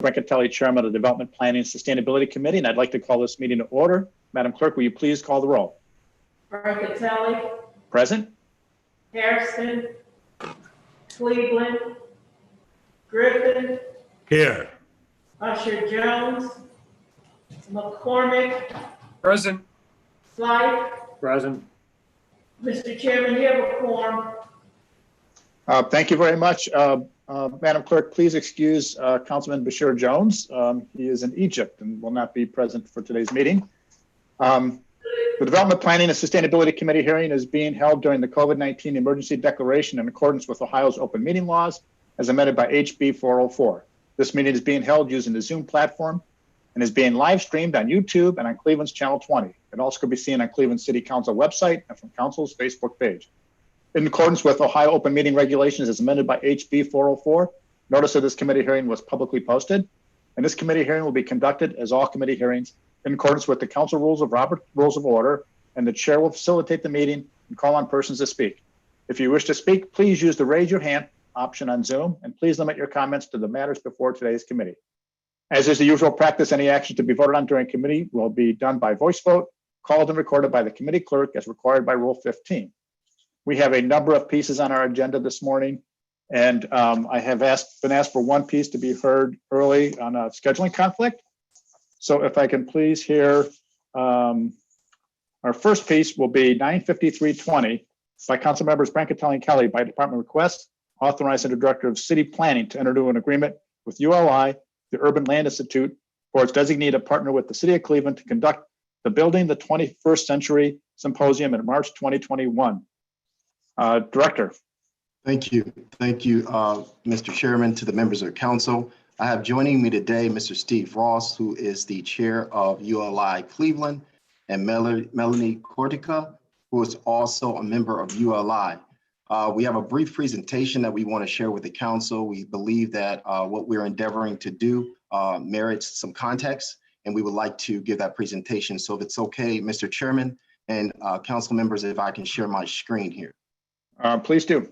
Brancatelli, Chairman of the Development Planning and Sustainability Committee, and I'd like to call this meeting to order. Madam Clerk, will you please call the roll? Brancatelli. Present. Hairston. Cleveland. Griffin. Here. Usher Jones. McCormick. Present. Slight. Present. Mr. Chairman, you have a quorum. Thank you very much. Madam Clerk, please excuse Councilman Bashir Jones. He is in Egypt and will not be present for today's meeting. The Development Planning and Sustainability Committee hearing is being held during the COVID-19 emergency declaration in accordance with Ohio's open meeting laws as amended by HB 404. This meeting is being held using the Zoom platform and is being live streamed on YouTube and on Cleveland's Channel 20. It also can be seen on Cleveland City Council website and from Council's Facebook page. In accordance with Ohio open meeting regulations as amended by HB 404, notice of this committee hearing was publicly posted, and this committee hearing will be conducted as all committee hearings in accordance with the Council rules of order, and the chair will facilitate the meeting and call on persons to speak. If you wish to speak, please use the raise your hand option on Zoom, and please limit your comments to the matters before today's committee. As is the usual practice, any action to be voted on during committee will be done by voice vote, called and recorded by the committee clerk as required by Rule 15. We have a number of pieces on our agenda this morning, and I have been asked for one piece to be heard early on a scheduling conflict. So if I can please hear, our first piece will be 95320 by Council Members Brancatelli and Kelly by department request, authorizing the Director of City Planning to enter into an agreement with ULI, the Urban Land Institute, for its designated partner with the City of Cleveland to conduct the Building the 21st Century Symposium in March 2021. Director. Thank you, Mr. Chairman, to the members of the council. I have joining me today Mr. Steve Ross, who is the chair of ULI Cleveland, and Melanie Cortica, who is also a member of ULI. We have a brief presentation that we want to share with the council. We believe that what we're endeavoring to do merits some context, and we would like to give that presentation. So if it's okay, Mr. Chairman and council members, if I can share my screen here. Please do.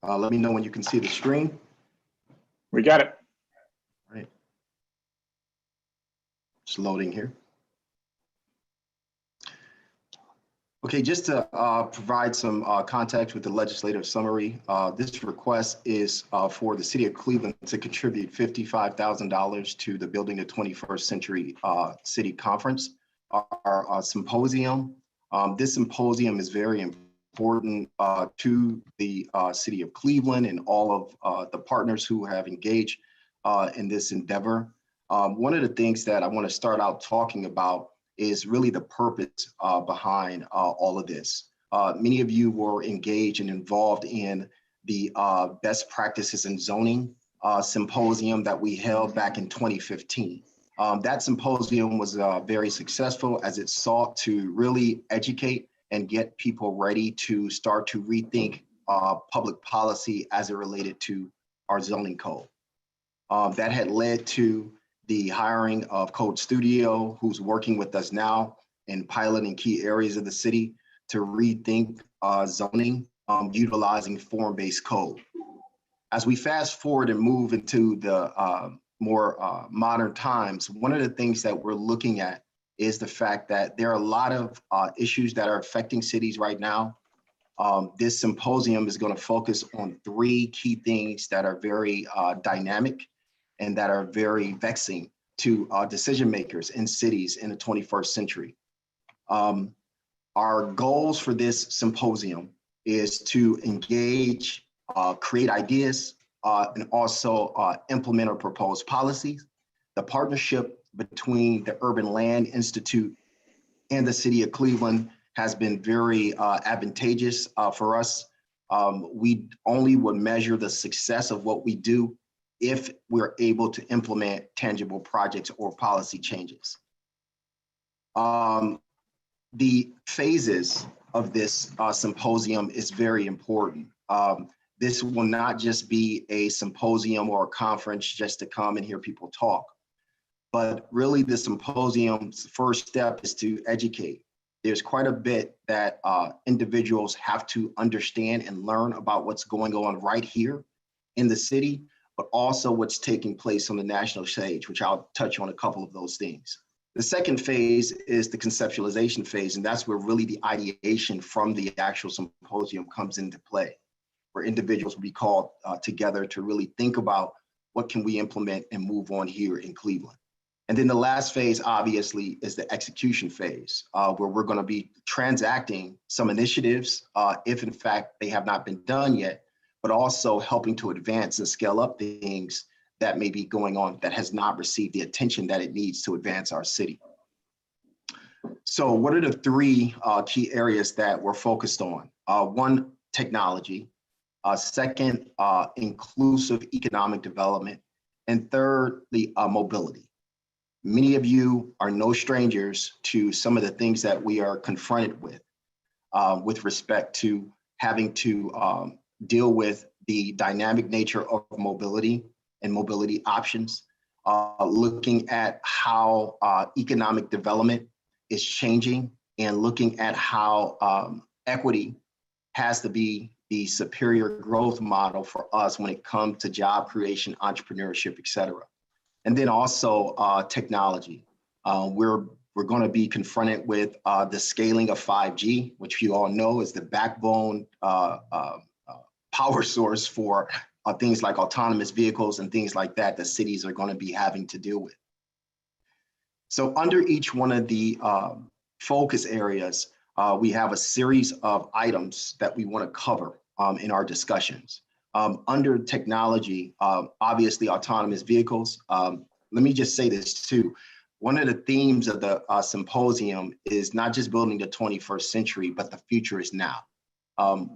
Let me know when you can see the screen. We got it. All right. Just loading here. Okay, just to provide some context with the legislative summary, this request is for the City of Cleveland to contribute $55,000 to the Building the 21st Century City Conference, our symposium. This symposium is very important to the City of Cleveland and all of the partners who have engaged in this endeavor. One of the things that I want to start out talking about is really the purpose behind all of this. Many of you were engaged and involved in the best practices in zoning symposium that we held back in 2015. That symposium was very successful as it sought to really educate and get people ready to start to rethink public policy as it related to our zoning code. That had led to the hiring of Code Studio, who's working with us now in piloting key areas of the city to rethink zoning, utilizing form-based code. As we fast forward and move into the more modern times, one of the things that we're looking at is the fact that there are a lot of issues that are affecting cities right now. This symposium is going to focus on three key things that are very dynamic and that are very vexing to decision makers in cities in the 21st century. Our goals for this symposium is to engage, create ideas, and also implement or propose policies. The partnership between the Urban Land Institute and the City of Cleveland has been very advantageous for us. We only would measure the success of what we do if we're able to implement tangible projects or policy changes. The phases of this symposium is very important. This will not just be a symposium or a conference just to come and hear people talk, but really the symposium's first step is to educate. there's quite a bit that individuals have to understand and learn about what's going on right here in the city, but also what's taking place on the national stage, which I'll touch on a couple of those things. The second phase is the conceptualization phase, and that's where really the ideation from the actual symposium comes into play, where individuals will be called together to really think about what can we implement and move on here in Cleveland. And then the last phase, obviously, is the execution phase, where we're going to be transacting some initiatives, if in fact they have not been done yet, but also helping to advance and scale up things that may be going on that has not received the attention that it needs to advance our city. So what are the three key areas that we're focused on? One, technology. Second, inclusive economic development. And thirdly, mobility. Many of you are no strangers to some of the things that we are confronted with respect to having to deal with the dynamic nature of mobility and mobility options, looking at how economic development is changing and looking at how equity has to be the superior growth model for us when it comes to job creation, entrepreneurship, et cetera. And then also technology. We're going to be confronted with the scaling of 5G, which you all know is the backbone power source for things like autonomous vehicles and things like that that cities are going to be having to deal with. So under each one of the focus areas, we have a series of items that we want to cover in our discussions. Under technology, obviously autonomous vehicles. Let me just say this too. One of the themes of the symposium is not just building the 21st century, but the future is now.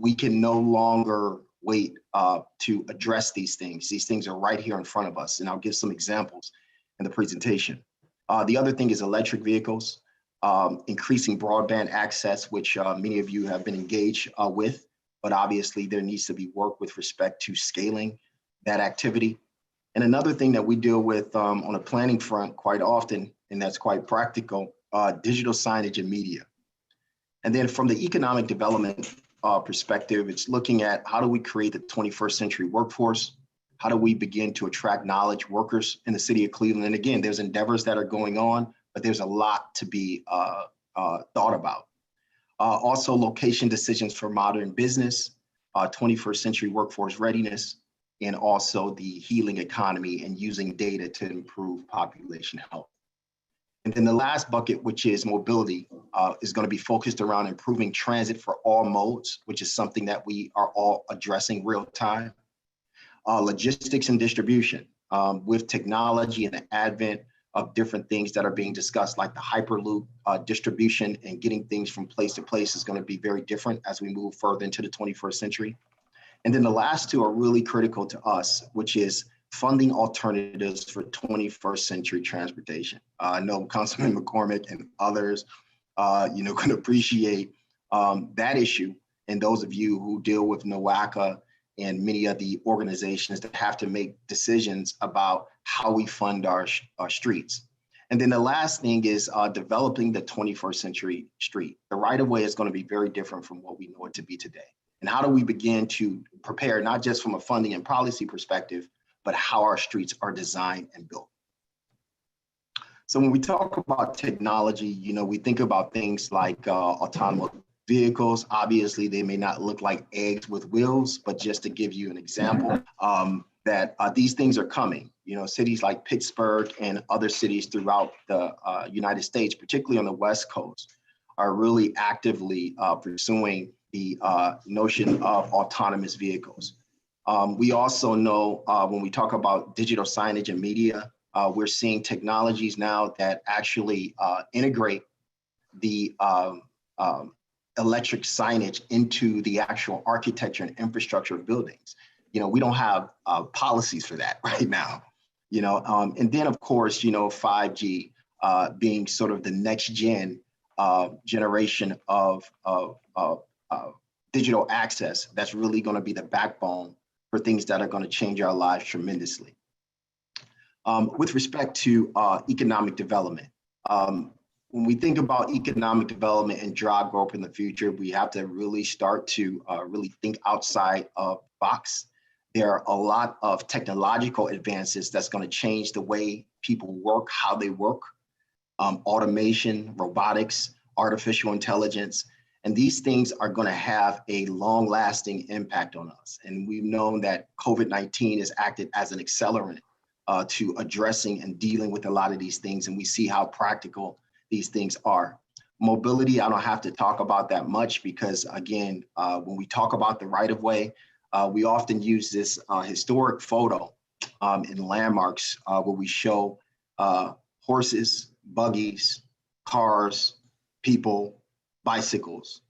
We can no longer wait to address these things. These things are right here in front of us, and I'll give some examples in the presentation. The other thing is electric vehicles, increasing broadband access, which many of you have been engaged with. But obviously there needs to be work with respect to scaling that activity. And another thing that we deal with on a planning front quite often, and that's quite practical, digital signage and media. And then from the economic development perspective, it's looking at how do we create the 21st century workforce? How do we begin to attract knowledge workers in the city of Cleveland? And again, there's endeavors that are going on, but there's a lot to be thought about. Also, location decisions for modern business, 21st century workforce readiness, and also the healing economy and using data to improve population health. And then the last bucket, which is mobility, is going to be focused around improving transit for all modes, which is something that we are all addressing real time. Logistics and distribution, with technology and the advent of different things that are being discussed, like the Hyperloop distribution and getting things from place to place is going to be very different as we move further into the 21st century. And then the last two are really critical to us, which is funding alternatives for 21st century transportation. I know Councilman McCormick and others, can appreciate that issue. And those of you who deal with NOACA and many of the organizations that have to make decisions about how we fund our streets. And then the last thing is developing the 21st century street. The right-of-way is going to be very different from what we know it to be today. And how do we begin to prepare, not just from a funding and policy perspective, but how our streets are designed and built. So when we talk about technology, we think about things like autonomous vehicles. Obviously, they may not look like eggs with wheels, but just to give you an example, that these things are coming. Cities like Pittsburgh and other cities throughout the United States, particularly on the West Coast, are really actively pursuing the notion of autonomous vehicles. We also know when we talk about digital signage and media, we're seeing technologies now that actually integrate the electric signage into the actual architecture and infrastructure of buildings. We don't have policies for that right now, and then of course, 5G being sort of the next generation of digital access that's really going to be the backbone for things that are going to change our lives tremendously. With respect to economic development, when we think about economic development and job growth in the future, we have to really start to really think outside of the box. There are a lot of technological advances that's going to change the way people work, how they work, automation, robotics, artificial intelligence. And these things are going to have a long lasting impact on us. And we've known that COVID-19 has acted as an accelerant to addressing and dealing with a lot of these things. And we see how practical these things are. Mobility, I don't have to talk about that much because again, when we talk about the right of way, we often use this historic photo in landmarks where we show horses, buggies, cars, people, bicycles.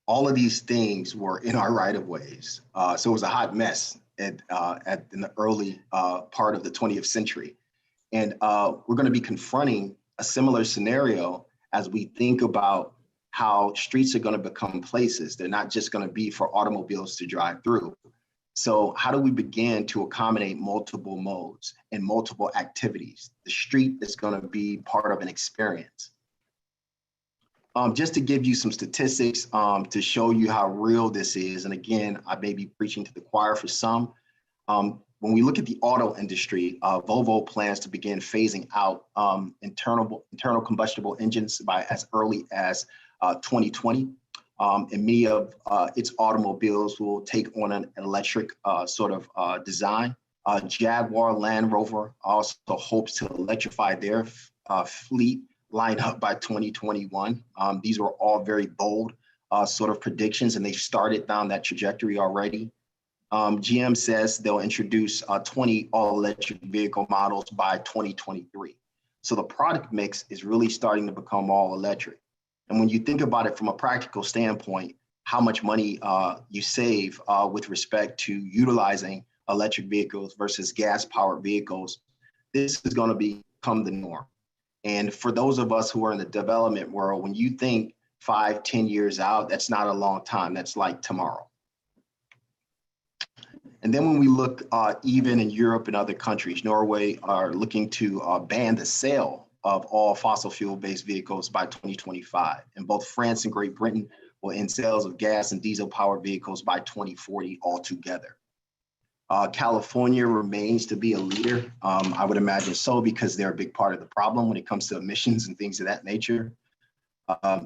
All of these things were in our right of ways. So it was a hot mess in the early part of the 20th century. And we're going to be confronting a similar scenario as we think about how streets are going to become places. They're not just going to be for automobiles to drive through. So how do we begin to accommodate multiple modes and multiple activities? The street is going to be part of an experience. Just to give you some statistics to show you how real this is, and again, I may be preaching to the choir for some. When we look at the auto industry, Volvo plans to begin phasing out internal combustible engines by as early as 2020. And many of its automobiles will take on an electric design. Jaguar Land Rover also hopes to electrify their fleet lineup by 2021. These were all very bold predictions, and they've started down that trajectory already. GM says they'll introduce 20 all-electric vehicle models by 2023. So the product mix is really starting to become all electric. And when you think about it from a practical standpoint, how much money you save with respect to utilizing electric vehicles versus gas-powered vehicles, this is going to become the norm. And for those of us who are in the development world, when you think 5-10 years out, that's not a long time. That's like tomorrow. And then when we look even in Europe and other countries, Norway are looking to ban the sale of all fossil fuel-based vehicles by 2025. And both France and Great Britain will end sales of gas and diesel-powered vehicles by 2040 altogether. California remains to be a leader. I would imagine so because they're a big part of the problem when it comes to emissions and things of that nature.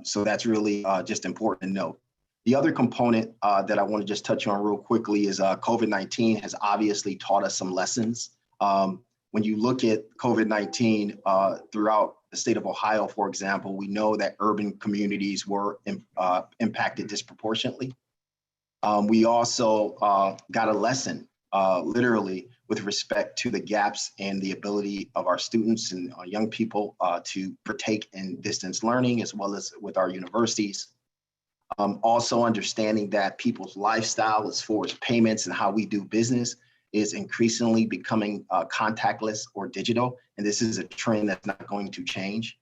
So that's really just important to note. The other component that I want to just touch on real quickly is COVID-19 has obviously taught us some lessons. When you look at COVID-19 throughout the state of Ohio, for example, we know that urban communities were impacted disproportionately. We also got a lesson literally with respect to the gaps in the ability of our students and young people to partake in distance learning as well as with our universities. Also understanding that people's lifestyle as far as payments and how we do business is increasingly becoming contactless or digital. And this is a trend that's not going to change.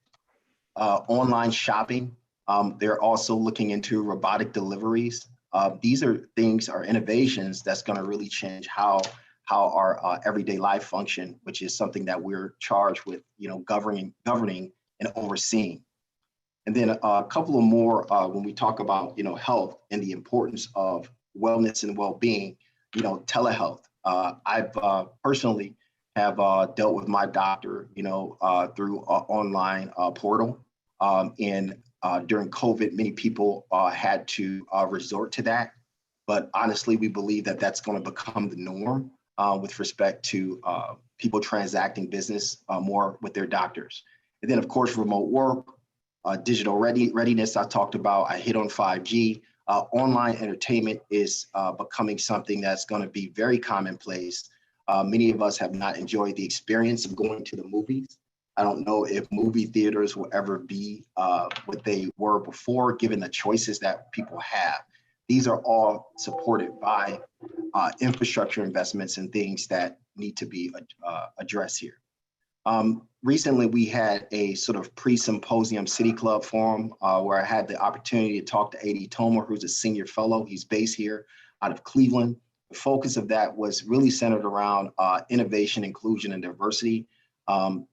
Online shopping, they're also looking into robotic deliveries. These are things, are innovations that's going to really change how our everyday life function, which is something that we're charged with, governing and overseeing. And then a couple of more when we talk about, health and the importance of wellness and well-being, telehealth. I've personally have dealt with my doctor, through an online portal. And during COVID, many people had to resort to that. But honestly, we believe that that's going to become the norm with respect to people transacting business more with their doctors. And then, of course, remote work. Digital readiness, I talked about, I hit on 5G. Online entertainment is becoming something that's going to be very commonplace. Many of us have not enjoyed the experience of going to the movies. I don't know if movie theaters will ever be what they were before, given the choices that people have. These are all supported by infrastructure investments and things that need to be addressed here. Recently, we had a sort of pre-symposium City Club forum where I had the opportunity to talk to A.D. Tomer, who's a senior fellow. He's based here out of Cleveland. The focus of that was really centered around innovation, inclusion, and diversity,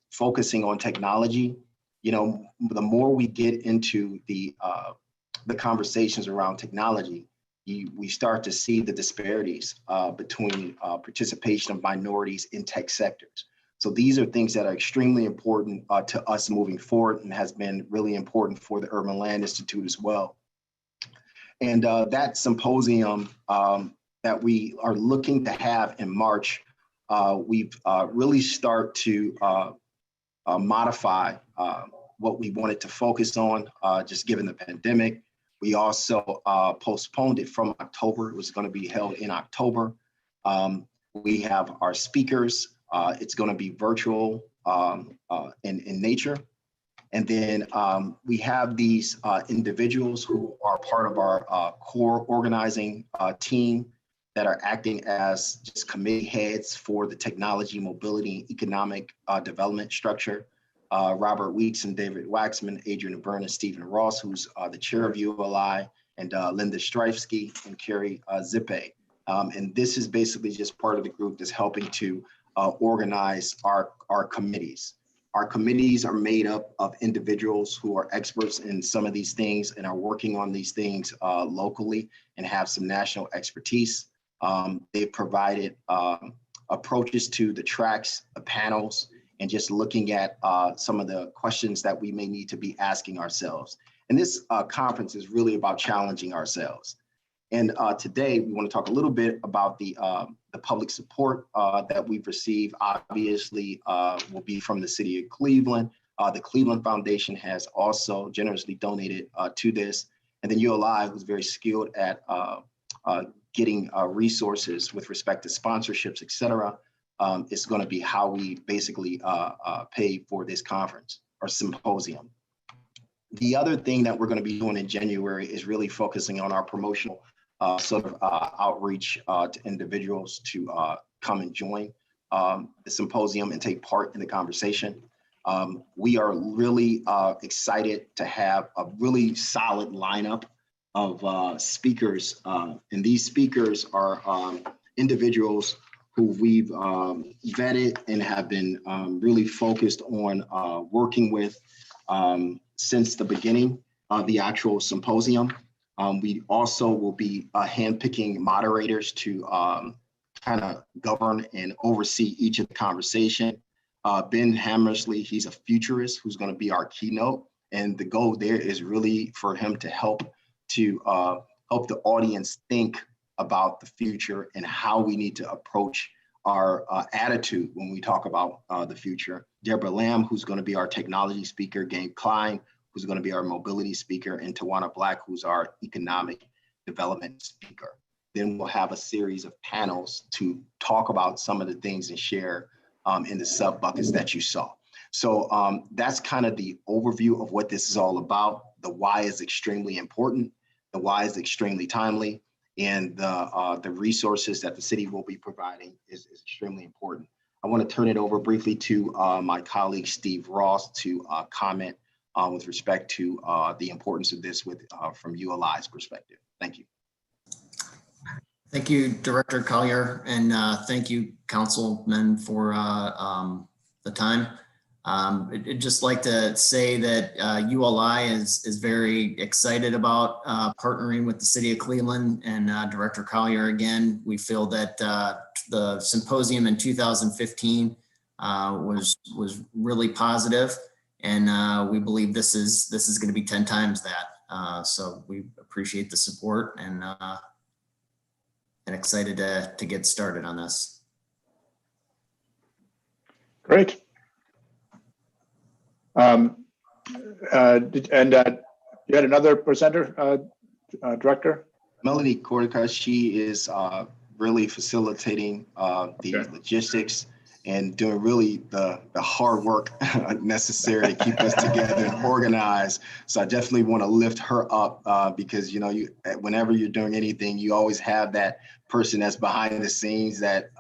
focusing on technology. you know, the more we get into the conversations around technology, we start to see the disparities between participation of minorities in tech sectors. So these are things that are extremely important to us moving forward, and has been really important for the Urban Land Institute as well. And that symposium that we are looking to have in March, we've really start to modify what we wanted to focus on, just given the pandemic. We also postponed it from October. It was going to be held in October. We have our speakers. It's going to be virtual in nature. And then we have these individuals who are part of our core organizing team that are acting as just committee heads for the technology, mobility, and economic development structure. Robert Weeks and David Waxman, Adrian Byrne, and Stephen Ross, who's the chair of ULI, and Linda Streifsky and Carrie Zippe. And this is basically just part of the group that's helping to organize our committees. Our committees are made up of individuals who are experts in some of these things and are working on these things locally and have some national expertise. They've provided approaches to the tracks, the panels, and just looking at some of the questions that we may need to be asking ourselves. And this conference is really about challenging ourselves. And today we want to talk a little bit about the public support that we've received. Obviously, will be from the city of Cleveland. The Cleveland Foundation has also generously donated to this. And then ULI, who's very skilled at getting resources with respect to sponsorships, et cetera, is going to be how we basically pay for this conference or symposium. The other thing that we're going to be doing in January is really focusing on our promotional outreach to individuals to come and join the symposium and take part in the conversation. We are really excited to have a really solid lineup of speakers, and these speakers are individuals who we've vetted and have been really focused on working with since the beginning of the actual symposium. We also will be handpicking moderators to kind of govern and oversee each of the conversation. Ben Hammersley, he's a futurist who's going to be our keynote. And the goal there is really for him to help the audience think about the future and how we need to approach our attitude when we talk about the future. Deborah Lamb, who's going to be our technology speaker, Gabe Klein, who's going to be our mobility speaker, and Tawana Black, who's our economic development speaker. Then we'll have a series of panels to talk about some of the things and share in the sub buckets that you saw. So that's kind of the overview of what this is all about. The why is extremely important. The why is extremely timely. And the resources that the city will be providing is extremely important. I want to turn it over briefly to my colleague, Steve Ross, to comment with respect to the importance of this from ULI's perspective. Thank you. Thank you, Director Collier, and thank you, councilmen, for the time. I'd just like to say that ULI is very excited about partnering with the city of Cleveland, and Director Collier, again, we feel that the symposium in 2015 was really positive, and we believe this is going to be 10 times that. So we appreciate the support and excited to get started on this. Great. You had another presenter, Director? Melanie Cortica, she is really facilitating the logistics and doing really the hard work necessary to keep us together and organized. So I definitely want to lift her up because, you know, whenever you're doing anything, you always have that person that's behind the scenes that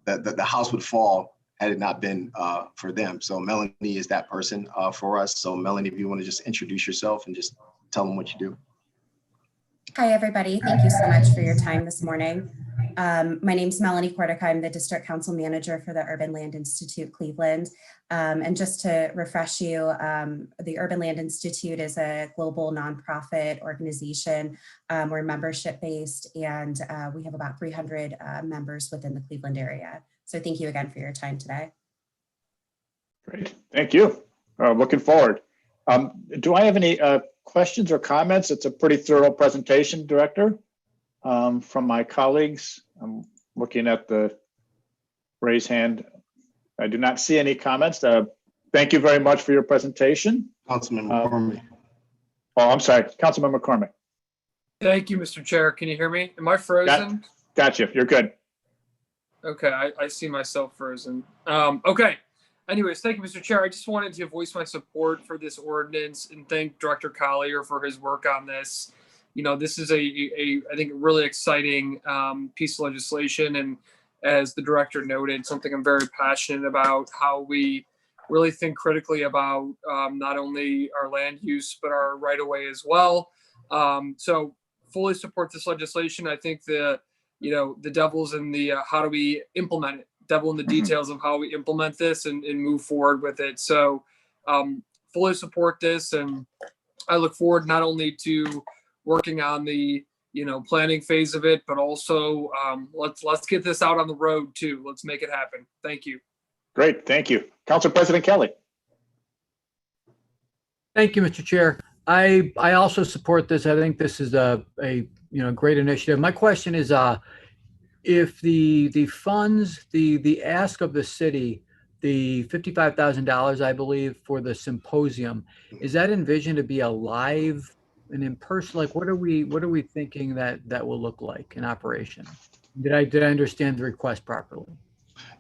the house would fall had it not been for them. So Melanie is that person for us. So Melanie, if you want to just introduce yourself and just tell them what you do. Hi, everybody. Thank you so much for your time this morning. My name's Melanie Cordica. I'm the District Council Manager for the Urban Land Institute Cleveland. And just to refresh you, the Urban Land Institute is a global nonprofit organization. We're membership based, and we have about 300 members within the Cleveland area. So thank you again for your time today. Great, thank you. Looking forward. Do I have any questions or comments? It's a pretty thorough presentation, Director, from my colleagues. I'm looking at the raise hand. I do not see any comments. Thank you very much for your presentation. Councilman McCormick. Oh, I'm sorry, Councilman McCormick. Thank you, Mr. Chair. Can you hear me? Am I frozen? Gotcha, you're good. Okay, I see myself frozen. Okay. Anyways, thank you, Mr. Chair. I just wanted to voice my support for this ordinance and thank Director Collier for his work on this. You know, this is I think, a really exciting piece of legislation. And as the director noted, something I'm very passionate about, how we really think critically about not only our land use, but our right of way as well. So fully support this legislation. I think the devil's in the how do we implement it? Devil in the details of how we implement this and move forward with it. So fully support this, and I look forward not only to working on the planning phase of it, but also let's get this out on the road too. Let's make it happen. Thank you. Great, thank you. Council President Kelly. Thank you, Mr. Chair. I also support this. I think this is a great initiative. My question is, if the funds, the ask of the city, the $55,000, I believe, for the symposium, is that envisioned to be a live and in person? Like, what are we thinking that will look like in operation? Did I understand the request properly?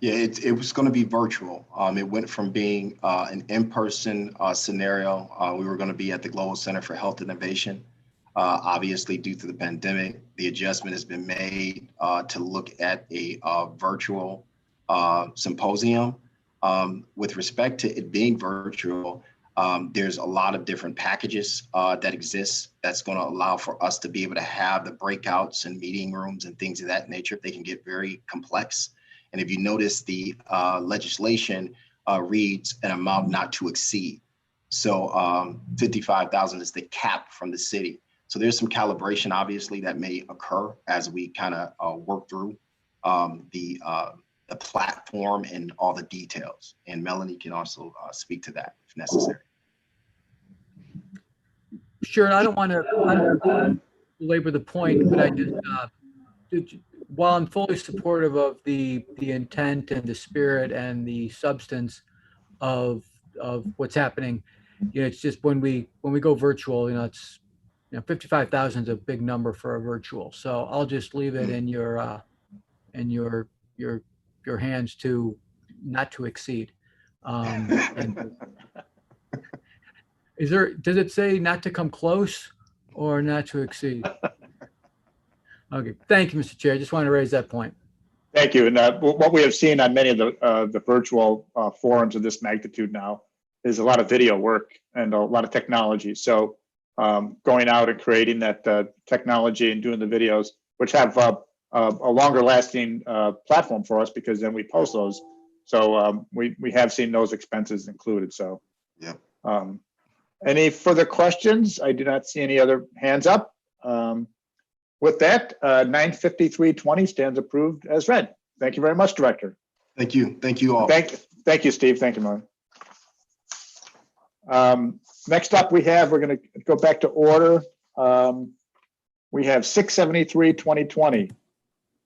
Yeah, it was going to be virtual. It went from being an in-person scenario. We were going to be at the Global Center for Health Innovation. Obviously, due to the pandemic, the adjustment has been made to look at a virtual symposium. With respect to it being virtual, there's a lot of different packages that exist that's going to allow for us to be able to have the breakouts and meeting rooms and things of that nature. They can get very complex. And if you notice, the legislation reads an amount not to exceed. So 55,000 is the cap from the city. So there's some calibration, obviously, that may occur as we kind of work through the platform and all the details. And Melanie can also speak to that if necessary. Sure. And I don't want to belabor the point, but I just, while I'm fully supportive of the intent and the spirit and the substance of what's happening, it's just when we go virtual, it's 55,000 is a big number for a virtual. So I'll just leave it in your hands to not to exceed. And does it say not to come close or not to exceed? Okay, thank you, Mr. Chair. I just wanted to raise that point. Thank you. And what we have seen on many of the virtual forums of this magnitude now is a lot of video work and a lot of technology. So going out and creating that technology and doing the videos, which have a longer lasting platform for us, because then we post those. So we have seen those expenses included. So yeah. Any further questions? I do not see any other hands up. With that, 95320 stands approved as read. Thank you very much, Director. Thank you. Thank you all. Thank you, Steve. Thank you, Martin. Next up, we're going to go back to order. We have 673-2020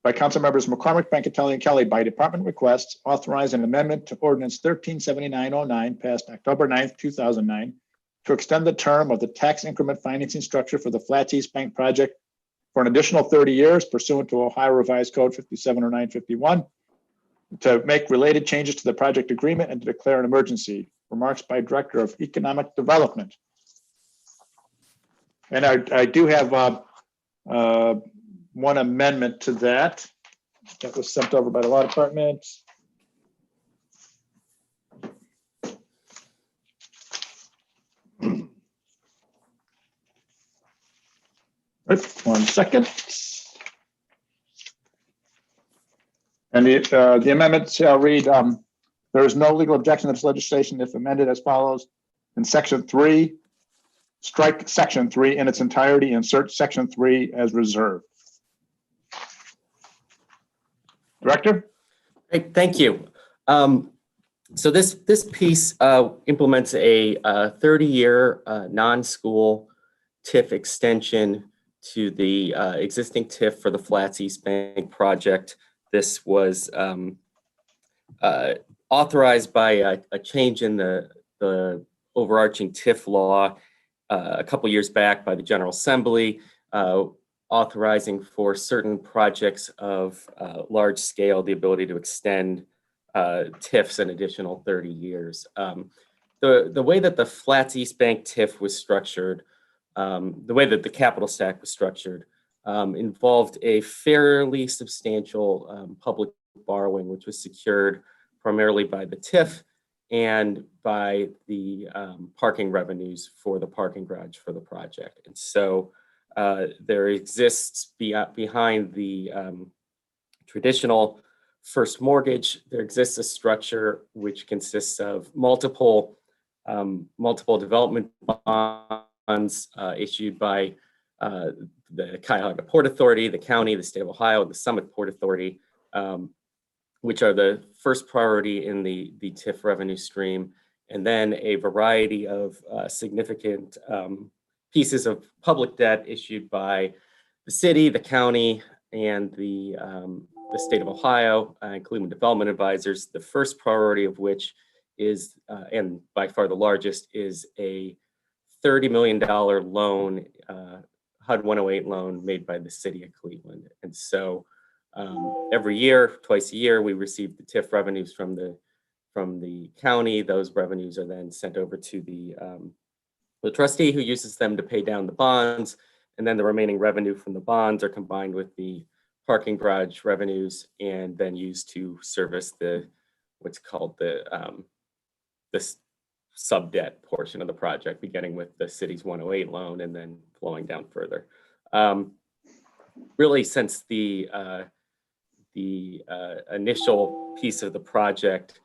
by Council Members McCormick, Bancatelli, and Kelly by department request, authorize an amendment to Ordinance 137909 passed October 9th, 2009, to extend the term of the tax increment financing structure for the Flats East Bank project for an additional 30 years pursuant to Ohio Revised Code 570951, to make related changes to the project agreement and to declare an emergency. Remarks by Director of Economic Development. And I do have one amendment to that was sent over by the Law Department. Right, 1 second. And the amendment shall read, there is no legal objection to this legislation if amended as follows. In section 3, strike section 3 in its entirety, insert section 3 as reserved. Director? Great, thank you. So this piece implements a 30-year non-school TIF extension to the existing TIF for the Flats East Bank project. This was authorized by a change in the overarching TIF law a couple years back by the General Assembly, authorizing for certain projects of large scale the ability to extend TIFs an additional 30 years. The way that the Flats East Bank TIF was structured, the way that the capital stack was structured, involved a fairly substantial public borrowing, which was secured primarily by the TIF and by the parking revenues for the parking garage for the project. And so there exists behind the traditional first mortgage, there exists a structure which consists of multiple development bonds issued by the Cuyahoga Port Authority, the county, the state of Ohio, and the Summit Port Authority, which are the first priority in the TIF revenue stream, and then a variety of significant pieces of public debt issued by the city, the county, and the state of Ohio, and Cleveland Development Advisors, the first priority of which is, and by far the largest, is a $30 million loan, HUD 108 loan made by the city of Cleveland. And so every year, twice a year, we receive the TIF revenues from the county. Those revenues are then sent over to the trustee, who uses them to pay down the bonds, and then the remaining revenue from the bonds are combined with the parking garage revenues and then used to service what's called the sub-debt portion of the project, beginning with the city's 108 loan and then flowing down further. Really, since the initial piece of the project,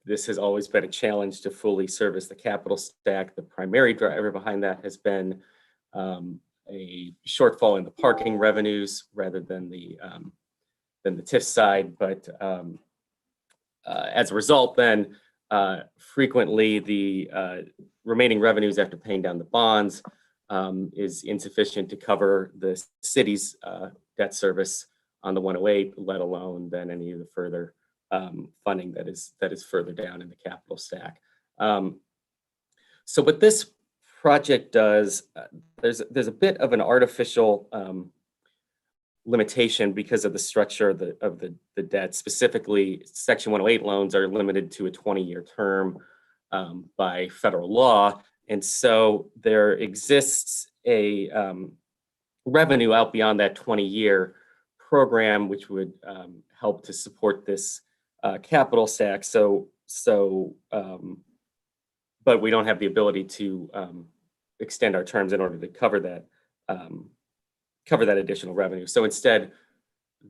this has always been a challenge to fully service the capital stack. The primary driver behind that has been a shortfall in the parking revenues rather than the TIF side. But as a result, then frequently the remaining revenues after paying down the bonds is insufficient to cover the city's debt service on the 108, let alone then any of the further funding that is further down in the capital stack. So what this project does, there's a bit of an artificial limitation because of the structure of the debt. Specifically, Section 108 loans are limited to a 20-year term by federal law, and so there exists a revenue out beyond that 20-year program, which would help to support this capital stack. But we don't have the ability to extend our terms in order to cover that additional revenue. So instead,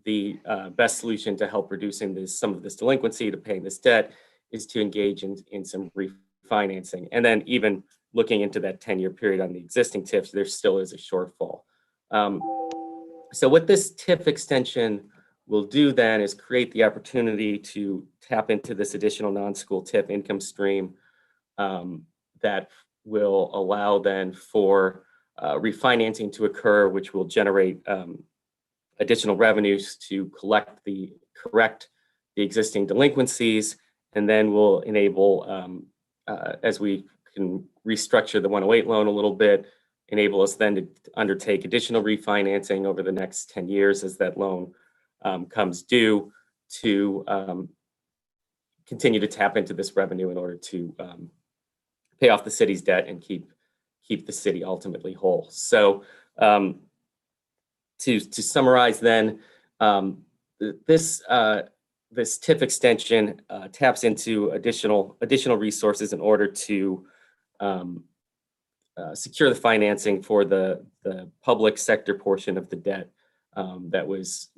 the best solution to help reducing some of this delinquency, to paying this debt, is to engage in some refinancing. And then even looking into that 10-year period on the existing TIFs, there still is a shortfall. So what this TIF extension will do then is create the opportunity to tap into this additional non-school TIF income stream that will allow then for refinancing to occur, which will generate additional revenues to correct the existing delinquencies, and then will enable, as we can restructure the 108 loan a little bit, enable us then to undertake additional refinancing over the next 10 years as that loan comes due, to continue to tap into this revenue in order to pay off the city's debt and keep the city ultimately whole. So to summarize then, this TIF extension taps into additional resources in order to secure the financing for the public sector portion of the debt that was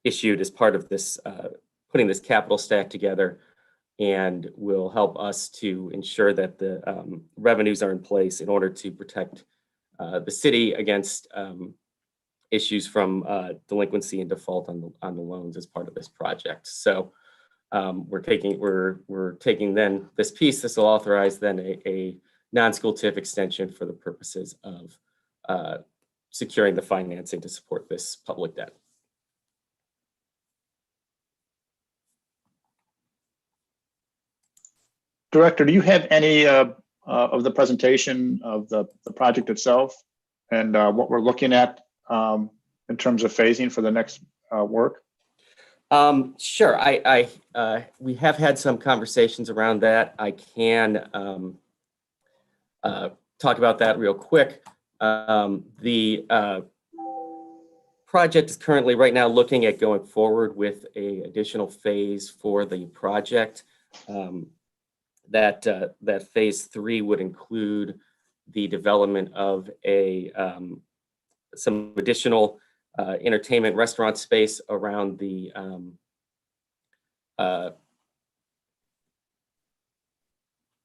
issued as part of this, putting this capital stack together, and will help us to ensure that the revenues are in place in order to protect the city against issues from delinquency and default on the loans as part of this project. So we're taking then this piece. This will authorize then a non-school TIF extension for the purposes of securing the financing to support this public debt. Director, do you have any of the presentation of the project itself and what we're looking at in terms of phasing for the next work? Sure. We have had some conversations around that. I can talk about that real quick. The project is currently right now looking at going forward with a additional phase for the project. That phase 3 would include the development of some additional entertainment restaurant space around the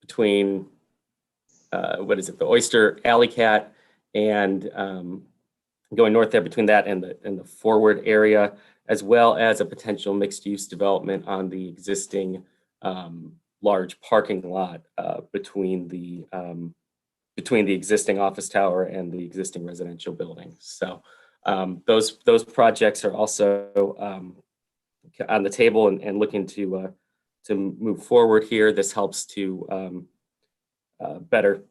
between the Oyster Alley Cat and going north there, between that and the forward area, as well as a potential mixed-use development on the existing large parking lot between the existing office tower and the existing residential building. So those projects are also on the table and looking to move forward here. This helps to better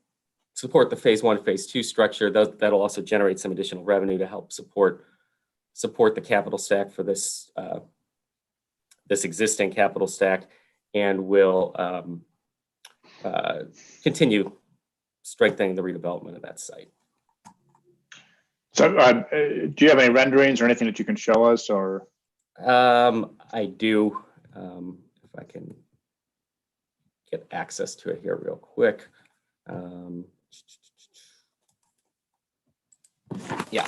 support the phase 1, phase 2 structure. That'll also generate some additional revenue to help support the capital stack for this this existing capital stack, and will continue strengthening the redevelopment of that site. So do you have any renderings or anything that you can show us, or? I do, if I can get access to it here real quick. Yeah.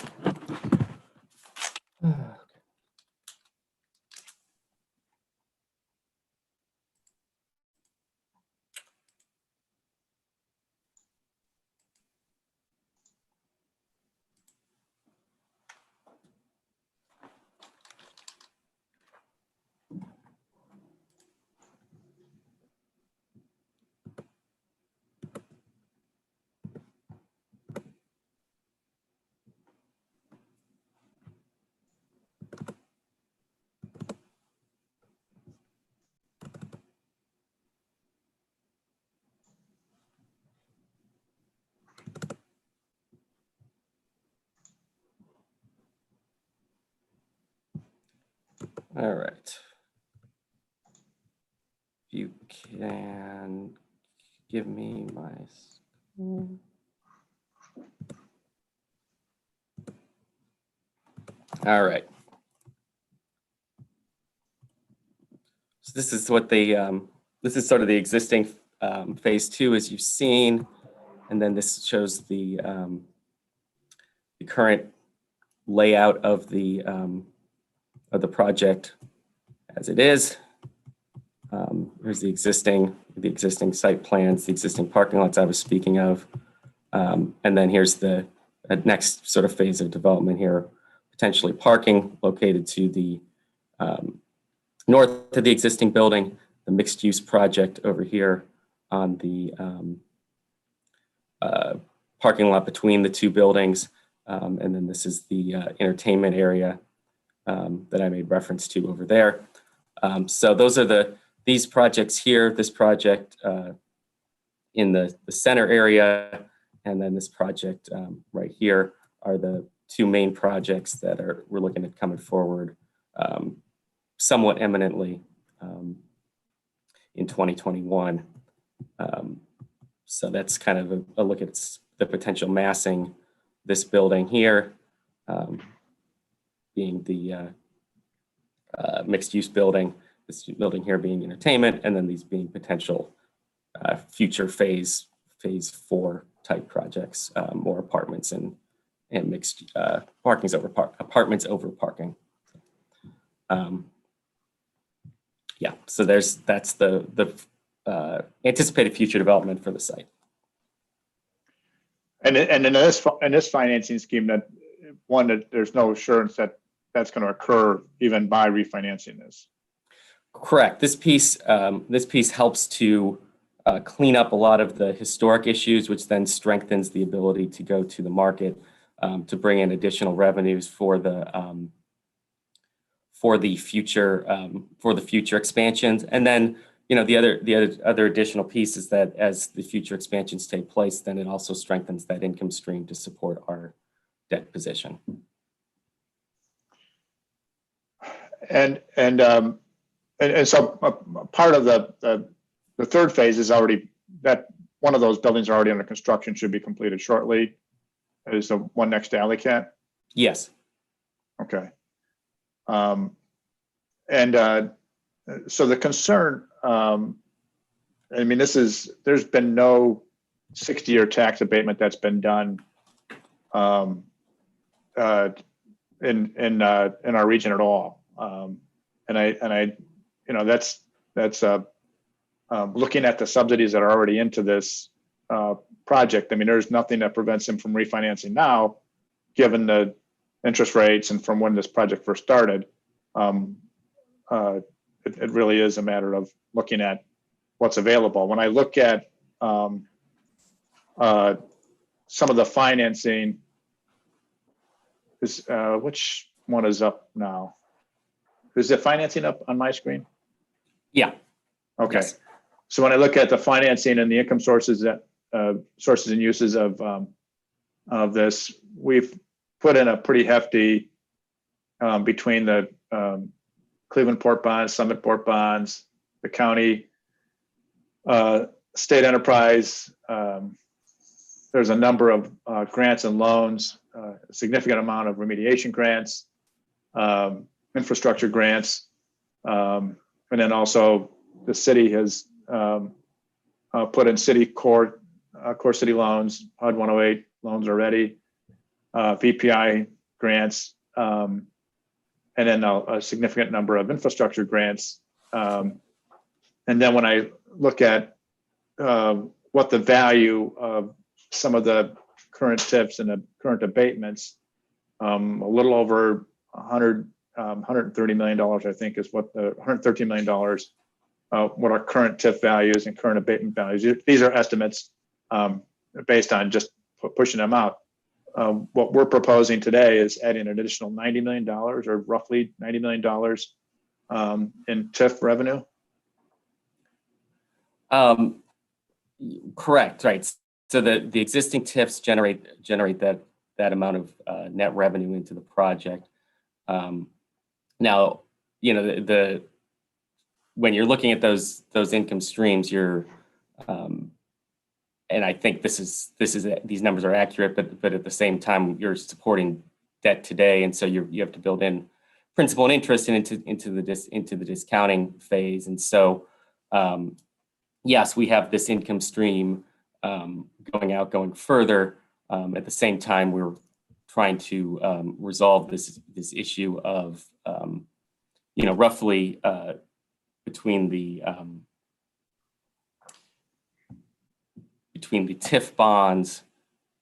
All right. You can give me my screen. All right. So this is what this is sort of the existing phase 2, as you've seen, and then this shows the current layout of the project as it is. Here's the existing site plans, the existing parking lots I was speaking of, and then here's the next sort of phase of development here, potentially parking located to the north of the existing building, the mixed-use project over here on the parking lot between the two buildings, and then this is the entertainment area that I made reference to over there. So those are these projects here, this project in the center area, and then this project right here are the two main projects that we're looking at coming forward somewhat imminently in 2021. So that's kind of a look at the potential massing. This building here being the mixed-use building, this building here being entertainment, and then these being potential future phase 4 type projects, more apartments and mixed apartments over parking. Yeah, so that's the anticipated future development for the site. And in this financing scheme, that there's no assurance that that's going to occur even by refinancing this. Correct. This piece helps to clean up a lot of the historic issues, which then strengthens the ability to go to the market to bring in additional revenues for the future expansions. And then, the other additional piece is that as the future expansions take place, then it also strengthens that income stream to support our debt position. And so part of the third phase is already that one of those buildings are already under construction, should be completed shortly. Is the one next to Alleycat? Yes. Okay. So the concern, there's been no 60-year tax abatement that's been done in our region at all. That's looking at the subsidies that are already into this project. There's nothing that prevents him from refinancing now, given the interest rates and from when this project first started. It really is a matter of looking at what's available. When I look at some of the financing, which one is up now? Is the financing up on my screen? Yeah. Okay. Yes. So when I look at the financing and the income sources and uses of this, we've put in a pretty hefty between the Cleveland Port Bonds, Summit Port Bonds, the county, state enterprise. There's a number of grants and loans, a significant amount of remediation grants, infrastructure grants, and then also the city has put in city core city loans, HUD 108 loans already, VPI grants, and then a significant number of infrastructure grants. And then when I look at what the value of some of the current TIFs and the current abatements, a little over $130 million, I think, is what the $113 million, what our current TIF values and current abatement values. These are estimates based on just pushing them out. What we're proposing today is adding an additional $90 million, or roughly $90 million in TIF revenue. Correct. Right. So the existing TIFs generate that amount of net revenue into the project. Now, when you're looking at those income streams, you're and I think these numbers are accurate, but at the same time, you're supporting debt today, and so you have to build in principal and interest into the discounting phase. And so, yes, we have this income stream going further. At the same time, we're trying to resolve this issue of roughly between the TIF bonds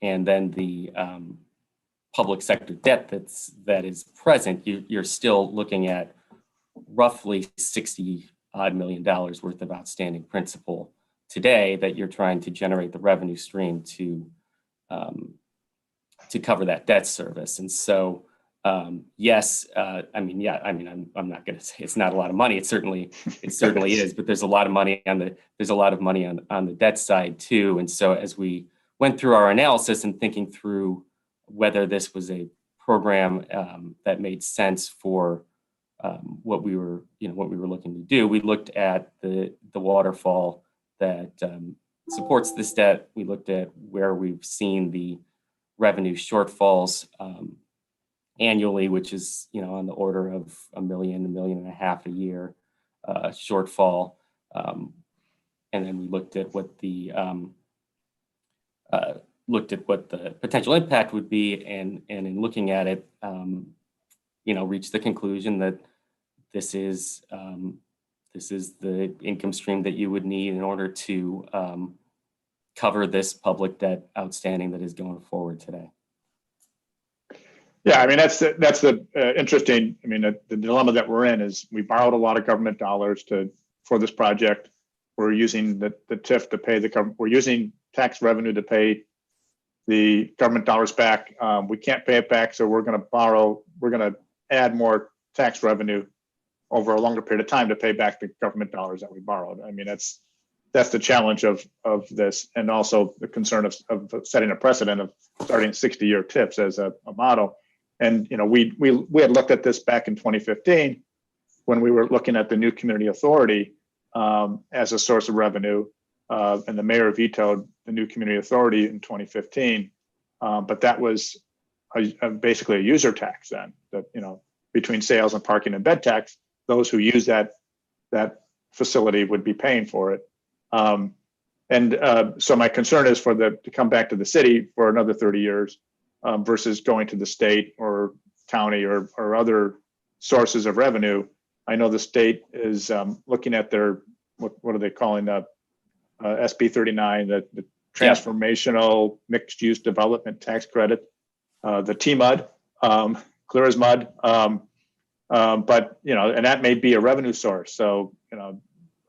and then the public sector debt that is present, you're still looking at roughly $60 odd million worth of outstanding principal today that you're trying to generate the revenue stream to cover that debt service. And so, yes, I'm not going to say it's not a lot of money. It certainly is, but there's a lot of money on the debt side too. And so as we went through our analysis and thinking through whether this was a program that made sense for what we were looking to do, we looked at the waterfall that supports this debt. We looked at where we've seen the revenue shortfalls annually, which is on the order of $1 million, $1.5 million a year shortfall, and then we looked at what the potential impact would be, and in looking at it, reached the conclusion that this is the income stream that you would need in order to cover this public debt outstanding that is going forward today. Yeah, I mean, that's the interesting, I mean, the dilemma that we're in is we borrowed a lot of government dollars for this project. We're using the TIF to pay the government, we're using tax revenue to pay the government dollars back. We can't pay it back, so we're going to add more tax revenue over a longer period of time to pay back the government dollars that we borrowed. I mean, that's the challenge of this, and also the concern of setting a precedent of starting 60-year TIFs as a model. And we had looked at this back in 2015 when we were looking at the new community authority as a source of revenue, and the mayor vetoed the new community authority in 2015. But that was basically a user tax then, that between sales and parking and bed tax, those who use that facility would be paying for it. So my concern is to come back to the city for another 30 years versus going to the state or county or other sources of revenue. I know the state is looking at their, what are they calling that? SB 39, the transformational mixed use development tax credit, the TMUD, clear as mud. But, and that may be a revenue source. So,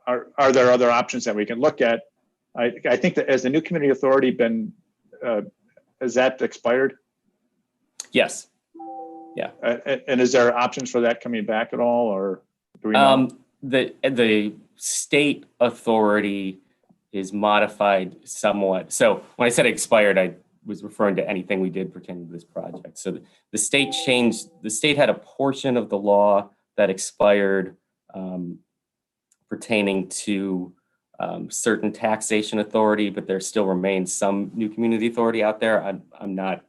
are there other options that we can look at? I think that as the new community authority has that expired? Yes. Yeah. And is there options for that coming back at all, or do we know? The state authority is modified somewhat. So when I said expired, I was referring to anything we did pertaining to this project. So the state changed. The state had a portion of the law that expired pertaining to certain taxation authority, but there still remains some new community authority out there. I'm not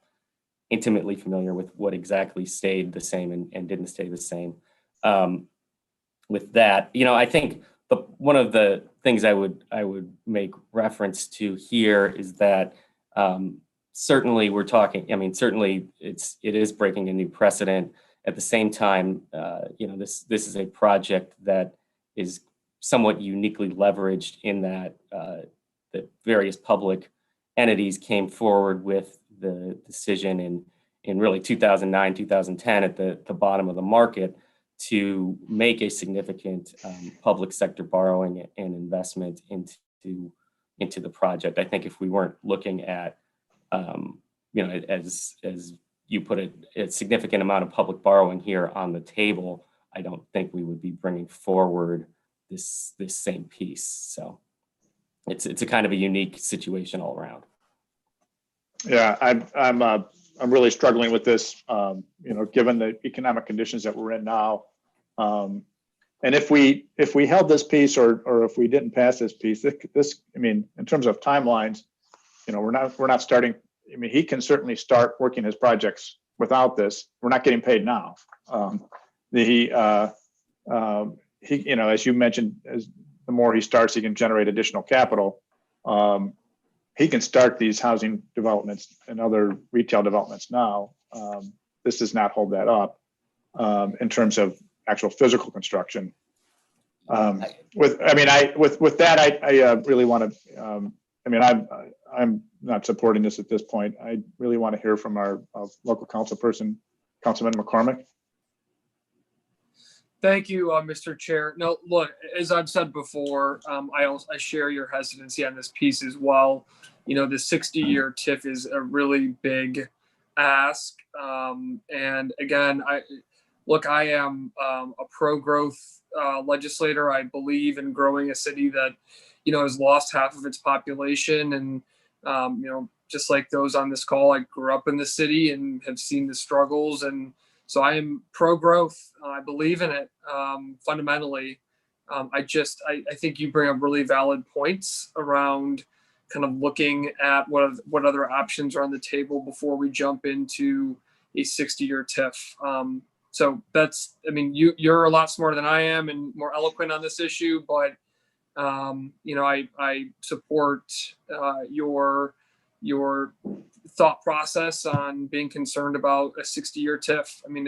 intimately familiar with what exactly stayed the same and didn't stay the same. With that, I think one of the things I would make reference to here is that certainly we're talking. I mean, certainly it is breaking a new precedent. At the same time, this is a project that is somewhat uniquely leveraged in that the various public entities came forward with the decision in really 2009, 2010 at the bottom of the market to make a significant public sector borrowing and investment into the project. I think if we weren't looking at, as you put it, a significant amount of public borrowing here on the table, I don't think we would be bringing forward this same piece. So it's a kind of a unique situation all around. Yeah, I'm really struggling with this, given the economic conditions that we're in now. And if we held this piece or if we didn't pass this piece, this, I mean, in terms of timelines, we're not starting. I mean, he can certainly start working his projects without this. We're not getting paid now. He, as you mentioned, the more he starts, he can generate additional capital. He can start these housing developments and other retail developments now. This does not hold that up in terms of actual physical construction. With that, I really want to. I'm not supporting this at this point. I really want to hear from our local councilperson, Councilman McCormick. Thank you, Mr. Chair. No, look, as I've said before, I share your hesitancy on this piece as well. The 60-year TIF is a really big ask. And again, I am a pro-growth legislator. I believe in growing a city that, has lost half of its population. And, just like those on this call, I grew up in the city and have seen the struggles. And so I am pro-growth. I believe in it fundamentally. I think you bring up really valid points around kind of looking at what other options are on the table before we jump into a 60-year TIF. So you're a lot smarter than I am and more eloquent on this issue, but I support your thought process on being concerned about a 60-year TIF. I mean,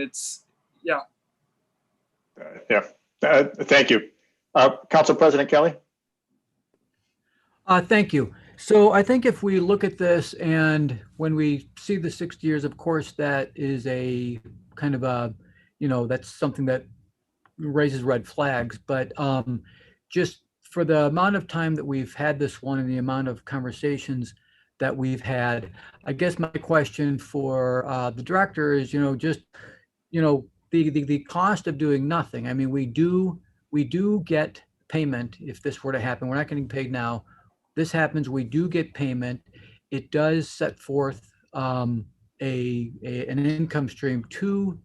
Thank you. Council President Kelly? Thank you. So I think if we look at this and when we see the 60 years, of course, that is a kind of a, that's something that raises red flags. But just for the amount of time that we've had this one and the amount of conversations that we've had, I guess my question for the director is, the cost of doing nothing. I mean, we do get payment if this were to happen. We're not getting paid now. This happens, we do get payment. It does set forth an income stream to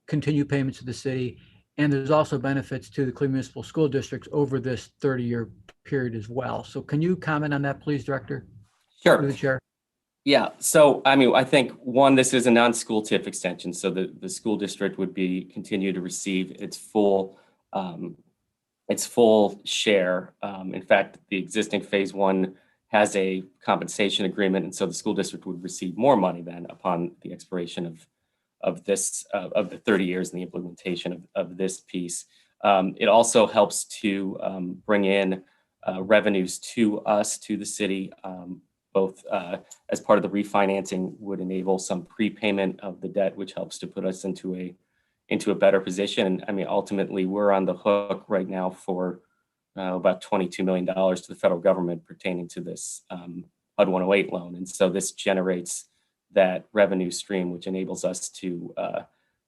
continue payments to the city. And there's also benefits to the Cleveland Municipal School Districts over this 30-year period as well. So can you comment on that, please, Director? Sure. Through the chair. Yeah, so I mean, I think one, this is a non-school TIF extension, so the school district would continue to receive its full share. In fact, the existing phase one has a compensation agreement, and so the school district would receive more money then upon the expiration of the 30 years and the implementation of this piece. It also helps to bring in revenues to us, to the city, both as part of the refinancing would enable some prepayment of the debt, which helps to put us into a better position. And I mean, ultimately, we're on the hook right now for about $22 million to the federal government pertaining to this HUD 108 loan. And so this generates that revenue stream, which enables us to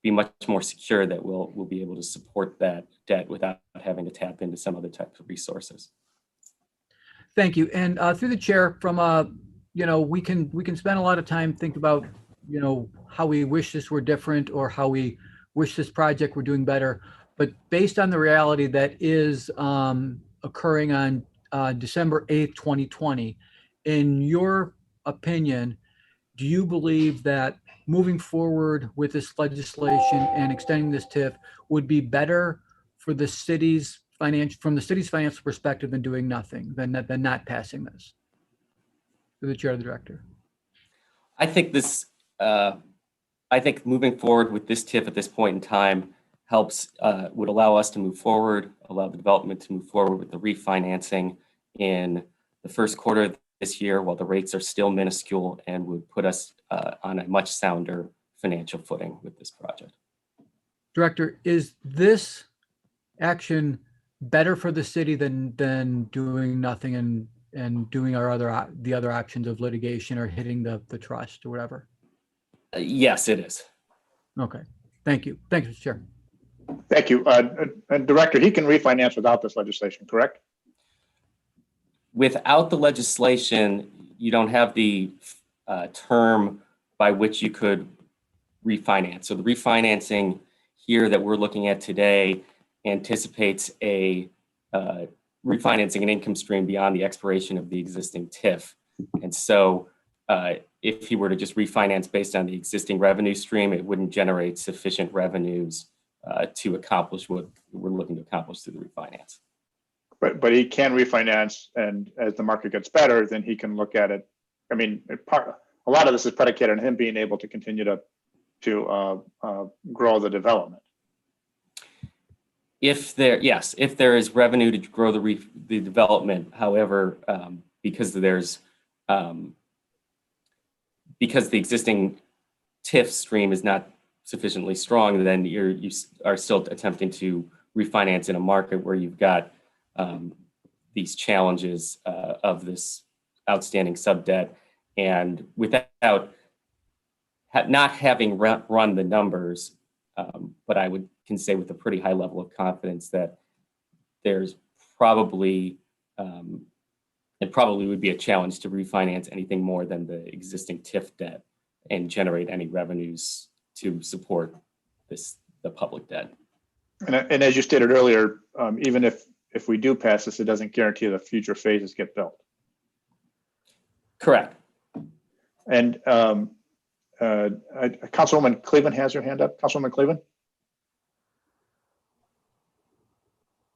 be much more secure that we'll be able to support that debt without having to tap into some other type of resources. Thank you. And through the chair, from we can spend a lot of time thinking about how we wish this were different or how we wish this project were doing better. But based on the reality that is occurring on December 8th, 2020, in your opinion, do you believe that moving forward with this legislation and extending this TIF would be better for the city's from the city's financial perspective than doing nothing, than not passing this? Through the chair of the director. I think this. I think moving forward with this TIF at this point in time would allow us to move forward, allow the development to move forward with the refinancing in the first quarter of this year while the rates are still minuscule, and would put us on a much sounder financial footing with this project. Director, is this action better for the city than doing nothing and doing the other options of litigation or hitting the trust or whatever? Yes, it is. Okay, thank you. Thank you, Mr. Chair. Thank you. Director, he can refinance without this legislation, correct? Without the legislation, you don't have the term by which you could refinance. So the refinancing here that we're looking at today anticipates a refinancing an income stream beyond the expiration of the existing TIF. And so if he were to just refinance based on the existing revenue stream, it wouldn't generate sufficient revenues to accomplish what we're looking to accomplish through the refinance. But he can refinance, and as the market gets better, then he can look at it. I mean, a lot of this is predicated on him being able to continue to grow the development. If there is revenue to grow the development, however, because the existing TIF stream is not sufficiently strong, then you are still attempting to refinance in a market where you've got these challenges of this outstanding sub debt, and without not having run the numbers, but I can say with a pretty high level of confidence that there's probably it probably would be a challenge to refinance anything more than the existing TIF debt and generate any revenues to support the public debt. And as you stated earlier, even if we do pass this, it doesn't guarantee that future phases get built. Correct. And Councilwoman Cleveland has her hand up. Councilwoman Cleveland.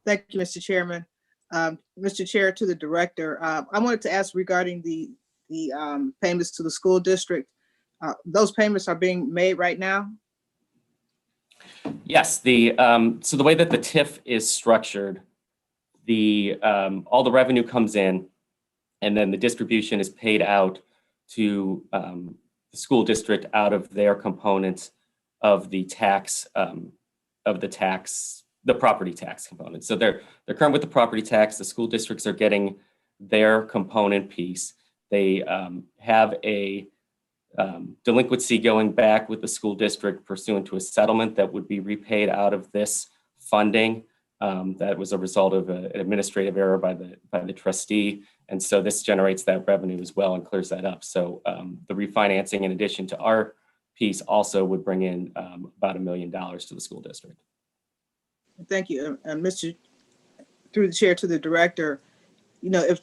Thank you, Mr. Chairman. Mr. Chair, to the director, I wanted to ask regarding the payments to the school district. Those payments are being made right now? Yes, so the way that the TIF is structured, all the revenue comes in, and then the distribution is paid out to the school district out of their components of the the property tax component. So they're current with the property tax. The school districts are getting their component piece. They have a delinquency going back with the school district pursuant to a settlement that would be repaid out of this funding. That was a result of an administrative error by the trustee. And so this generates that revenue as well and clears that up. So the refinancing, in addition to our piece, also would bring in about $1 million to the school district. Thank you. Mr. Through the chair to the director, you know, if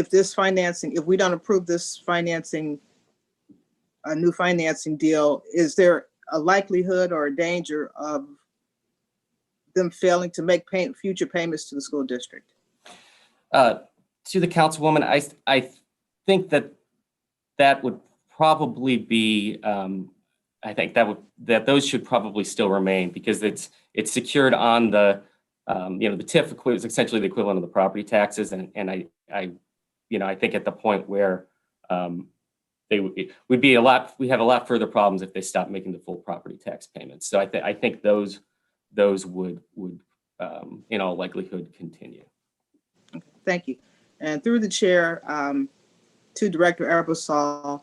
this financing, if we don't approve this financing, a new financing deal, is there a likelihood or a danger of them failing to make future payments to the school district? To the councilwoman, I think that would probably be, I think that those should probably still remain, because it's secured on the, the TIF is essentially the equivalent of the property taxes, and I think at the point where we have a lot further problems if they stop making the full property tax payments. So I think those would in all likelihood continue. Okay, thank you. And through the chair to Director Ebersol,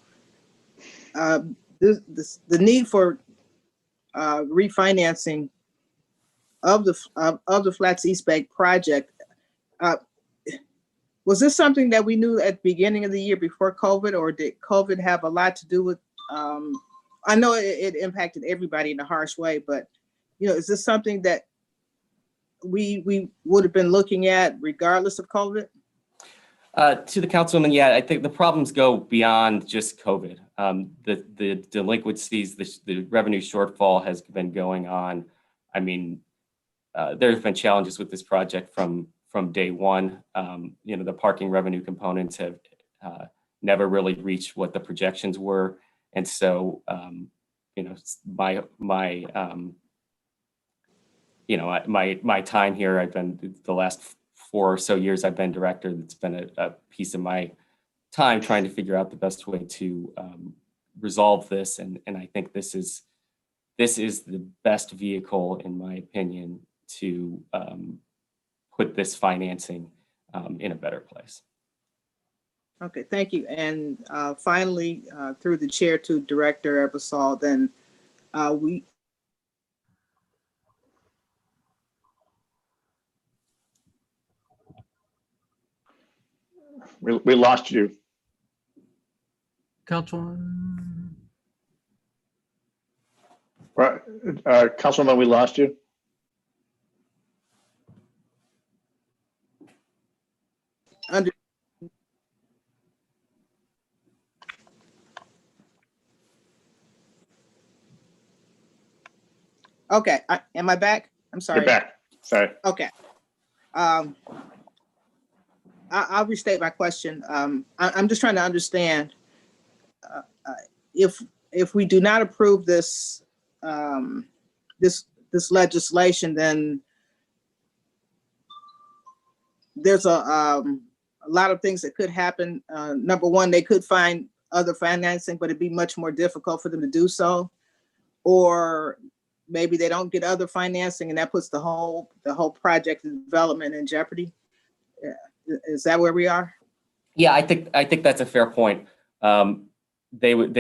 the need for refinancing of the Flats East Bank project, was this something that we knew at the beginning of the year before COVID, or did COVID have a lot to do with? I know it impacted everybody in a harsh way, but is this something that we would have been looking at regardless of COVID? To the councilwoman, yeah, I think the problems go beyond just COVID. The delinquencies, the revenue shortfall has been going on. I mean, there have been challenges with this project from day one. The parking revenue components have never really reached what the projections were, and so my time here, I've been the last 4 or so years I've been director. It's been a piece of my time trying to figure out the best way to resolve this, and I think this is the best vehicle, in my opinion, to put this financing in a better place. Okay, thank you. And finally, through the chair to Director Ebersol, then we lost you. Councilwoman? Councilwoman, we lost you. Okay, am I back? I'm sorry. You're back. Sorry. Okay. I'll restate my question. I'm just trying to understand if we do not approve this this legislation, then there's a lot of things that could happen. Number one, they could find other financing, but it'd be much more difficult for them to do so. Or maybe they don't get other financing, and that puts the whole project development in jeopardy. Is that where we are? Yeah, I think that's a fair point. They would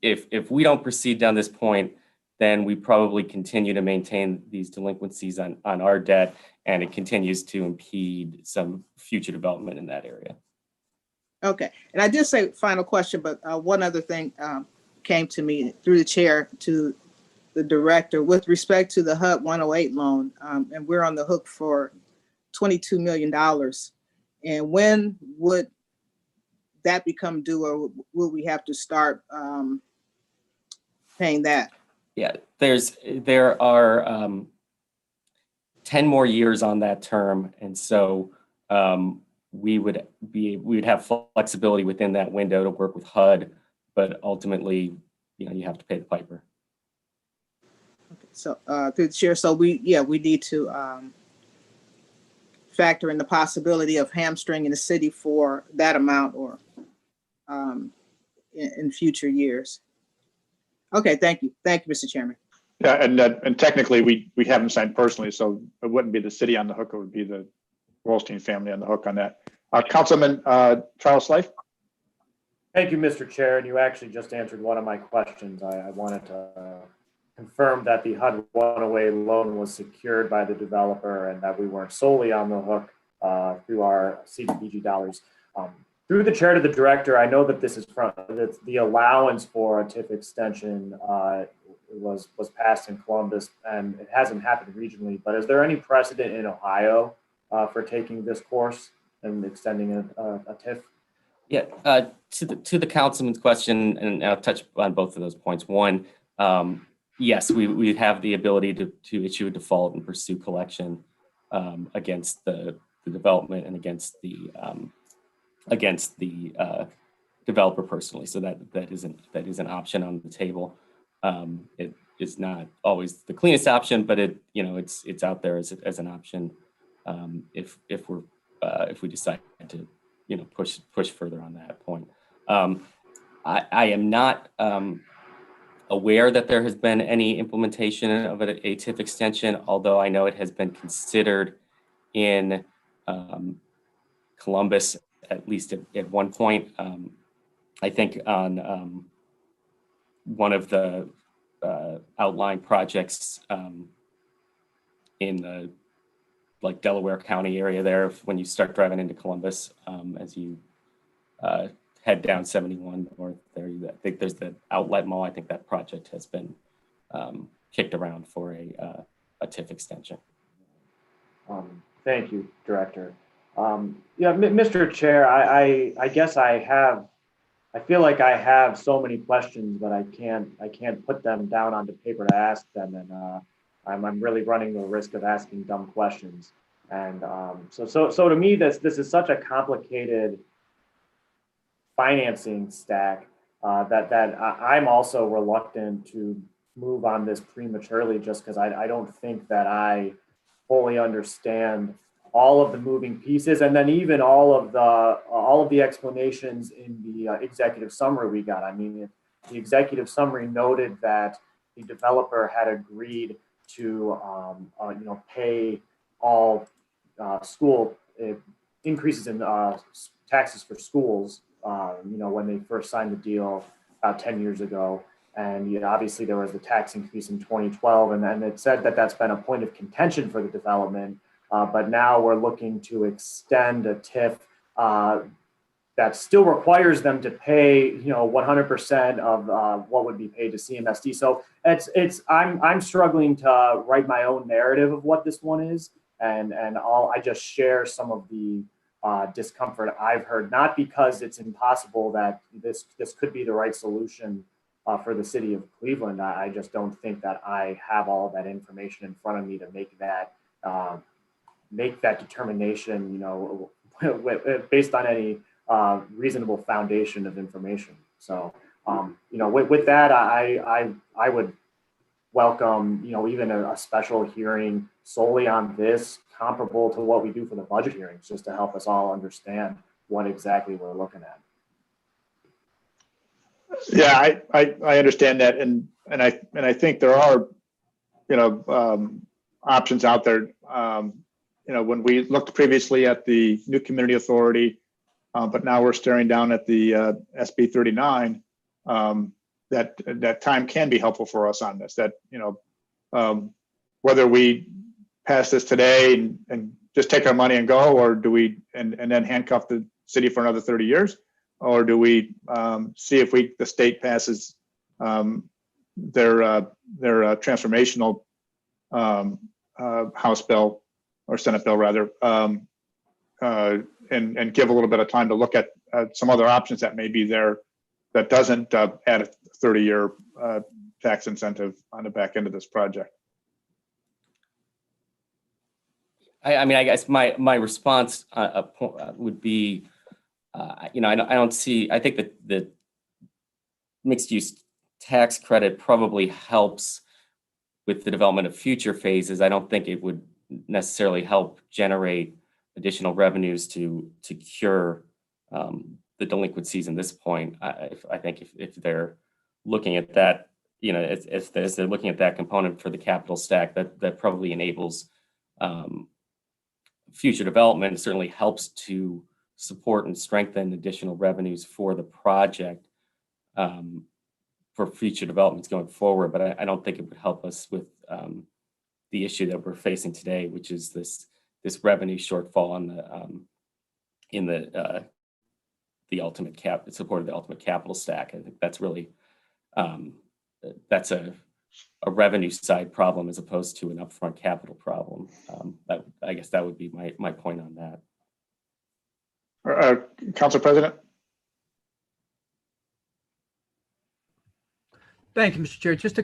if we don't proceed down this point, then we probably continue to maintain these delinquencies on our debt, and it continues to impede some future development in that area. Okay, and I did say final question, but one other thing came to me through the chair to the director with respect to the HUD 108 loan, and we're on the hook for $22 million. And when would that become due, or will we have to start paying that? Yeah, there are 10 more years on that term, and so we would have flexibility within that window to work with HUD, but ultimately, you have to pay the piper. Okay, So through the chair, so we need to factor in the possibility of hamstringing the city for that amount or in future years. Okay, thank you, Mr. Chairman. Yeah, and technically, we haven't signed personally, so it wouldn't be the city on the hook, it would be the Wolstein family on the hook on that. Councilman Charles Slife? Thank you, Mr. Chair, and you actually just answered one of my questions. I wanted to confirm that the HUD 108 loan was secured by the developer and that we weren't solely on the hook through our CDBG dollars. Through the chair to the director, I know that this is that the allowance for a TIF extension was passed in Columbus, and it hasn't happened regionally. But is there any precedent in Ohio for taking this course and extending a TIF? Yeah, to the councilman's question, and I'll touch on both of those points. One, yes, we have the ability to issue a default and pursue collection against the development and against the developer personally. So that is an option on the table. It is not always the cleanest option, but it's out there as an option if we decide to push further on that point. I am not aware that there has been any implementation of a TIF extension, although I know it has been considered in Columbus, at least at one point. I think on one of the outlying projects in the Delaware County area there, when you start driving into Columbus, as you head down 71 north there, I think there's the outlet mall. I think that project has been kicked around for a TIF extension. Thank you, Director. Mr. Chair, I guess I feel like I have so many questions, but I can't put them down onto paper to ask them, and I'm really running the risk of asking dumb questions. And so to me, this is such a complicated financing stack that I'm also reluctant to move on this prematurely, just because I don't think that I fully understand all of the moving pieces, and then even all of the explanations in the executive summary we got. I mean, the executive summary noted that the developer had agreed to pay all school increases in taxes for schools when they first signed the deal about 10 years ago. And obviously there was the tax increase in 2012, and then it said that that's been a point of contention for the development. But now we're looking to extend a TIF that still requires them to pay 100% of what would be paid to CMSD. So I'm struggling to write my own narrative of what this one is, and I just share some of the discomfort I've heard, not because it's impossible that this could be the right solution for the city of Cleveland. I just don't think that I have all of that information in front of me to make that determination, based on any reasonable foundation of information. So, with that, I would welcome, even a special hearing solely on this, comparable to what we do for the budget hearings, just to help us all understand what exactly we're looking at. Yeah, I understand that, and I think there are, options out there. When we looked previously at the New Community Authority, but now we're staring down at the SB 39. That time can be helpful for us on this. That whether we pass this today and just take our money and go, or do we and then handcuff the city for another 30 years, or do we see if the state passes their transformational House bill or Senate bill rather, and give a little bit of time to look at some other options that may be there that doesn't add a 30-year tax incentive on the back end of this project. I guess my response would be, I don't see. I think that the mixed use tax credit probably helps with the development of future phases, I don't think it would necessarily help generate additional revenues to cure the delinquencies in this point. I think if they're looking at that, as they're looking at that component for the capital stack, that probably enables future development. It certainly helps to support and strengthen additional revenues for the project for future developments going forward. But I don't think it would help us with the issue that we're facing today, which is this revenue shortfall on the ultimate support of the ultimate capital stack. I think that's really that's a revenue side problem as opposed to an upfront capital problem. I guess that would be my point on that. Council President. Thank you, Mr. Chair. Just a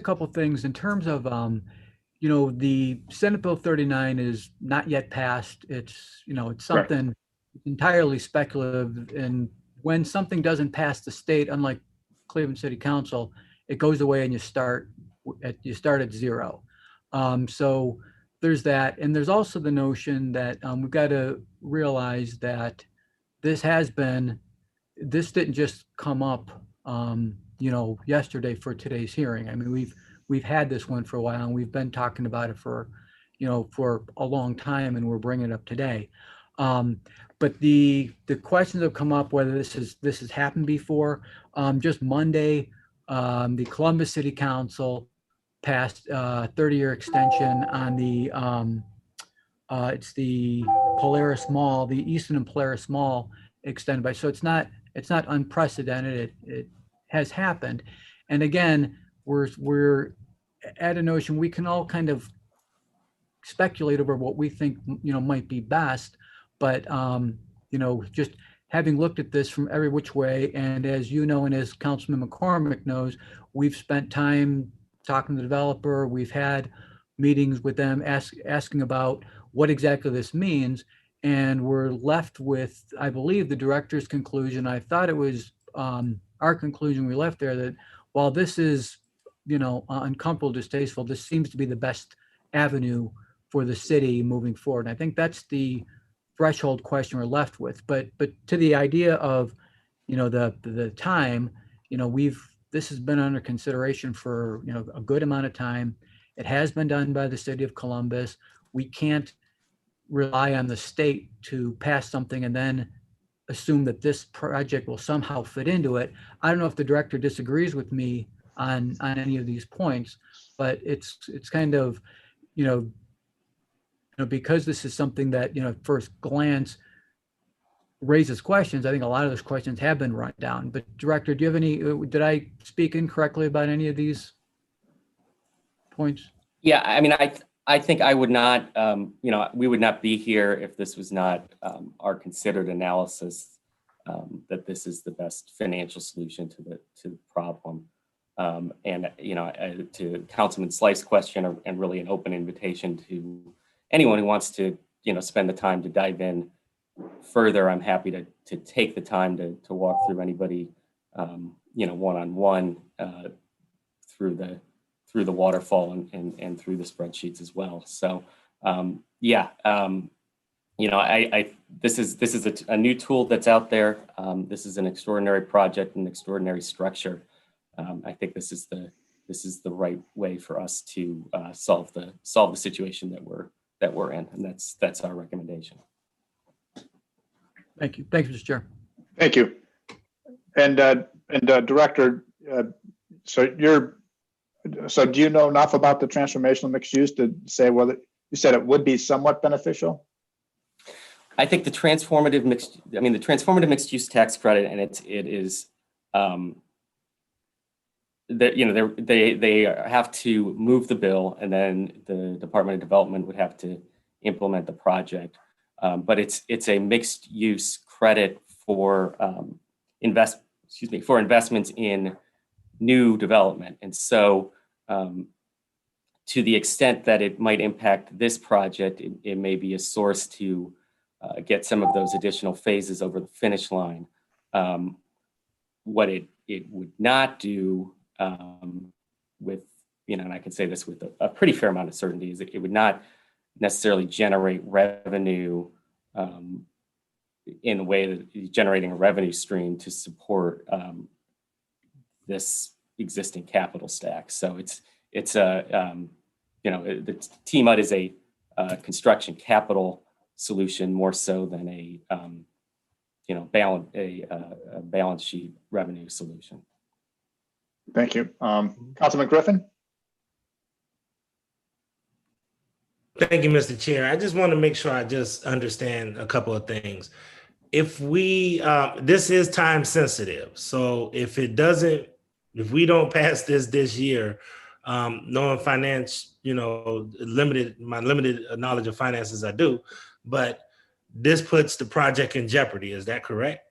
couple things in terms of, the Senate Bill 39 is not yet passed. It's something entirely speculative. And when something doesn't pass the state, unlike Cleveland City Council, it goes away and you start at zero. So there's that. And there's also the notion that we've got to realize that this didn't just come up yesterday for today's hearing. I mean, we've had this one for a while, and we've been talking about it for a long time, and we're bringing it up today. But the questions have come up whether this has happened before. Just Monday, the Columbus City Council passed a 30-year extension on it's the Polaris Mall, the Easton and Polaris Mall extended by. So it's not unprecedented. It has happened. And again, we're at a notion we can all kind of speculate over what we think might be best, but just having looked at this from every which way, and as you know, and as Councilman McCormick knows, we've spent time talking to the developer. We've had meetings with them asking about what exactly this means, and we're left with, I believe, the director's conclusion. I thought it was our conclusion we left there, that while this is, uncomfortable, distasteful, this seems to be the best avenue for the city moving forward. And I think that's the threshold question we're left with. But to the idea of, the time, this has been under consideration for, a good amount of time. It has been done by the city of Columbus. We can't rely on the state to pass something and then assume that this project will somehow fit into it. I don't know if the director disagrees with me on any of these points, but it's kind of, because this is something that, at first glance raises questions. I think a lot of those questions have been run down. But Director, do you have did I speak incorrectly about any of these points? Yeah, I mean, I think I would not, we would not be here if this was not our considered analysis that this is the best financial solution to the problem. And to Councilman Slice's question, and really an open invitation to anyone who wants to, spend the time to dive in further. I'm happy to take the time to walk through anybody, one-on-one through the waterfall and through the spreadsheets as well. So this is a new tool that's out there. This is an extraordinary project, an extraordinary structure. I think this is the right way for us to solve the situation that we're in, and that's our recommendation. Thank you, Mr. Chair. Thank you. And Director, so do you know enough about the transformational mixed use to say whether you said it would be somewhat beneficial? I think the transformative mixed use tax credit, and it is that they have to move the bill, and then the Department of Development would have to implement the project. But it's a mixed use credit for investments in new development. And so to the extent that it might impact this project, it may be a source to get some of those additional phases over the finish line. What it would not do with and I can say this with a pretty fair amount of certainty, is it would not necessarily generate revenue in a way that is generating a revenue stream to support this existing capital stack. So it's a the TMUD is a construction capital solution more so than a balance sheet revenue solution. Thank you. Councilman Griffin? Thank you, Mr. Chair. I just want to make sure I just understand a couple of things. If we, this is time sensitive. So if we don't pass this year, knowing finance, my limited knowledge of finances, I do, but this puts the project in jeopardy. Is that correct?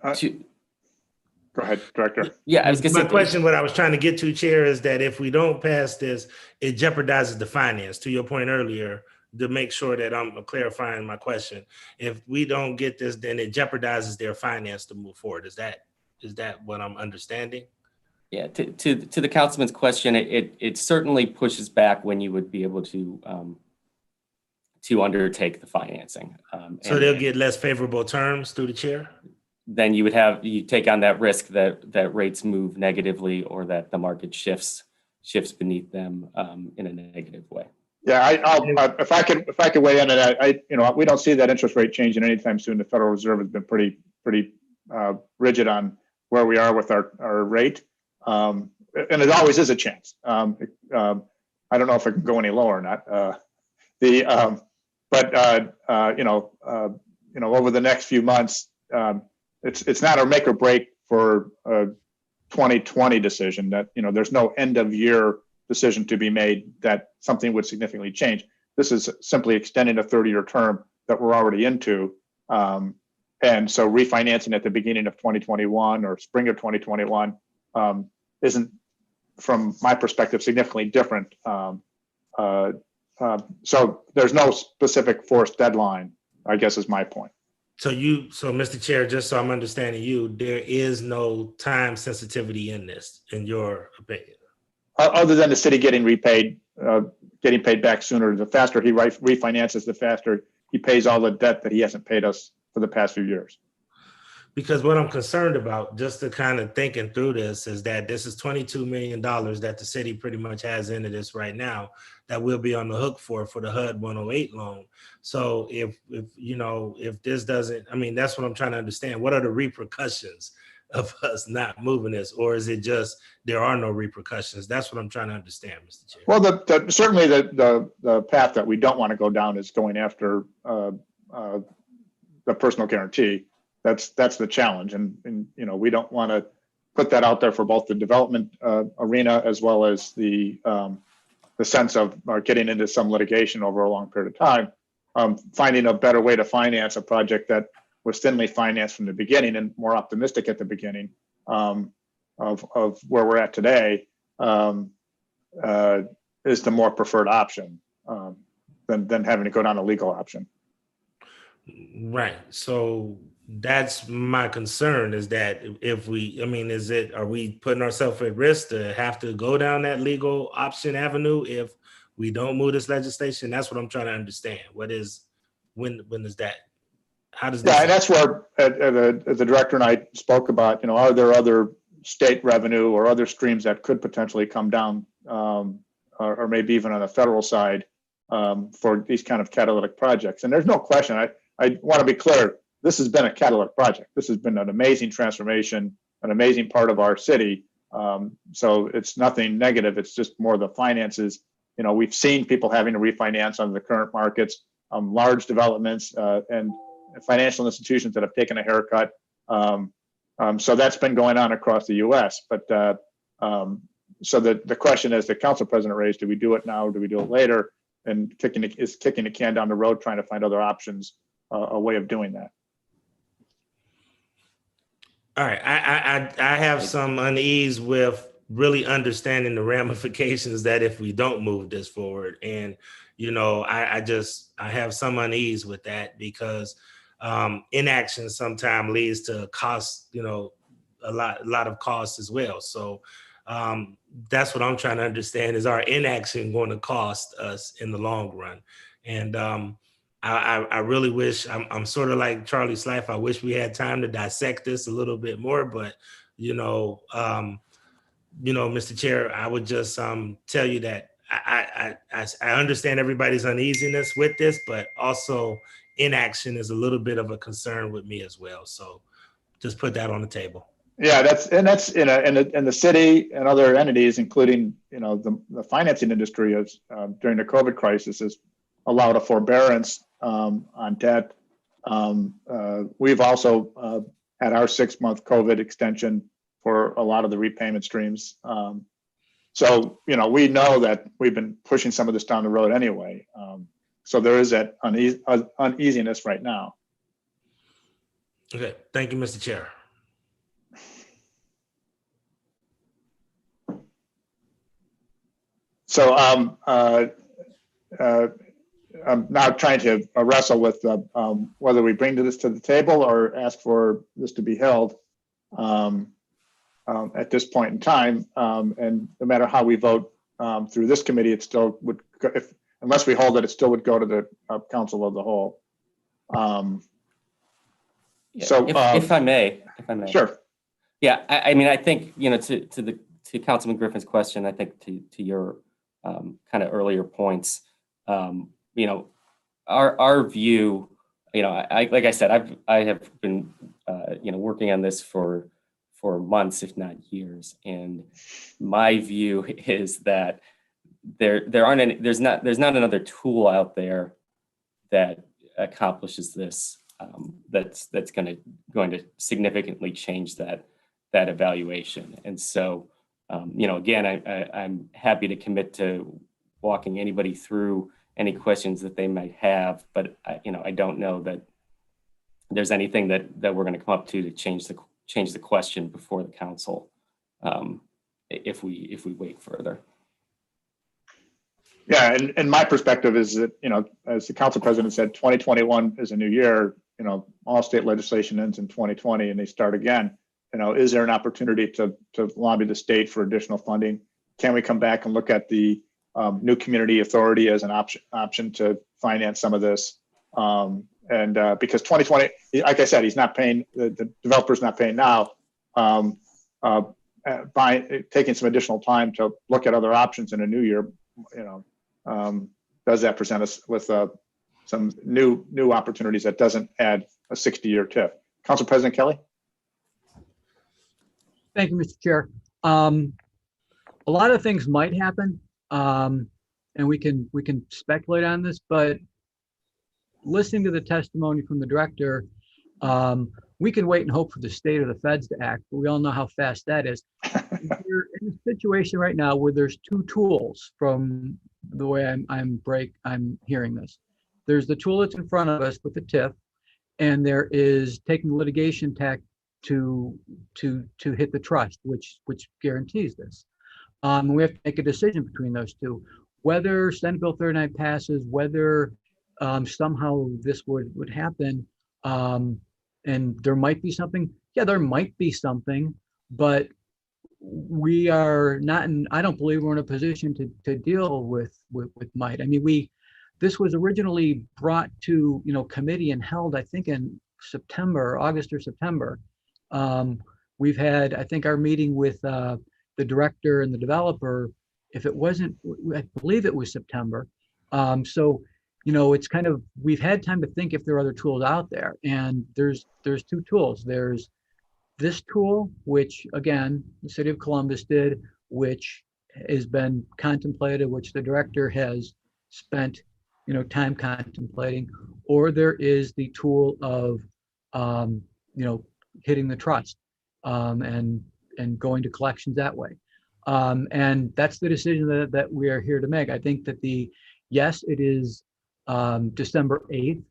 Go ahead, Director. Yeah, I was going to say. My question, what I was trying to get to, Chair, is that if we don't pass this, it jeopardizes the finance. To your point earlier, to make sure that I'm clarifying my question. If we don't get this, then it jeopardizes their finance to move forward. Is that what I'm understanding? Yeah, to the councilman's question, it certainly pushes back when you would be able to undertake the financing. So they'll get less favorable terms through the chair? Then you take on that risk that rates move negatively or that the market shifts beneath them in a negative way. Yeah, if I could weigh in on that, we don't see that interest rate changing anytime soon. The Federal Reserve has been pretty rigid on where we are with our rate, and it always is a chance. I don't know if it can go any lower or not. Over the next few months, it's not a make or break for a 2020 decision. That there's no end of year decision to be made that something would significantly change. This is simply extending a 30-year term that we're already into. And so refinancing at the beginning of 2021 or spring of 2021 isn't, from my perspective, significantly different. So there's no specific forced deadline, I guess, is my point. So Mr. Chair, just so I'm understanding you, there is no time sensitivity in this, in your opinion? Other than the city getting paid back sooner. The faster he refinances, the faster he pays all the debt that he hasn't paid us for the past few years. Because what I'm concerned about, just to kind of thinking through this, is that this is $22 million that the city pretty much has into this right now that we'll be on the hook for the HUD 108 loan. So if this doesn't, that's what I'm trying to understand. What are the repercussions of us not moving this, or is it just there are no repercussions? That's what I'm trying to understand, Mr. Chair. Well, certainly the path that we don't want to go down is going after the personal guarantee. That's the challenge, and we don't want to put that out there for both the development arena as well as the sense of getting into some litigation over a long period of time. Finding a better way to finance a project that was thinly financed from the beginning and more optimistic at the beginning of where we're at today is the more preferred option than having to go down a legal option. Right. So that's my concern, is that if we, are we putting ourselves at risk to have to go down that legal option avenue if we don't move this legislation? That's what I'm trying to understand. When is that? How does that? Yeah, and that's where the director and I spoke about, are there other state revenue or other streams that could potentially come down or maybe even on the federal side for these kind of catalytic projects? And there's no question. I want to be clear. This has been a catalytic project. This has been an amazing transformation, an amazing part of our city. So it's nothing negative. It's just more the finances. We've seen people having to refinance under the current markets, large developments and financial institutions that have taken a haircut. So that's been going on across the U.S. But so the question is, the council president raised, do we do it now or do we do it later? And kicking the can down the road, trying to find other options, a way of doing that. All right, I have some unease with really understanding the ramifications that if we don't move this forward, and I have some unease with that because inaction sometimes leads to cost, a lot of costs as well. So That's what I'm trying to understand. Is our inaction going to cost us in the long run? And I really wish, I'm sort of like Charlie's life. I wish we had time to dissect this a little bit more, but Mr. Chair, I would just tell you that I understand everybody's uneasiness with this, but also inaction is a little bit of a concern with me as well. So just put that on the table. Yeah, that's in the city and other entities, including the financing industry, has during the COVID crisis has allowed a forbearance on debt. We've also had our 6-month COVID extension for a lot of the repayment streams. So we know that we've been pushing some of this down the road anyway. So there is that uneasiness right now. Okay, thank you, Mr. Chair. So I'm now trying to wrestle with whether we bring this to the table or ask for this to be held at this point in time. And no matter how we vote through this committee, it still would, unless we hold it, it still would go to the council of the whole. If I may. Sure. Yeah, I mean, I think, to Councilman Griffin's question, I think to your kind of earlier points, our view, like I said, I have been, working on this for months, if not years. And my view is that there's not another tool out there that accomplishes this, that's going to significantly change that evaluation. And so, again, I'm happy to commit to walking anybody through any questions that they might have, but I don't know that there's anything that we're going to come up to change the question before the council if we wait further. Yeah, and my perspective is that, as the council president said, 2021 is a new year. All state legislation ends in 2020 and they start again. Is there an opportunity to lobby the state for additional funding? Can we come back and look at the new community authority as an option to finance some of this? And because 2020, like I said, he's not paying, the developer's not paying now, by taking some additional time to look at other options in a new year, does that present us with some new opportunities that doesn't add a 60-year TIF? Council President Kelly? Thank you, Mr. Chair. A lot of things might happen, and we can speculate on this, but listening to the testimony from the director, we can wait and hope for the state or the feds to act, but we all know how fast that is. We're in a situation right now where there's two tools from the way I'm hearing this. There's the tool that's in front of us with the TIF, and there is taking the litigation tack to hit the trust, which guarantees this. We have to make a decision between those two, whether Senate Bill 39 passes, whether somehow this would happen, and there might be something. Yeah, there might be something, but we are not in. I don't believe we're in a position to deal with might. I mean, this was originally brought to committee and held, I think, in August or September. We've had, I think, our meeting with the director and the developer. If it wasn't, I believe it was September. So, it's kind of, we've had time to think if there are other tools out there. And there's two tools. There's this tool, which again, the city of Columbus did, which has been contemplated, which the director has spent, time contemplating, or there is the tool of, hitting the trust and going to collections that way. And that's the decision that we are here to make. I think that yes, it is December 8th.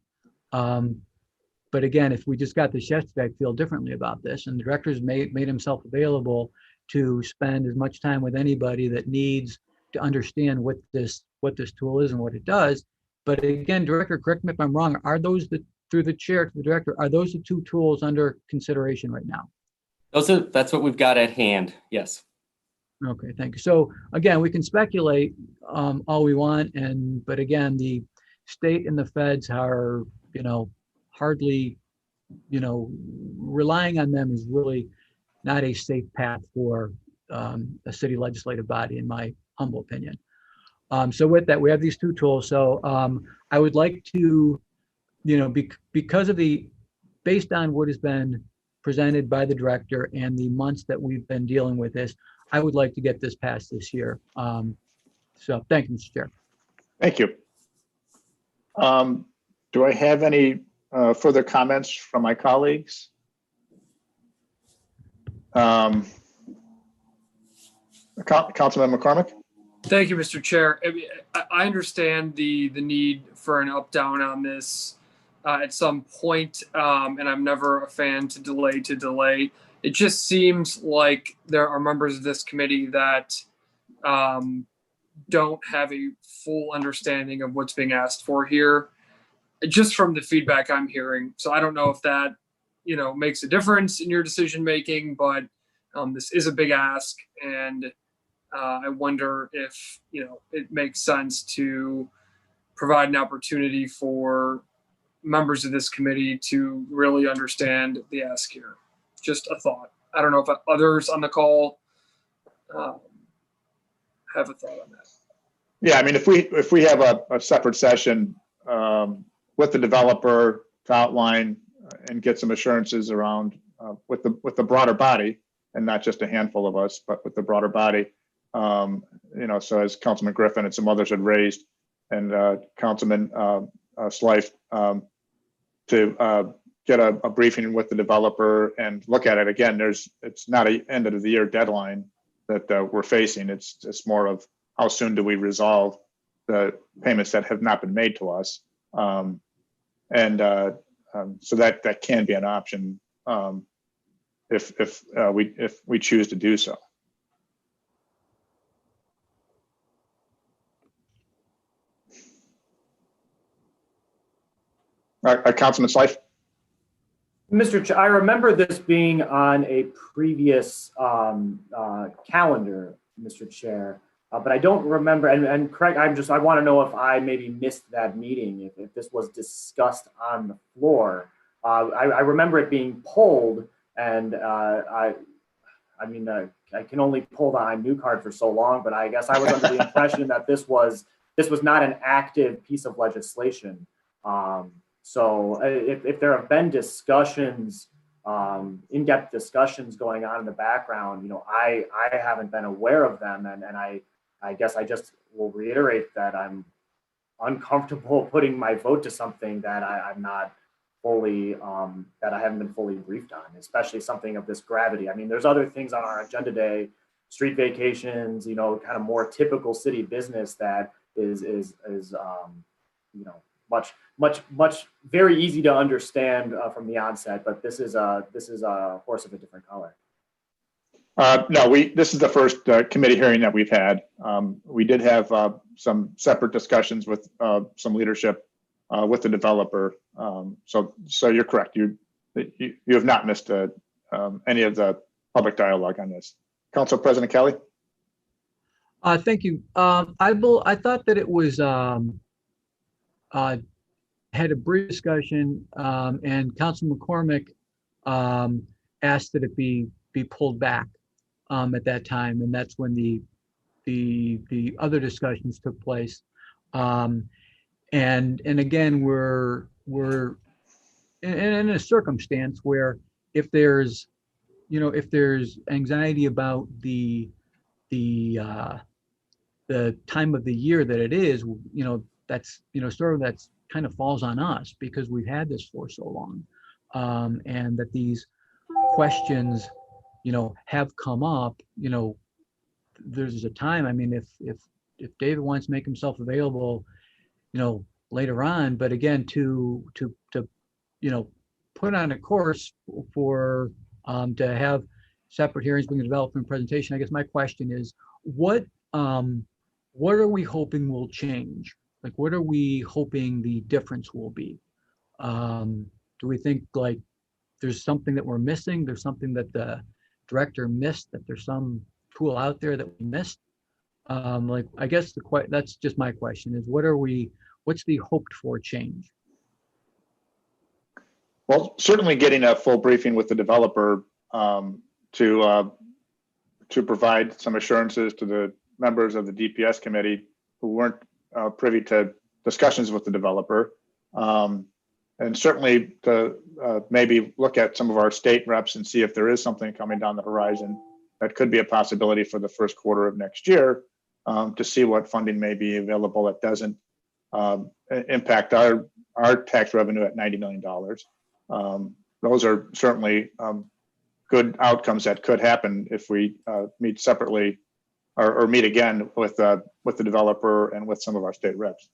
But again, if we just got this yesterday, I'd feel differently about this. And the director's made himself available to spend as much time with anybody that needs to understand what this tool is and what it does. But again, Director, correct me if I'm wrong, are those through the chair to the director, are those the two tools under consideration right now? That's what we've got at hand. Yes. Okay, thank you. So again, we can speculate all we want, but again, the state and the feds are, hardly, relying on them is really not a safe path for a city legislative body, in my humble opinion. So with that, we have these two tools. So I would like to, because of based on what has been presented by the director and the months that we've been dealing with this, I would like to get this passed this year. So thank you, Mr. Chair. Thank you. Do I have any further comments from my colleagues? Councilman McCormick? Thank you, Mr. Chair. I understand the need for an up down on this at some point, and I'm never a fan to delay. It just seems like there are members of this committee that don't have a full understanding of what's being asked for here, just from the feedback I'm hearing. So I don't know if that, makes a difference in your decision making, but this is a big ask, and I wonder if, it makes sense to provide an opportunity for members of this committee to really understand the ask here. Just a thought. I don't know if others on the call have a thought on that. Yeah, I mean, if we have a separate session with the developer to outline and get some assurances around with the broader body, and not just a handful of us, but with the broader body, so as Councilman Griffin and some others had raised, and Councilman Slife, to get a briefing with the developer and look at it again. It's not an end of the year deadline that we're facing. It's more of how soon do we resolve the payments that have not been made to us, so that can be an option if we choose to do so. Councilman Slife? Mr. Chair, I remember this being on a previous calendar, Mr. Chair, but I don't remember, and correct, I want to know if I maybe missed that meeting, if this was discussed on the floor. I remember it being pulled, and I can only pull the iNew card for so long, but I guess I was under the impression that this was not an active piece of legislation. So if there have been discussions, in-depth discussions going on in the background, I haven't been aware of them. And I guess I just will reiterate that I'm uncomfortable putting my vote to something that I'm not fully, that I haven't been fully briefed on, especially something of this gravity. I mean, there's other things on our agenda today, street vacations, kind of more typical city business that is much very easy to understand from the onset, but this is a horse of a different color. No, this is the first committee hearing that we've had. We did have some separate discussions with some leadership with the developer. So you're correct. You have not missed any of the public dialogue on this. Council President Kelly. Thank you. I thought that it was had a brief discussion, and Councilman McCormick asked that it be pulled back at that time, and that's when the other discussions took place. And again, we're in a circumstance where if there's anxiety about the time of the year that it is, that's that's kind of falls on us because we've had this for so long, and that these questions have come up. There's a time, I mean, if David wants to make himself available later on, but again, to put on a course for to have separate hearings, bring a development presentation. I guess my question is, what are we hoping will change? Like, what are we hoping the difference will be? Do we think there's something that we're missing? There's something that the director missed, that there's some tool out there that we missed? Like, I guess that's just my question is what's the hoped for change? Well, certainly getting a full briefing with the developer to provide some assurances to the members of the DPS committee who weren't privy to discussions with the developer. And certainly to maybe look at some of our state reps and see if there is something coming down the horizon that could be a possibility for the first quarter of next year, to see what funding may be available that doesn't impact our tax revenue at $90 million. Those are certainly good outcomes that could happen if we meet separately or meet again with the developer and with some of our state reps.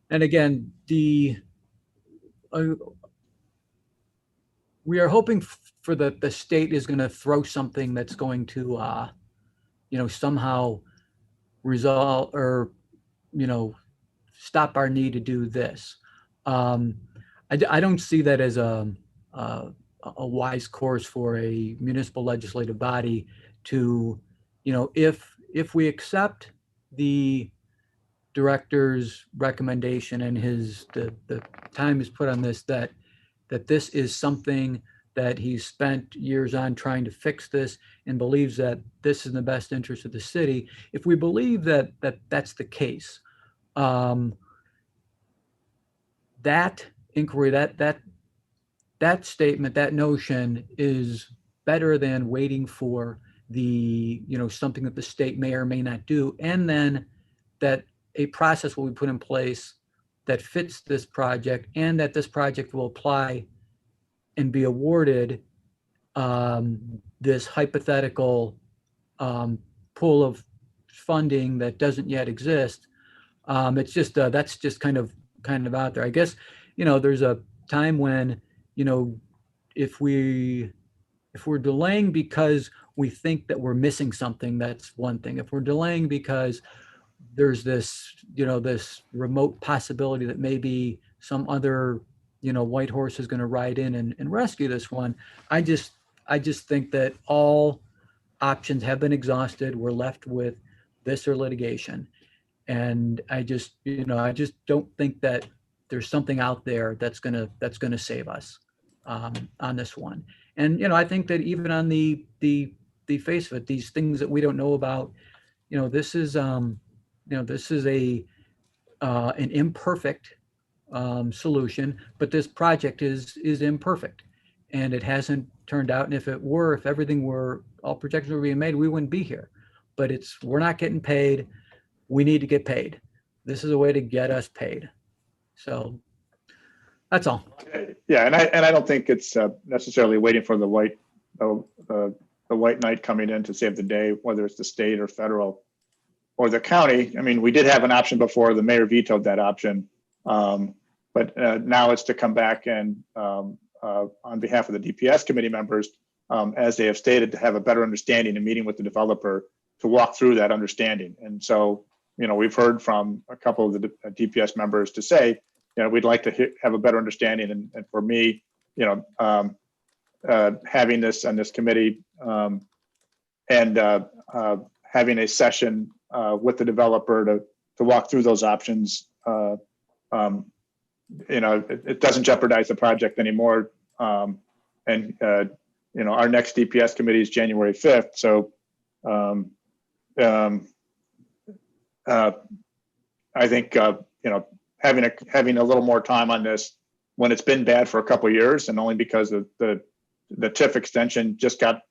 And again, we are hoping for the state is going to throw something that's going to, somehow resolve or, stop our need to do this. I don't see that as a wise course for a municipal legislative body to, if we accept the director's recommendation and the time is put on this, that this is something that he's spent years on trying to fix this and believes that this is in the best interest of the city. If we believe that that's the case, that inquiry, that statement, that notion is better than waiting for the, something that the state may or may not do. And then that a process will be put in place that fits this project and that this project will apply and be awarded this hypothetical pool of funding that doesn't yet exist. It's just, that's just kind of out there. I guess, there's a time when, if we're delaying because we think that we're missing something, that's one thing. If we're delaying because there's this, this remote possibility that maybe some other, white horse is going to ride in and rescue this one. I just think that all options have been exhausted. We're left with this or litigation. And I just don't think that there's something out there that's gonna save us on this one. And I think that even on the face of it, these things that we don't know about, this is this is an imperfect solution, but this project is imperfect, and it hasn't turned out. And if everything were, all projections were being made, we wouldn't be here. But we're not getting paid. We need to get paid. This is a way to get us paid. So that's all. Yeah, and I don't think it's necessarily waiting for the white knight coming in to save the day, whether it's the state or federal or the county. I mean, we did have an option before. The mayor vetoed that option, but now it's to come back and on behalf of the DPS committee members, as they have stated, to have a better understanding and meeting with the developer to walk through that understanding. And so, we've heard from a couple of the DPS members to say, we'd like to have a better understanding. And for me, having this on this committee and having a session with the developer to walk through those options, it doesn't jeopardize the project anymore. Our next DPS committee is January 5th. So I think, having a little more time on this when it's been bad for a couple of years, and only because of the TIF extension just got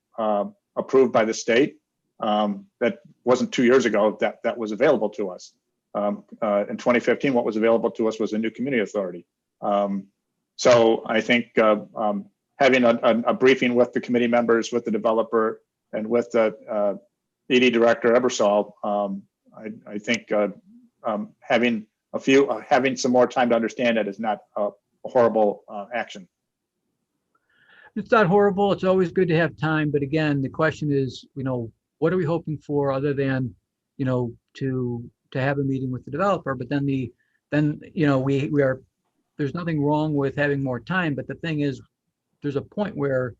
approved by the state. That wasn't 2 years ago that was available to us. In 2015, what was available to us was a new community authority. So I think having a briefing with the committee members, with the developer, and with the ED director Ebersol, I think having some more time to understand it is not a horrible action. It's not horrible. It's always good to have time. But again, the question is, what are we hoping for other than, to have a meeting with the developer? But then there's nothing wrong with having more time. But the thing is, there's a point where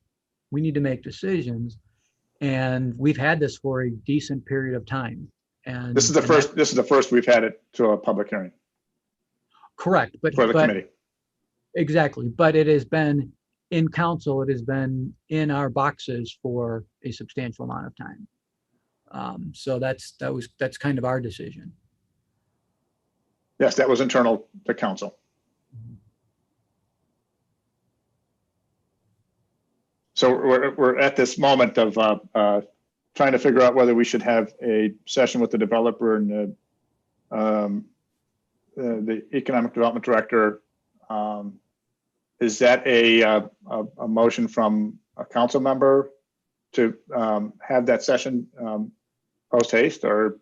We need to make decisions. And we've had this for a decent period of time. And This is the and first, this is the first we've had it to a public hearing correct, but for the committee. exactly. But it has been in council, it has been in our boxes for a substantial amount of time. So that's kind of our decision. Yes, that was internal to council. So we're at this moment of trying to figure out whether we should have a session with the developer and the economic development director. Is that a motion from a council member to have that session post haste, or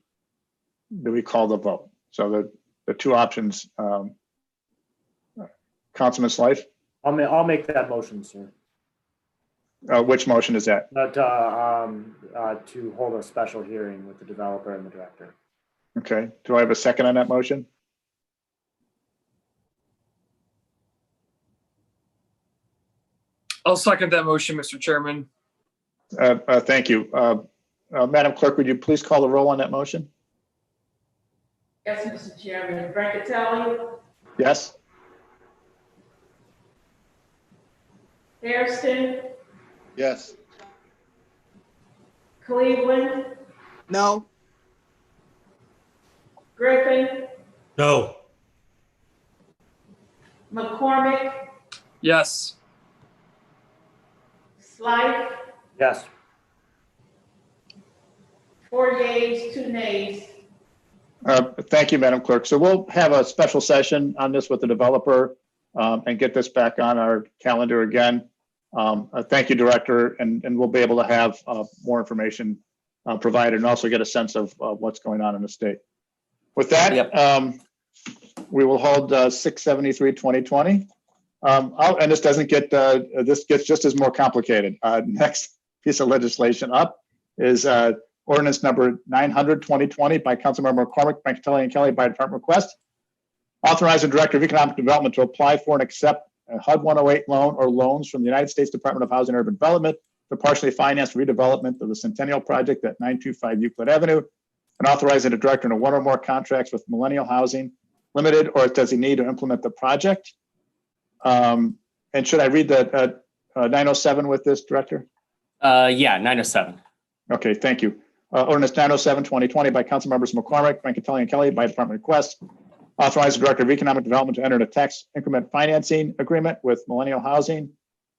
do we call the vote? So the two options, Councilman Slife, I'll make that motion, sir. which motion is that? To hold a special hearing with the developer and the director. Okay, do I have a second on that motion? I'll second that motion, Mr. Chairman. Thank you. Madam Clerk, would you please call the roll on that motion? Yes, Mr. Chairman. Brancatelli, Yes? Hairston, Yes. Cleveland, No, Griffin, No, McCormick, Yes. Slife, Yes. 4 yeas, 2 nays. Thank you, Madam Clerk. So we'll have a special session on this with the developer and get this back on our calendar again. Thank you, Director, and we'll be able to have more information provided and also get a sense of what's going on in the state. With that, we will hold 6/73/2020. And this doesn't get, this gets just as more complicated. Next piece of legislation up is ordinance number 900/2020 by Councilmember McCormick, Brancatelli, and Kelly by department request. Authorize the Director of Economic Development to apply for and accept a HUD 108 loan or loans from the United States Department of Housing and Urban Development to partially finance redevelopment of the Centennial Project at 925 Euclid Avenue, and authorizing the Director to one or more contracts with Millennial Housing Limited or its designee to implement the project. And should I read the 907 with this, Director? Yeah, 907. Okay, thank you. Ordinance 907/2020 by Council Members McCormick, Brancatelli, and Kelly by department request. Authorize the Director of Economic Development to enter a tax increment financing agreement with Millennial Housing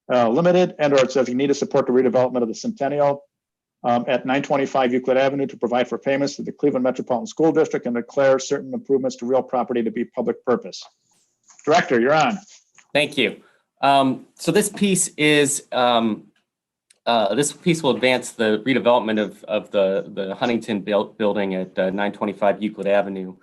Limited and or its designee to support the redevelopment of the Centennial at 925 Euclid Avenue to provide for payments to the Cleveland Metropolitan School District and declare certain improvements to real property to be public purpose. Director, you're on. Thank you. So this piece is this piece will advance the redevelopment of the Huntington building at 925 Euclid Avenue.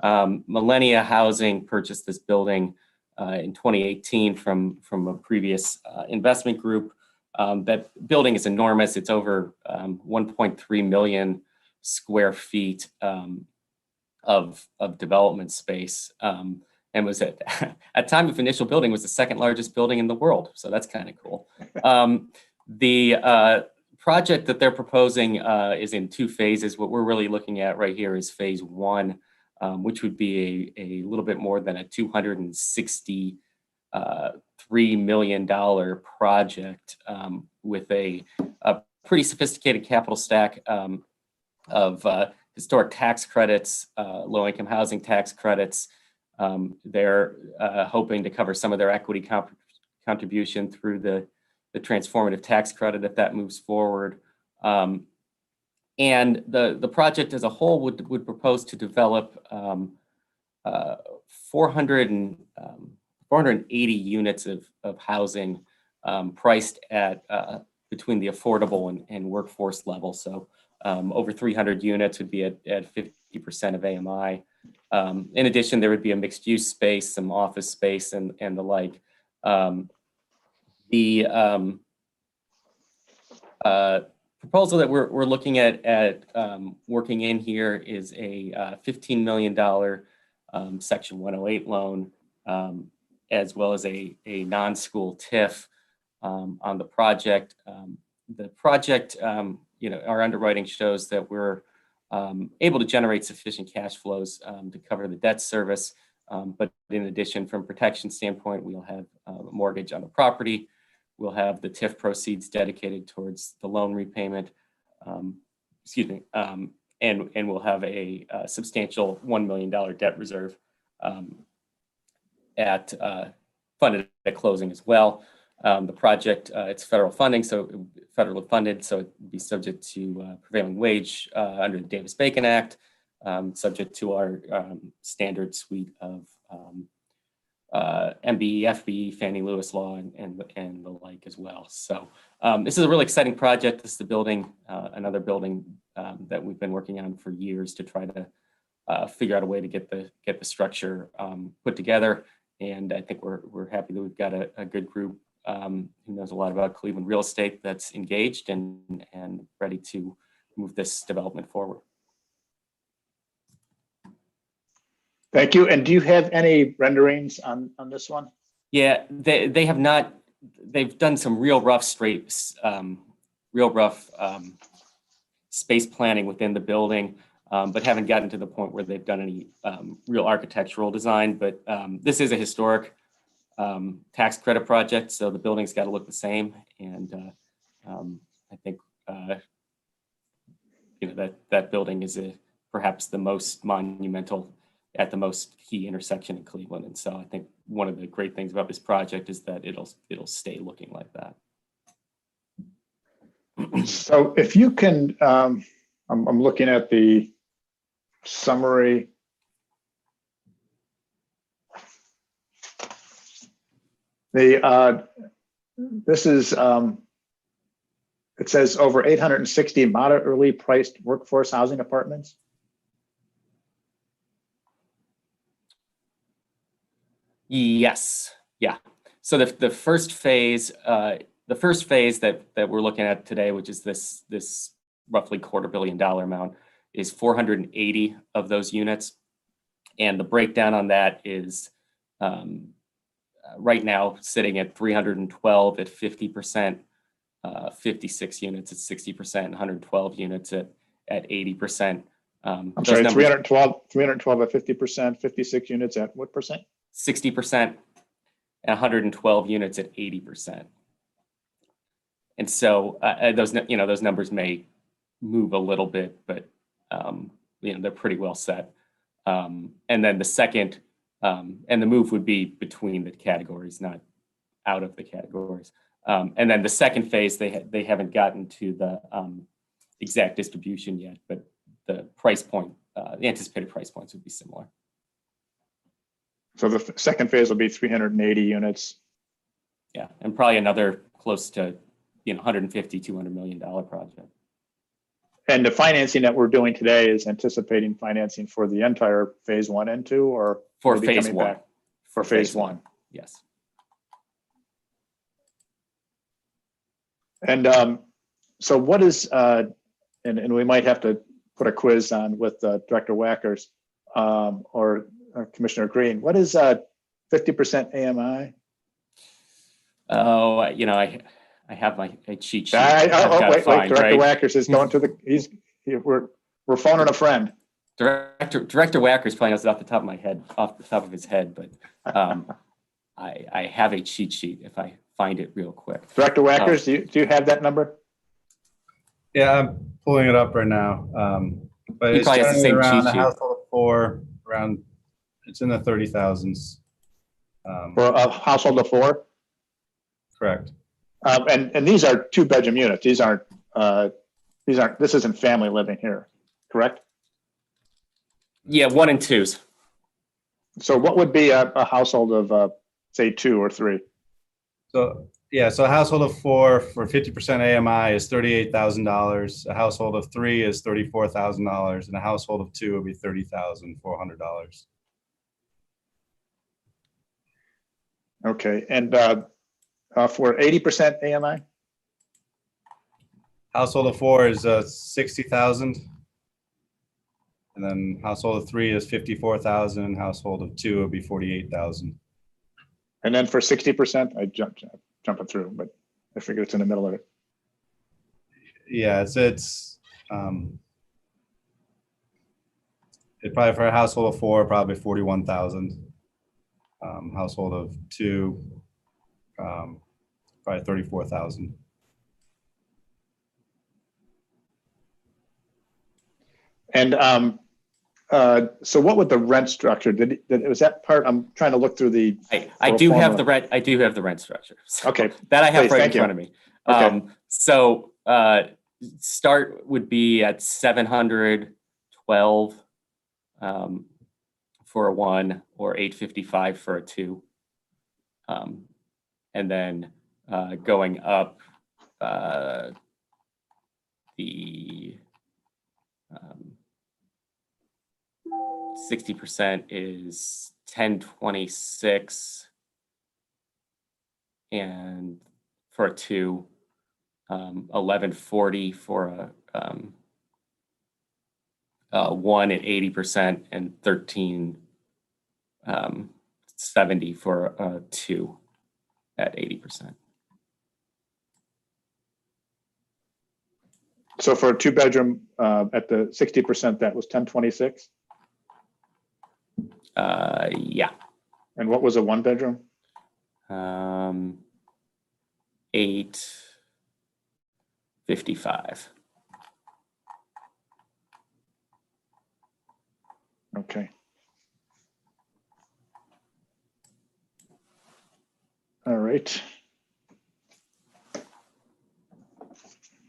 Millennia Housing purchased this building in 2018 from a previous investment group. That building is enormous. It's over 1.3 million square feet of development space. And was at time of initial building was the second largest building in the world. So that's kind of cool. The project that they're proposing is in 2 phases. What we're really looking at right here is phase 1, which would be a little bit more than a $263 million project with a pretty sophisticated capital stack of historic tax credits, low-income housing tax credits. They're hoping to cover some of their equity contribution through the transformative tax credit if that moves forward. And the project as a whole would propose to develop 480 units of housing priced at between the affordable and workforce level. So over 300 units would be at 50% of AMI. In addition, there would be a mixed use space, some office space and the like. The proposal that we're looking at working in here is a $15 million Section 108 loan, as well as a non-school TIF on the project. The project, our underwriting shows that we're able to generate sufficient cash flows to cover the debt service. But in addition, from protection standpoint, we'll have a mortgage on the property. We'll have the TIF proceeds dedicated towards the loan repayment. And we'll have a substantial $1 million debt reserve funded at closing as well. The project, it's federal funding, so federally funded, so it would be subject to prevailing wage under the Davis-Bacon Act, subject to our standard suite of MBE, FBE, Fannie Lewis law, and the like as well. So this is a really exciting project. This is the building, another building that we've been working on for years to try to figure out a way to get the structure put together. And I think we're happy that we've got a good group who knows a lot about Cleveland real estate that's engaged and ready to move this development forward. Thank you. And do you have any renderings on this one? Yeah, they have not. They've done some real rough space planning within the building, but haven't gotten to the point where they've done any real architectural design. But this is a historic tax credit project, so the building's got to look the same. And I think that building is perhaps the most monumental at the most key intersection in Cleveland. And so I think one of the great things about this project is that it'll stay looking like that. So if you can, I'm looking at the summary. This is, it says over 860 moderately priced workforce housing apartments. Yes, yeah. So the first phase that we're looking at today, which is this roughly $250 million amount, is 480 of those units, and the breakdown on that is right now sitting at 312 at 50%, 56 units at 60%, and 112 units at 80%. I'm sorry, 312 at 50%, 56 units at what percent? 60%, and 112 units at 80%. And so those numbers may move a little bit, but they're pretty well set. And then the second, and the move would be between the categories, not out of the categories. And then the second phase, they haven't gotten to the exact distribution yet, but the price point, the anticipated price points would be similar. So the second phase will be 380 units. Yeah, and probably another close to 150, $200 million project. And the financing that we're doing today is anticipating financing for the entire phase 1 and 2, or for phase 1. For phase 1. Yes. And so what is, and we might have to put a quiz on with Director Wackers or Commissioner Green. What is 50% AMI? Oh, I have my cheat sheet. Wait, Director Wackers is going to we're phoning a friend. Director Wackers probably knows it off the top of his head, but I have a cheat sheet if I find it real quick. Director Wackers, do you have that number? Yeah, I'm pulling it up right now. But it's generally around a household of 4, it's in the 30,000s. For a household of 4? Correct. And these are 2-bedroom units. This isn't family living here, correct? Yeah, 1 and 2s. So what would be a household of say 2 or 3? So a household of 4 for 50% AMI is $38,000. A household of 3 is $34,000, and a household of 2 would be $30,400. Okay, and for 80% AMI? Household of 4 is 60,000, and then household of 3 is 54,000, and household of 2 would be 48,000. And then for 60%, I jumping through, but I figure it's in the middle of it. Yeah, it probably for a household of 4, probably 41,000. Household of 2, probably 34,000. And so what would the rent structure, was that part, I'm trying to look through the. I do have the rent. I do have the rent structure. So Okay. that I have Please, right in thank you. front of me. Okay. So start would be at 712 for a 1 or 855 for a 2. And then going up the 60% is 1026, and for a 2, 1140 for a 1 at 80%, and 1370 for a 2 at 80%. So for a 2-bedroom at the 60%, that was 1026. Yeah. And what was a 1-bedroom? 855. Okay. All right.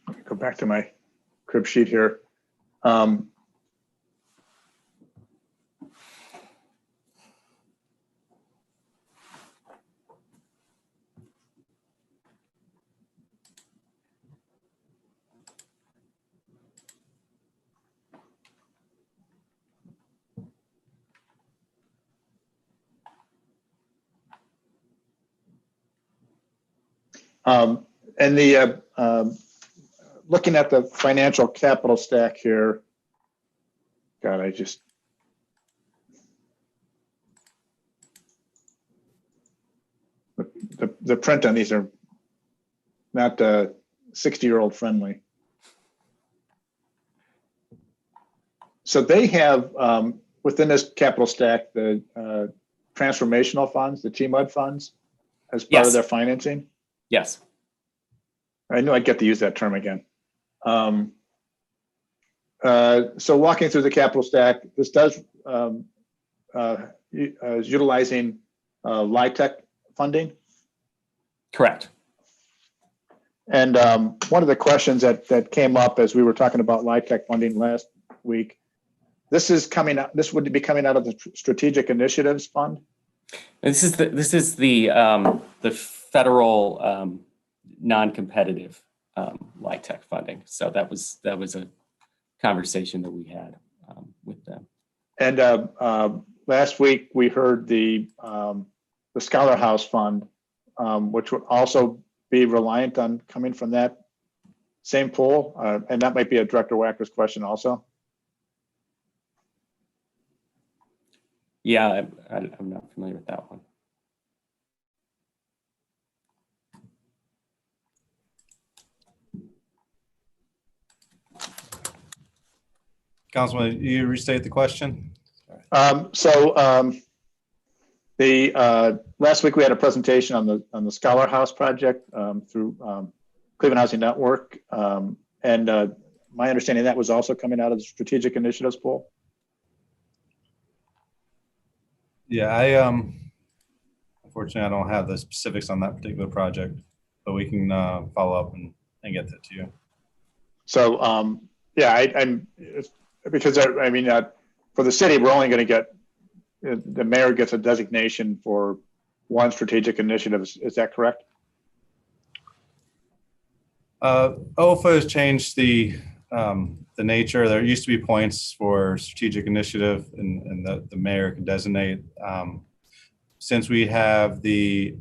Let me go back to my crib sheet here. And the looking at the financial capital stack here, God, the print on these are not 60-year-old friendly. So they have within this capital stack the transformational funds, the TMUD funds, as part of their financing. Yes. I knew I'd get to use that term again. So walking through the capital stack, this does is utilizing LIHTC funding. Correct. And one of the questions that came up as we were talking about LIHTC funding last week, this would be coming out of the Strategic Initiatives Fund. This is the federal non-competitive LIHTC funding. So that was a conversation that we had with them. And last week we heard the Scholar House Fund, which would also be reliant on coming from that same pool, and that might be a Director Wacker's question also. Yeah, I'm not familiar with that one. Councilman, you restate the question? The last week we had a presentation on the Scholar House project through Cleveland Housing Network, and my understanding that was also coming out of the Strategic Initiatives pool. Yeah, unfortunately I don't have the specifics on that particular project, but we can follow up and get that to you. So yeah, I'm because I mean for the city we're only going to get the mayor gets a designation for one strategic initiative. Is that correct? OFA has changed the nature. There used to be points for strategic initiative and the mayor can designate. Since we have the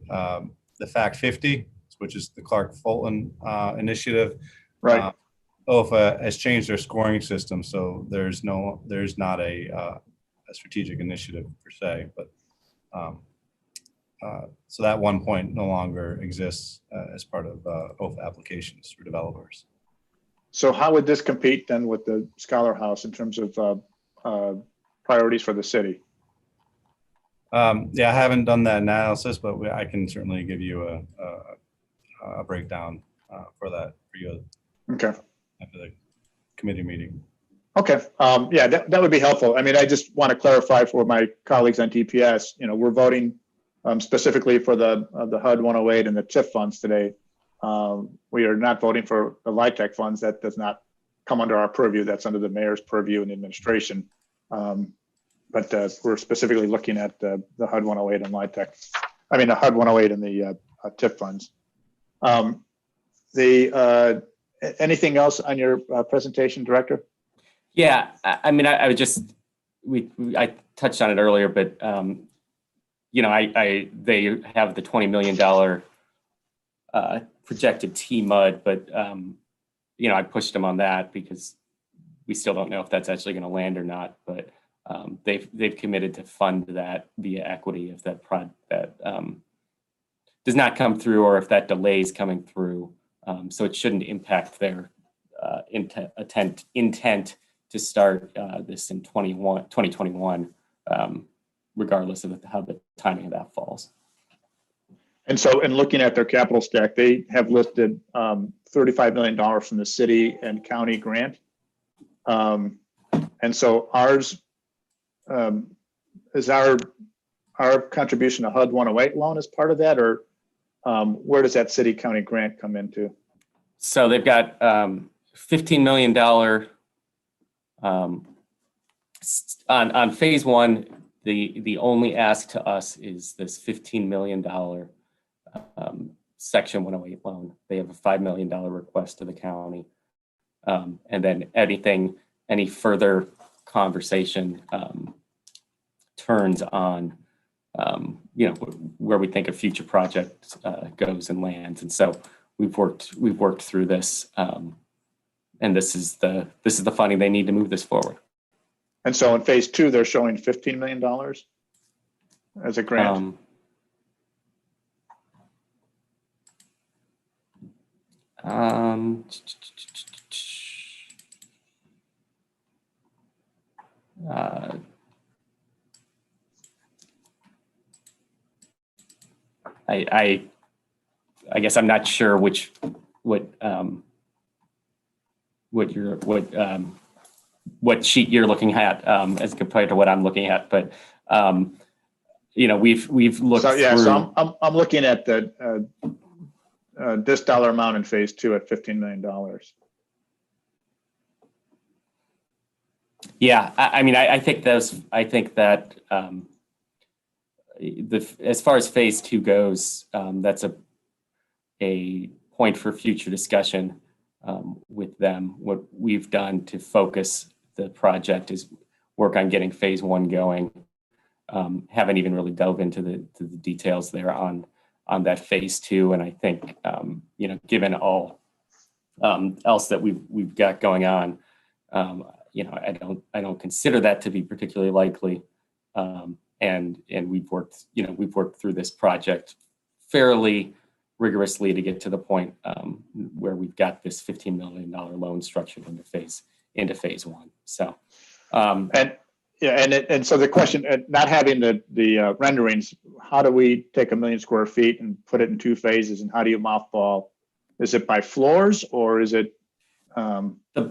FACT 50, which is the Clark Fulton initiative, right? OFA has changed their scoring system, so there's not a strategic initiative per se, but so that one point no longer exists as part of OFA applications for developers. So how would this compete then with the Scholar House in terms of priorities for the city? Yeah, I haven't done that analysis, but I can certainly give you a breakdown for that for you Okay. after the committee meeting. Okay. Yeah, that would be helpful. I mean, I just want to clarify for my colleagues on DPS, you know, we're voting specifically for the HUD 108 and the TIF funds today. We are not voting for the LIHTC funds. That does not come under our purview. That's under the mayor's purview and administration. But we're specifically looking at the HUD 108 and LIHTC. I mean, the HUD 108 and the TIF funds. Anything else on your presentation, Director? Yeah, I mean, I would just, I touched on it earlier, but, you know, they have the $20 million projected TMUD, but, you know, I pushed them on that because we still don't know if that's actually going to land or not, but they've committed to fund that via equity if that does not come through or if that delays coming through. So it shouldn't impact their intent to start this in 2021, regardless of how the timing of that falls. And so in looking at their capital stack, they have listed $35 million from the city and county grant. And so ours is our contribution to HUD 108 loan as part of that, or where does that city county grant come into? So they've got $15 million on phase one. The only ask to us is this $15 million Section 108 loan. They have a $5 million request to the county. And then any further conversation turns on, you know, where we think a future project goes and lands. And so we've worked through this, and this is the funding they need to move this forward. And so in phase two, they're showing $15 million as a grant. I guess I'm not sure what sheet you're looking at as compared to what I'm looking at, but you know, we've looked So yeah, through. so I'm looking at the this dollar amount in phase two at $15 million. Yeah, I mean, I think that as far as phase two goes, that's a point for future discussion with them. What we've done to focus the project is work on getting phase one going. Haven't even really delved into the details there on that phase two, and I think you know, given all else that we've got going on, you know, I don't consider that to be particularly likely. And we've worked through this project fairly rigorously to get to the point where we've got this $15 million loan structured into phase one. So, And so the question, not having the renderings, how do we take 1 million square feet and put it in two phases, and how do you mothball? Is it by floors, or is it? The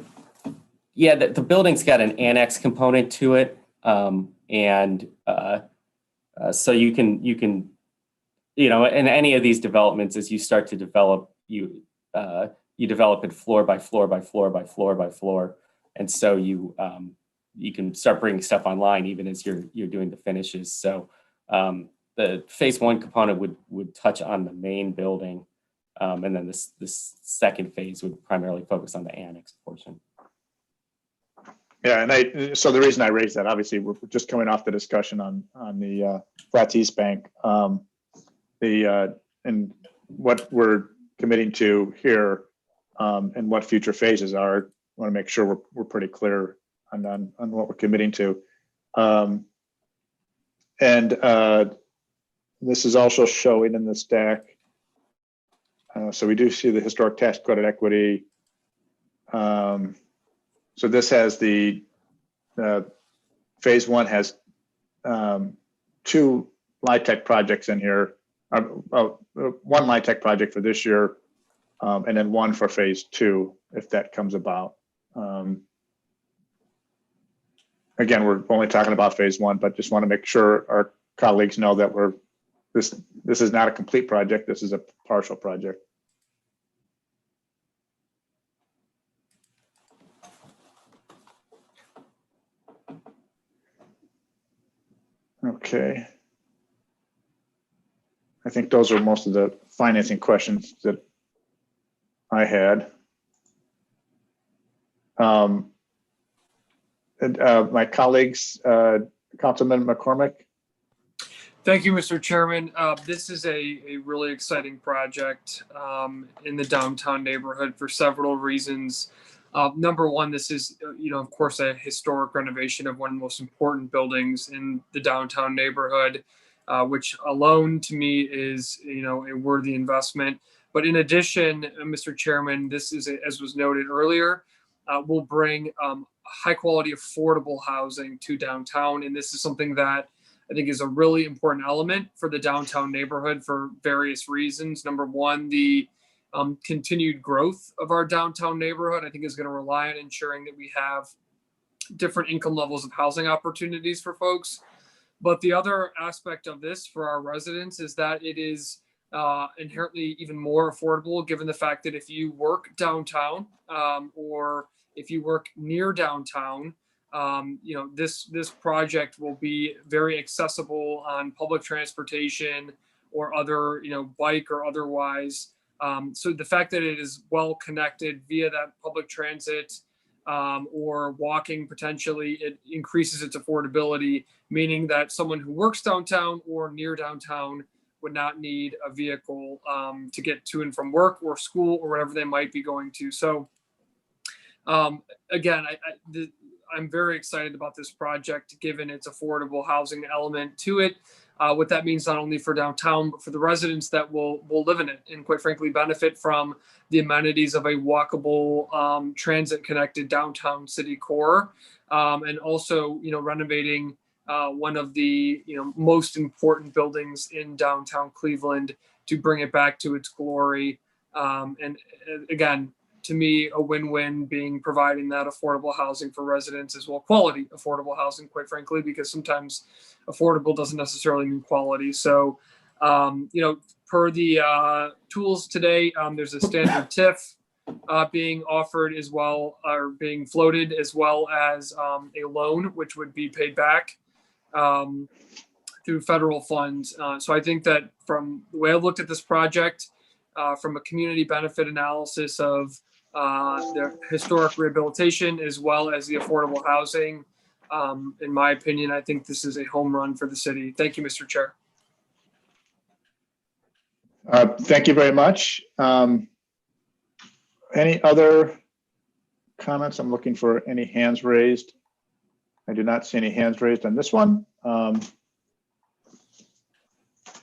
building's got an annex component to it, and so you can, you know, in any of these developments, as you start to develop, you develop it floor by floor by floor by floor by floor, and so you can start bringing stuff online even as you're doing the finishes. So the phase one component would touch on the main building, and then this second phase would primarily focus on the annex portion. Yeah, and so the reason I raised that, obviously, we're just coming off the discussion on the Flats East Bank, and what we're committing to here, and what future phases are. I want to make sure we're pretty clear on what we're committing to, and This is also showing in the stack. So we do see the historic tax credit equity. So this has the phase one has 2 LIHTC projects in here. One LIHTC project for this year, and then one for phase 2, if that comes about. Again, we're only talking about phase 1, but just want to make sure our colleagues know that this is not a complete project. This is a partial project. Okay. I think those are most of the financing questions that I had. My colleagues, Councilman McCormick. Thank you, Mr. Chairman. This is a really exciting project in the downtown neighborhood for several reasons. Number one, this is, of course, a historic renovation of one of the most important buildings in the downtown neighborhood, which alone to me is, a worthy investment. But in addition, Mr. Chairman, this is, as was noted earlier, will bring high quality, affordable housing to downtown. And this is something that I think is a really important element for the downtown neighborhood for various reasons. Number one, the continued growth of our downtown neighborhood, I think, is going to rely on ensuring that we have different income levels of housing opportunities for folks. But the other aspect of this for our residents is that it is inherently even more affordable, given the fact that if you work downtown or if you work near downtown, this project will be very accessible on public transportation or other, bike or otherwise. So the fact that it is well connected via that public transit or walking potentially, it increases its affordability, meaning that someone who works downtown or near downtown would not need a vehicle to get to and from work or school or whatever they might be going to. So again, I'm very excited about this project, given its affordable housing element to it. What that means not only for downtown, but for the residents that will live in it and, quite frankly, benefit from the amenities of a walkable, transit-connected downtown city core, and also, renovating one of the most important buildings in downtown Cleveland to bring it back to its glory. And again, to me, a win-win being providing that affordable housing for residents as well, quality affordable housing, quite frankly, because sometimes affordable doesn't necessarily mean quality. So, per the tools today, there's a standard TIF being offered as well, or being floated, as well as a loan, which would be paid back through federal funds. So I think that from the way I looked at this project, from a community benefit analysis of the historic rehabilitation as well as the affordable housing, in my opinion, I think this is a home run for the city. Thank you, Mr. Chair. Thank you very much. Any other comments? I'm looking for any hands raised. I do not see any hands raised on this one. Let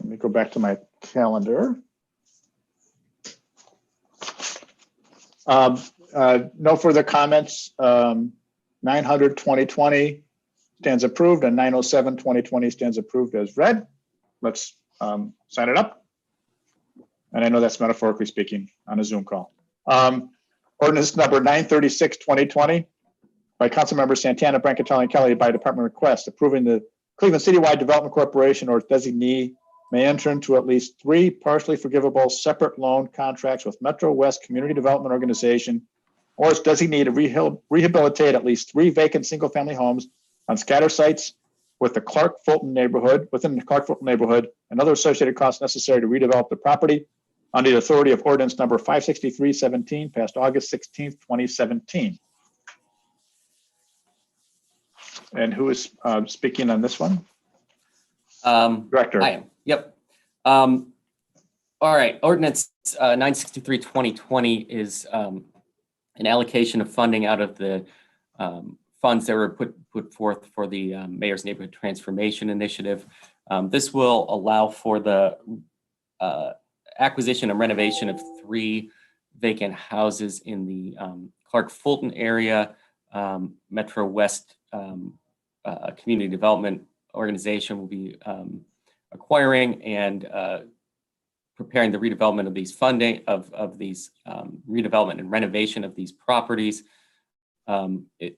me go back to my calendar. No further comments. 900-2020 stands approved, and 907-2020 stands approved as read. Let's sign it up. And I know that's metaphorically speaking on a Zoom call. Ordinance number 936-2020 by Councilmember Santana, Brancatelli, and Kelly by department request, approving the Cleveland Citywide Development Corporation or its designee may enter into at least 3 partially forgivable separate loan contracts with Metro West Community Development Organization or its designee to rehabilitate at least 3 vacant single-family homes on scatter sites within the Clark Fulton neighborhood, and other associated costs necessary to redevelop the property under the authority of ordinance number 563-17, passed August 16th, 2017. And who is speaking on this one? Director. I am. Yep. All right. Ordinance 963-2020 is an allocation of funding out of the funds that were put forth for the Mayor's Neighborhood Transformation Initiative. This will allow for the acquisition and renovation of 3 vacant houses in the Clark Fulton area. Metro West Community Development Organization will be acquiring and preparing the redevelopment of these funding of these redevelopment and renovation of these properties.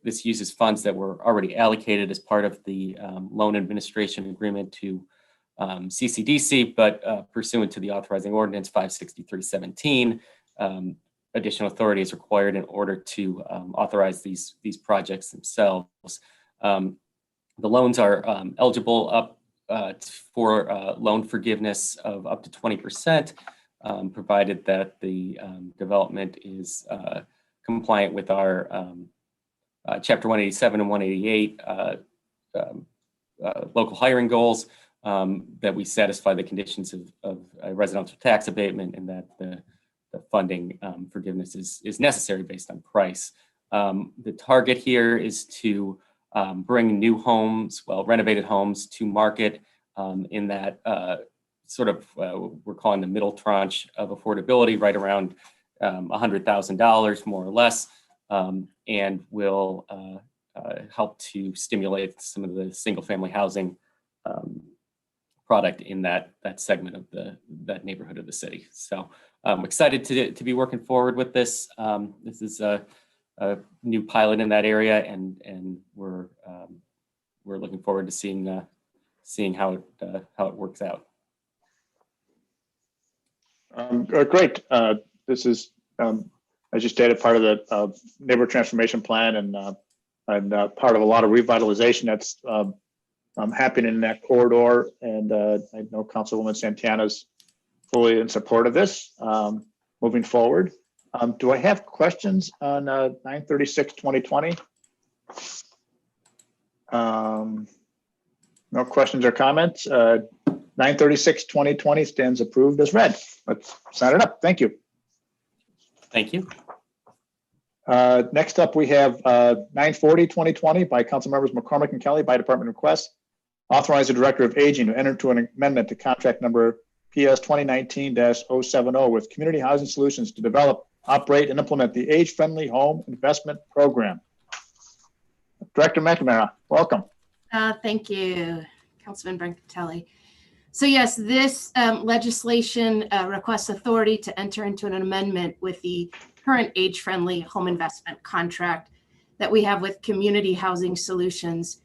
This uses funds that were already allocated as part of the loan administration agreement to CCDC, but pursuant to the authorizing ordinance 56317, additional authority is required in order to authorize these projects themselves. The loans are eligible up for loan forgiveness of up to 20%, provided that the development is compliant with our Chapter 187 and 188 local hiring goals, that we satisfy the conditions of a residential tax abatement, and that the funding forgiveness is necessary based on price. The target here is to bring new homes, renovated homes to market in that sort of, we're calling the middle tranche of affordability, right around $100,000 more or less, and will help to stimulate some of the single family housing product in that segment of that neighborhood of the city. So I'm excited to be working forward with this. This is a new pilot in that area, and we're looking forward to seeing how it works out. Great. This is, as you stated, part of the neighborhood transformation plan, and part of a lot of revitalization that's happening in that corridor. And I know Councilwoman Santana's fully in support of this moving forward. Do I have questions on 936-2020? No questions or comments. 936-2020 stands approved as read. Let's sign it up. Thank you. Thank you. Next up, we have 940-2020 by Council Members McCormick and Kelly by department request. Authorize the Director of Aging to enter into an amendment to contract number PS 2019-070 with Community Housing Solutions to develop, operate, and implement the Age-Friendly Home Investment Program. Director McNamara, welcome. Thank you, Councilman Brancatelli. So yes, this legislation requests authority to enter into an amendment with the current age-friendly home investment contract that we have with Community Housing Solutions.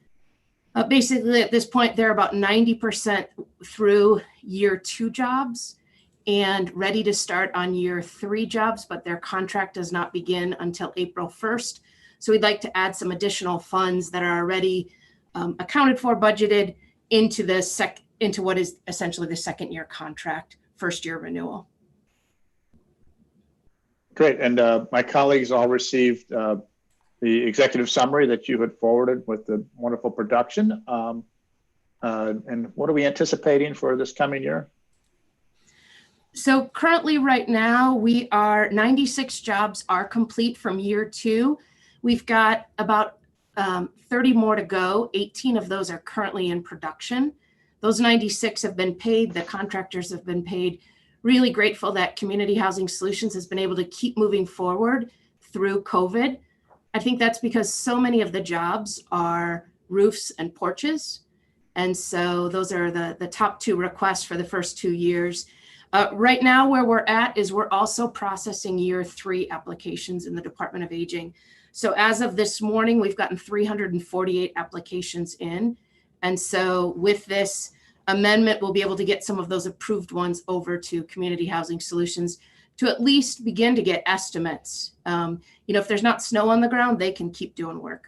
Basically, at this point, they're about 90% through year 2 jobs and ready to start on year 3 jobs, but their contract does not begin until April 1st. So we'd like to add some additional funds that are already accounted for, budgeted into what is essentially the 2nd year contract, 1st year renewal. Great. And my colleagues all received the executive summary that you had forwarded with the wonderful production. And what are we anticipating for this coming year? So currently right now, we are 96 jobs are complete from year 2. We've got about 30 more to go. 18 of those are currently in production. Those 96 have been paid. The contractors have been paid. Really grateful that Community Housing Solutions has been able to keep moving forward through COVID. I think that's because so many of the jobs are roofs and porches. And so those are the top 2 requests for the first 2 years. Right now, where we're at is we're also processing year 3 applications in the Department of Aging. So as of this morning, we've gotten 348 applications in. And so with this amendment, we'll be able to get some of those approved ones over to Community Housing Solutions to at least begin to get estimates. If there's not snow on the ground, they can keep doing work.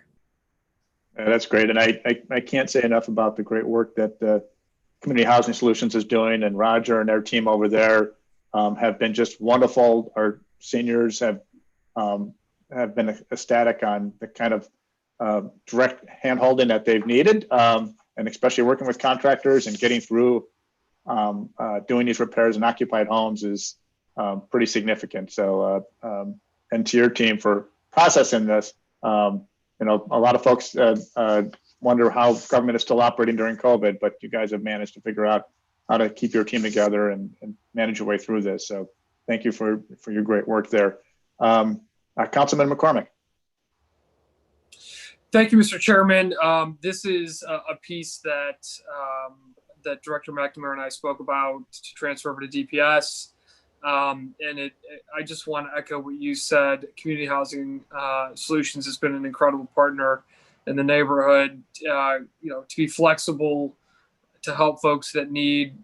That's great. And I can't say enough about the great work that Community Housing Solutions is doing, and Roger and their team over there have been just wonderful. Our seniors have been ecstatic on the kind of direct hand-holding that they've needed, and especially working with contractors and getting through doing these repairs in occupied homes is pretty significant. So, and to your team for processing this. A lot of folks wonder how government is still operating during COVID, but you guys have managed to figure out how to keep your team together and manage your way through this. So thank you for your great work there. Councilman McCormick. Thank you, Mr. Chairman. This is a piece that that Director McNamara and I spoke about to transfer over to DPS. And I just want to echo what you said. Community Housing Solutions has been an incredible partner in the neighborhood, to be flexible, to help folks that need,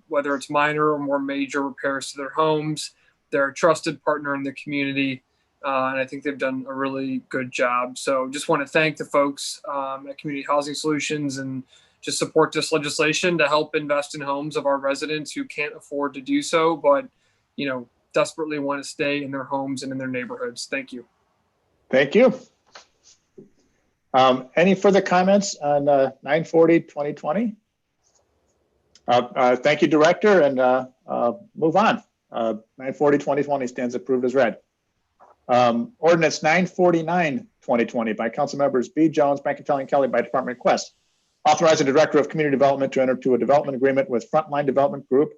whether it's minor or more major repairs to their homes. They're a trusted partner in the community. And I think they've done a really good job. So just want to thank the folks at Community Housing Solutions and just support this legislation to help invest in homes of our residents who can't afford to do so, but, desperately want to stay in their homes and in their neighborhoods. Thank you. Thank you. Any further comments on 940-2020? Thank you, Director, and move on. 940-2020 stands approved as read. Ordinance 949-2020 by Council Members B. Jones, Bankatelli, and Kelly by department request. Authorizing the Director of Community Development to enter into a development agreement with Frontline Development Group,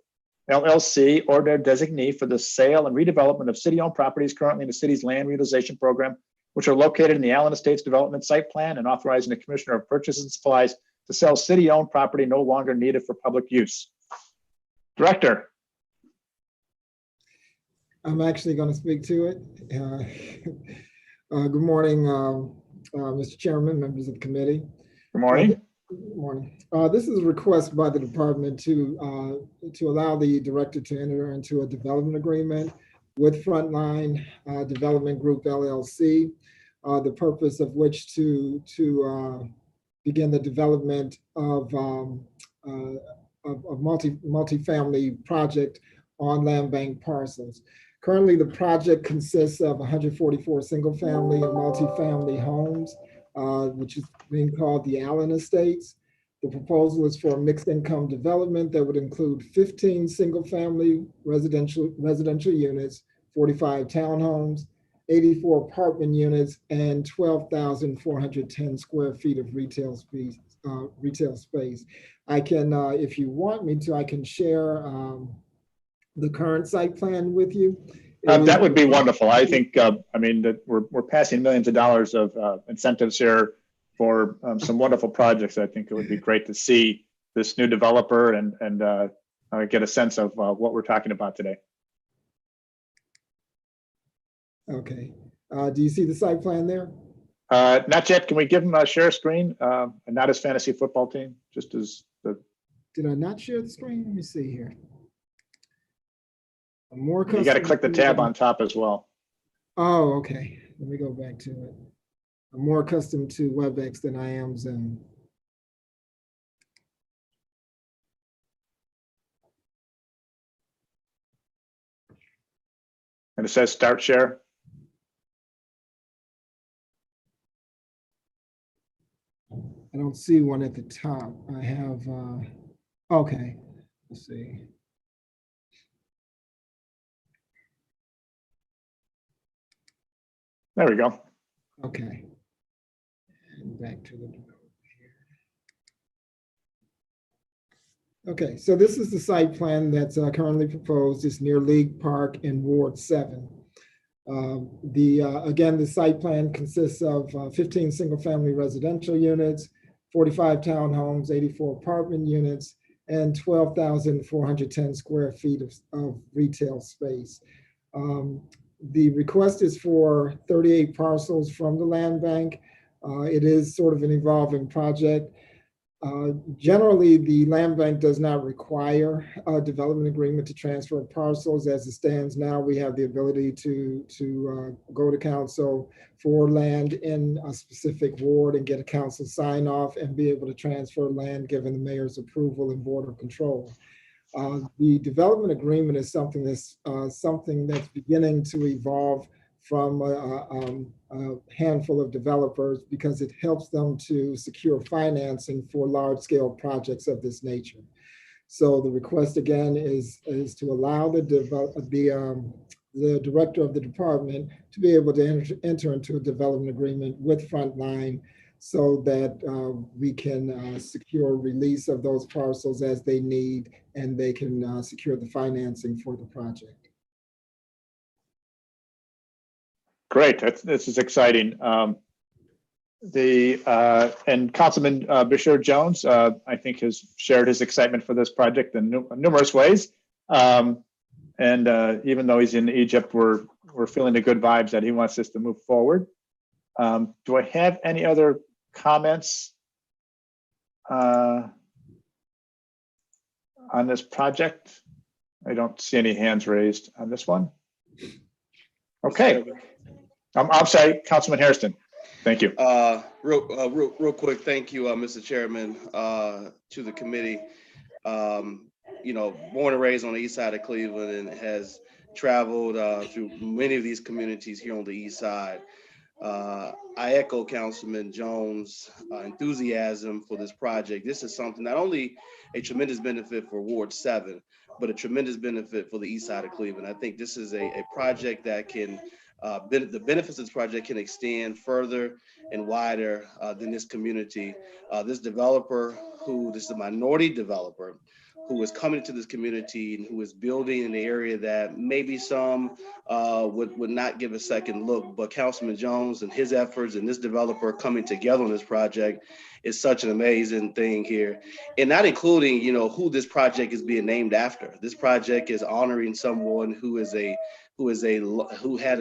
LLC, or their designee for the sale and redevelopment of city-owned properties currently in the city's land utilization program, which are located in the Allen Estates Development Site Plan, and authorizing the Commissioner of Purchases and Supplies to sell city-owned property no longer needed for public use. Director. I'm actually going to speak to it. Good morning, Mr. Chairman, members of the committee. Good morning. Good morning. This is a request by the department to allow the director to enter into a development agreement with Frontline Development Group LLC. The purpose of which to begin the development of multifamily project on land bank parcels. Currently, the project consists of 144 single-family and multifamily homes, which is being called the Allen Estates. The proposal is for a mixed income development that would include 15 single-family residential units, 45 townhomes, 84 apartment units, and 12,410 square feet of retail space. I can, if you want me to, I can share the current site plan with you. That would be wonderful. I think, that we're passing millions of dollars of incentives here for some wonderful projects. I think it would be great to see this new developer and get a sense of what we're talking about today. Okay. Do you see the site plan there? Not yet. Can we give them a share screen and not his fantasy football team? Just as the. Did I not share the screen? Let me see here. You got to click the tab on top as well. Oh, okay. Let me go back to it. I'm more accustomed to WebEx than I am Zoom. And it says start share. I don't see one at the top. I have, okay, let's see. There we go. Okay. And back to the developer here. Okay, so this is the site plan that's currently proposed. It's near League Park in Ward 7. Again, the site plan consists of 15 single-family residential units, 45 townhomes, 84 apartment units, and 12,410 square feet of retail space. The request is for 38 parcels from the land bank. It is sort of an evolving project. Generally, the land bank does not require a development agreement to transfer parcels. As it stands now, we have the ability to go to council for land in a specific ward and get a council sign off and be able to transfer land given the mayor's approval and board of control. The development agreement is something that's beginning to evolve from a handful of developers because it helps them to secure financing for large scale projects of this nature. So the request again is to allow the director of the department to be able to enter into a development agreement with Frontline so that we can secure release of those parcels as they need, and they can secure the financing for the project. Great, this is exciting. And Councilman Bashir Jones, I think, has shared his excitement for this project in numerous ways. And even though he's in Egypt, we're feeling the good vibes that he wants us to move forward. Do I have any other comments on this project? I don't see any hands raised on this one. Okay. I'm sorry, Councilman Hairston. Thank you. Real quick, thank you, Mr. Chairman, to the committee. You know, born and raised on the east side of Cleveland and has traveled through many of these communities here on the east side. I echo Councilman Jones' enthusiasm for this project. This is something not only a tremendous benefit for Ward 7, but a tremendous benefit for the east side of Cleveland. I think this is a project that can, the benefits of this project can extend further and wider than this community. This developer, this is a minority developer, who is coming to this community and who is building in the area that maybe some would not give a second look, but Councilman Jones and his efforts and this developer coming together on this project is such an amazing thing here. And not including, you know, who this project is being named after. This project is honoring someone who had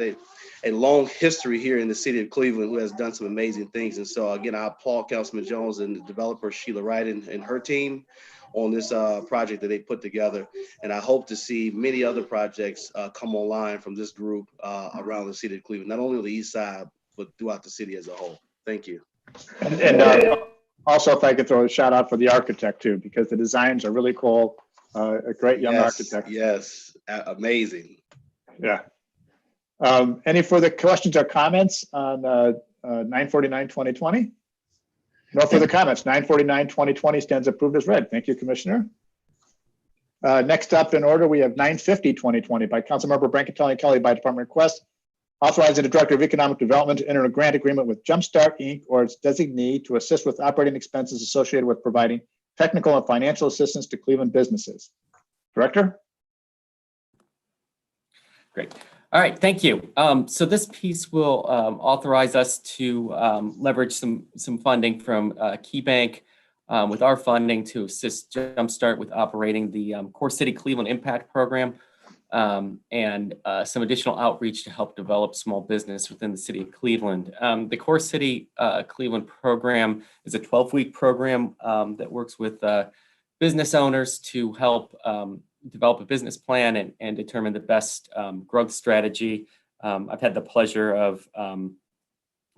a long history here in the city of Cleveland, who has done some amazing things. And so again, I applaud Councilman Jones and the developer Sheila Wright and her team on this project that they put together. And I hope to see many other projects come online from this group around the city of Cleveland, not only on the east side, but throughout the city as a whole. Thank you. And also, if I could throw a shout out for the architect too, because the designs are really cool. A great young architect. Yes, amazing. Yeah. Any further questions or comments on 949-2020? No further comments. 949-2020 stands approved as read. Thank you, Commissioner. Next up in order, we have 950-2020 by Councilmember Brancatelli Kelly by department request, authorizing the Director of Economic Development to enter a grant agreement with Jumpstart Inc. or its designee to assist with operating expenses associated with providing technical and financial assistance to Cleveland businesses. Director? Great. All right, thank you. So this piece will authorize us to leverage some funding from KeyBank with our funding to assist Jumpstart with operating the Core City Cleveland Impact Program and some additional outreach to help develop small business within the city of Cleveland. The Core City Cleveland program is a 12-week program that works with business owners to help develop a business plan and determine the best growth strategy. I've had the pleasure of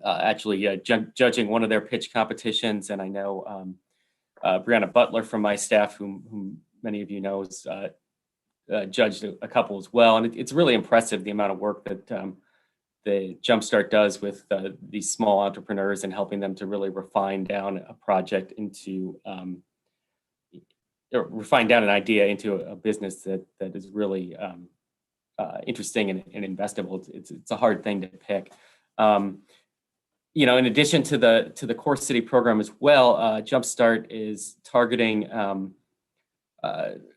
actually judging one of their pitch competitions, and I know Brianna Butler from my staff, whom many of you know, has judged a couple as well. And it's really impressive the amount of work that the Jumpstart does with these small entrepreneurs and helping them to really refine down a project into refine down an idea into a business that is really interesting and investable. It's a hard thing to pick. You know, in addition to the Core City program as well, Jumpstart is targeting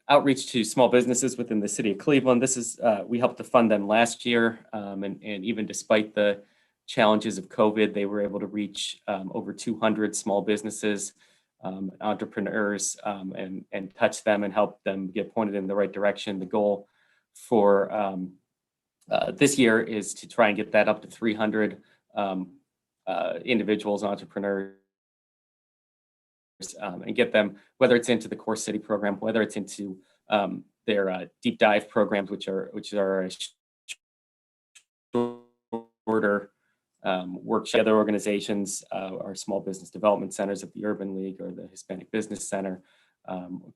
outreach to small businesses within the city of Cleveland. This is we helped to fund them last year, and even despite the challenges of COVID, they were able to reach over 200 small businesses. Entrepreneurs and touch them and help them get pointed in the right direction. The goal for this year is to try and get that up to 300 individuals, entrepreneurs, and get them, whether it's into the Core City program, whether it's into their deep dive programs, which are a shorter work. Other organizations are small business development centers of the Urban League or the Hispanic Business Center,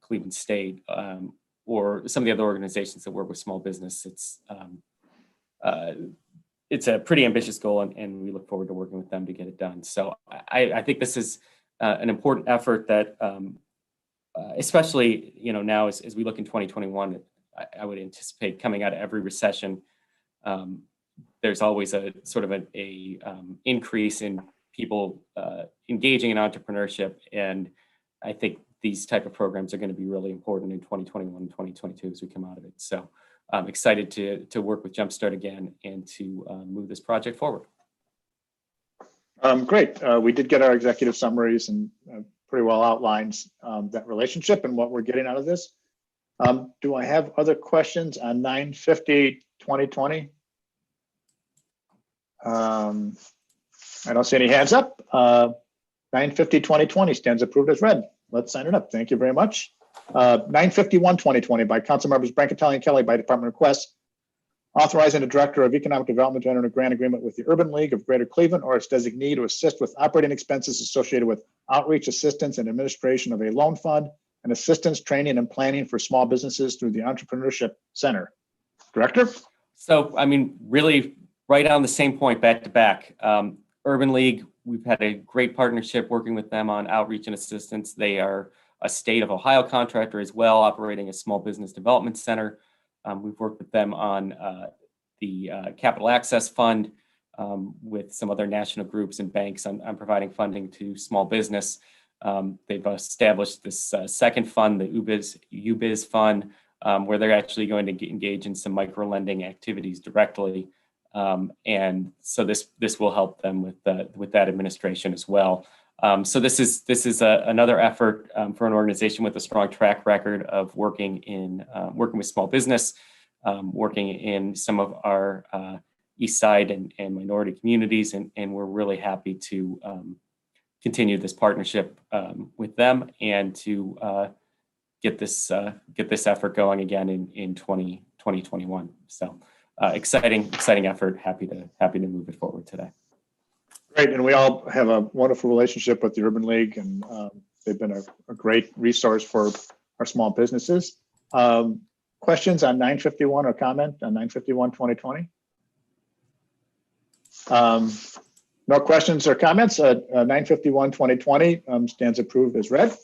Cleveland State, or some of the other organizations that work with small business. It's a pretty ambitious goal, and we look forward to working with them to get it done. So I think this is an important effort that, especially now as we look in 2021, I would anticipate coming out of every recession. There's always a sort of an increase in people engaging in entrepreneurship. And I think these type of programs are going to be really important in 2021 and 2022 as we come out of it. So I'm excited to work with Jumpstart again and to move this project forward. Great. We did get our executive summaries and pretty well outlines that relationship and what we're getting out of this. Do I have other questions on 950-2020? I don't see any hands up. 950-2020 stands approved as read. Let's sign it up. Thank you very much. 951-2020 by Council Members Brancatelli and Kelly by department request, authorizing the Director of Economic Development to enter a grant agreement with the Urban League of Greater Cleveland or its designee to assist with operating expenses associated with outreach, assistance, and administration of a loan fund and assistance, training, and planning for small businesses through the Entrepreneurship Center. Director? So, I mean, really right on the same point, back to back. Urban League, we've had a great partnership working with them on outreach and assistance. They are a state of Ohio contractor as well, operating a small business development center. We've worked with them on the Capital Access Fund with some other national groups and banks on providing funding to small business. They've established this second fund, the UBiz Fund, where they're actually going to engage in some micro lending activities directly. And so this will help them with that administration as well. So this is another effort for an organization with a strong track record of working with small business, working in some of our East Side and minority communities, and we're really happy to continue this partnership with them and to get this effort going again in 2021. So exciting effort. Happy to move it forward today. Great, and we all have a wonderful relationship with the Urban League, and they've been a great resource for our small businesses. Questions on 951 or comment on 951-2020? No questions or comments. 951-2020 stands approved as read.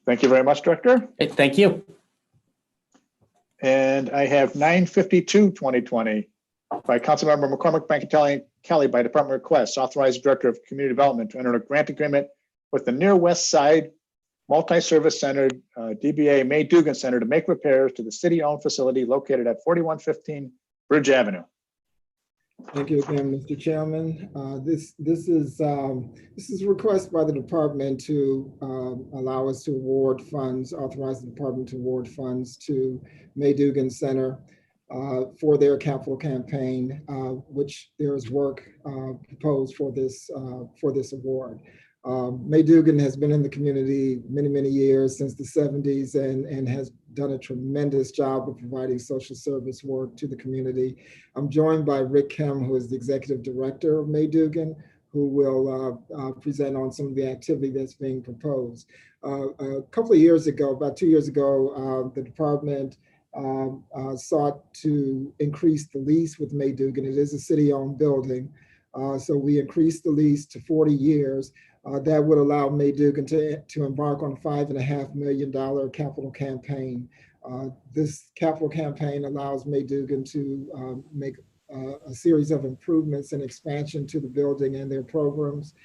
Thank you very much, Director. Thank you. And I have 952-2020 by Councilmember McCormick, Brancatelli, Kelly by department request, authorize the Director of Community Development to enter a grant agreement with the Near West Side Multi-Service Center, DBA May Dugan Center, to make repairs to the city-owned facility located at 4115 Bridge Avenue. Thank you again, Mr. Chairman. This is a request by the department to allow us to award funds, authorize the department to award funds to May Dugan Center for their capital campaign, which there is work proposed for this award. May Dugan has been in the community many years, since the 70s, and has done a tremendous job of providing social service work to the community. I'm joined by Rick Kim, who is the executive director of May Dugan, who will present on some of the activity that's being proposed. A couple of years ago, about 2 years ago, the department sought to increase the lease with May Dugan. It is a city-owned building. So we increased the lease to 40 years. That would allow May Dugan to embark on a $5.5 million capital campaign. This capital campaign allows May Dugan to make a series of improvements and expansion to the building and their programs.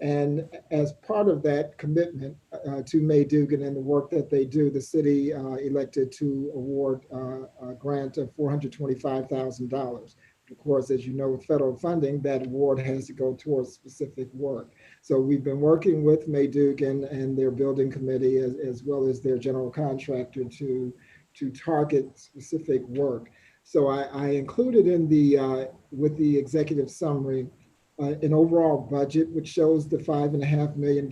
And as part of that commitment to May Dugan and the work that they do, the city elected to award a grant of $425,000. Of course, as you know, with federal funding, that award has to go towards specific work. So we've been working with May Dugan and their building committee, as well as their general contractor, to target specific work. So I included in with the executive summary an overall budget, which shows the $5.5 million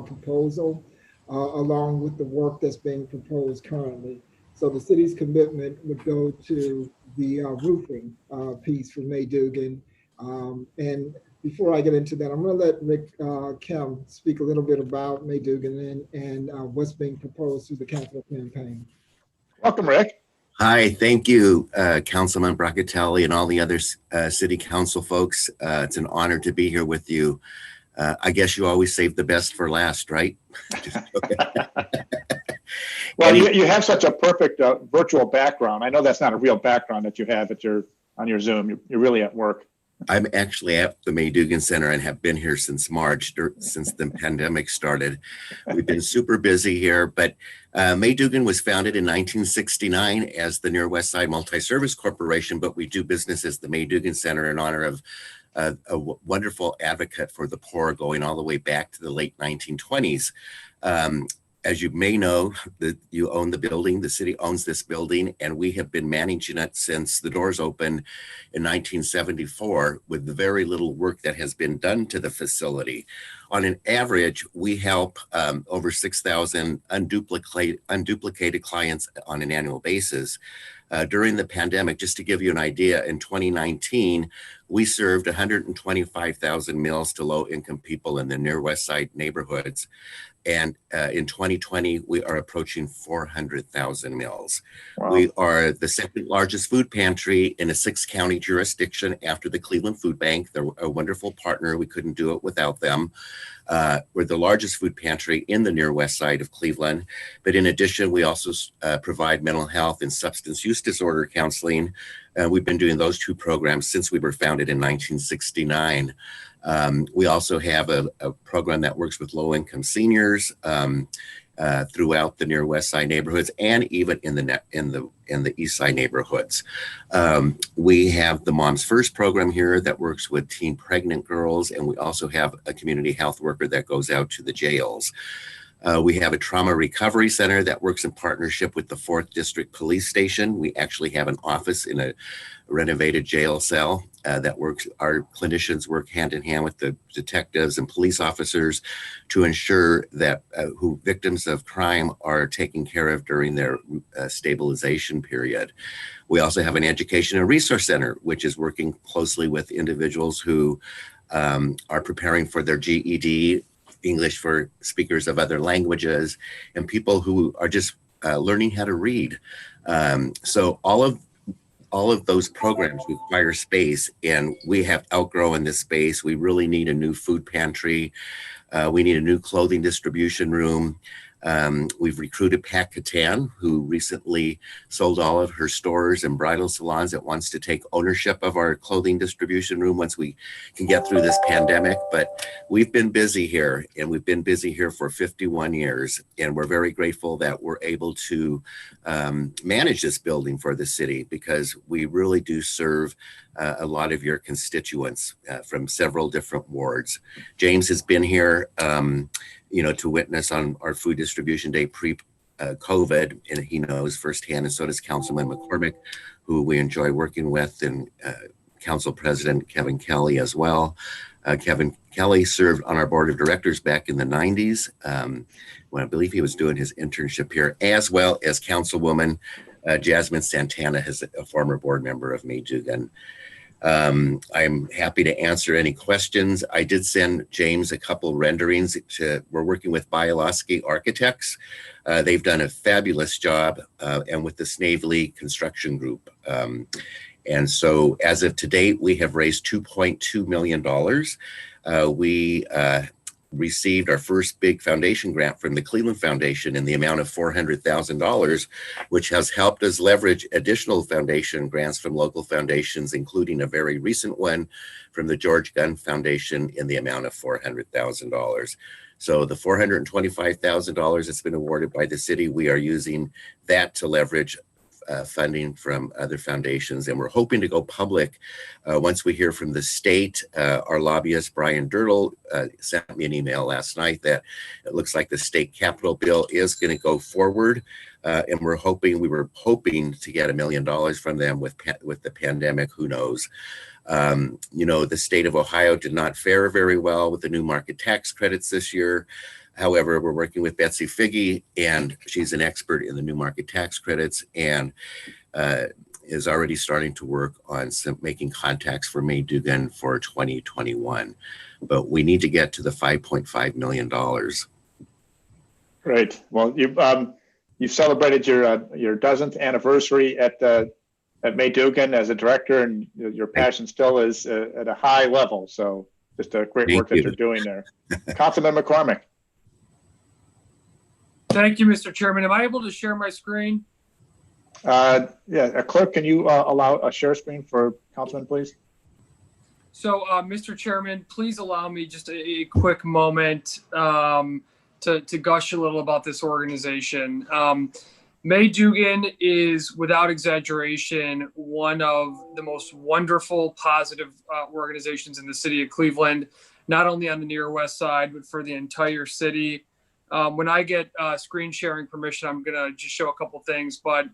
proposal, along with the work that's being proposed currently. So the city's commitment would go to the roofing piece for May Dugan. And before I get into that, I'm going to let Rick Kim speak a little bit about May Dugan and what's being proposed through the capital campaign. Welcome, Rick. Hi, thank you, Councilman Brancatelli and all the other city council folks. It's an honor to be here with you. I guess you always save the best for last, right? Well, you have such a perfect virtual background. I know that's not a real background that you have on your Zoom. You're really at work. I'm actually at the May Dugan Center and have been here since March, since the pandemic started. We've been super busy here, but May Dugan was founded in 1969 as the Near West Side Multi-Service Corporation, but we do business as the May Dugan Center in honor of a wonderful advocate for the poor going all the way back to the late 1920s. As you may know, you own the building, the city owns this building, and we have been managing it since the doors opened in 1974 with the very little work that has been done to the facility. On an average, we help over 6,000 unduplicated clients on an annual basis. During the pandemic, just to give you an idea, in 2019, we served 125,000 meals to low-income people in the Near West Side neighborhoods. And in 2020, we are approaching 400,000 meals. Wow. We are the second largest food pantry in a 6-county jurisdiction after the Cleveland Food Bank. They're a wonderful partner. We couldn't do it without them. We're the largest food pantry in the Near West Side of Cleveland. But in addition, we also provide mental health and substance use disorder counseling. We've been doing those 2 programs since we were founded in 1969. We also have a program that works with low-income seniors throughout the Near West Side neighborhoods and even in the East Side neighborhoods. We have the Moms First program here that works with teen pregnant girls, and we also have a community health worker that goes out to the jails. We have a trauma recovery center that works in partnership with the 4th District Police Station. We actually have an office in a renovated jail cell that works. Our clinicians work hand in hand with the detectives and police officers to ensure that victims of crime are taken care of during their stabilization period. We also have an education and resource center, which is working closely with individuals who are preparing for their GED, English for speakers of other languages, and people who are just learning how to read. So all of those programs require space, and we have outgrown this space. We really need a new food pantry. We need a new clothing distribution room. We've recruited Pat Catan, who recently sold all of her stores and bridal salons, that wants to take ownership of our clothing distribution room once we can get through this pandemic. But we've been busy here, and we've been busy here for 51 years. And we're very grateful that we're able to manage this building for the city, because we really do serve a lot of your constituents from several different wards. James has been here to witness on our food distribution day pre-COVID, and he knows firsthand, and so does Councilman McCormick, who we enjoy working with, and Council President Kevin Kelly as well. Kevin Kelly served on our board of directors back in the 90s, when I believe he was doing his internship here, as well as Councilwoman Jasmine Santana, is a former board member of May Dugan. I'm happy to answer any questions. I did send James a couple renderings. We're working with Bialowski Architects. They've done a fabulous job, and with the Snavely Construction Group. And so as of to date, we have raised $2.2 million. We received our first big foundation grant from the Cleveland Foundation in the amount of $400,000, which has helped us leverage additional foundation grants from local foundations, including a very recent one from the George Gunn Foundation in the amount of $400,000. So the $425,000 that's been awarded by the city, we are using that to leverage funding from other foundations, and we're hoping to go public once we hear from the state. Our lobbyist Brian Dirtle sent me an email last night that it looks like the state capital bill is going to go forward, and we were hoping to get $1 million from them. With the pandemic, who knows? The state of Ohio did not fare very well with the new market tax credits this year. However, we're working with Betsy Figge, and she's an expert in the new market tax credits, and is already starting to work on making contacts for May Dugan for 2021. But we need to get to the $5.5 million. Great. Well, you've celebrated your dozenth anniversary at May Dugan as a director, and your passion still is at a high level. So just a great work that you're doing there. Councilman McCormick. Thank you, Mr. Chairman. Am I able to share my screen? Yeah, clerk, can you allow a share screen for Councilman, please? So, Mr. Chairman, please allow me just a quick moment to gush a little about this organization. May Dugan is, without exaggeration, one of the most wonderful, positive organizations in the city of Cleveland, not only on the Near West Side, but for the entire city. When I get screen sharing permission, I'm going to just show a couple things, but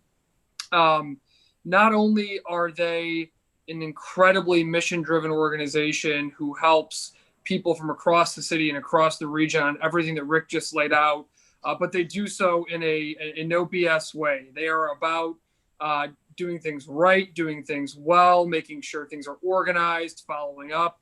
not only are they an incredibly mission-driven organization who helps people from across the city and across the region on everything that Rick just laid out, but they do so in a no BS way. They are about doing things right, doing things well, making sure things are organized, following up.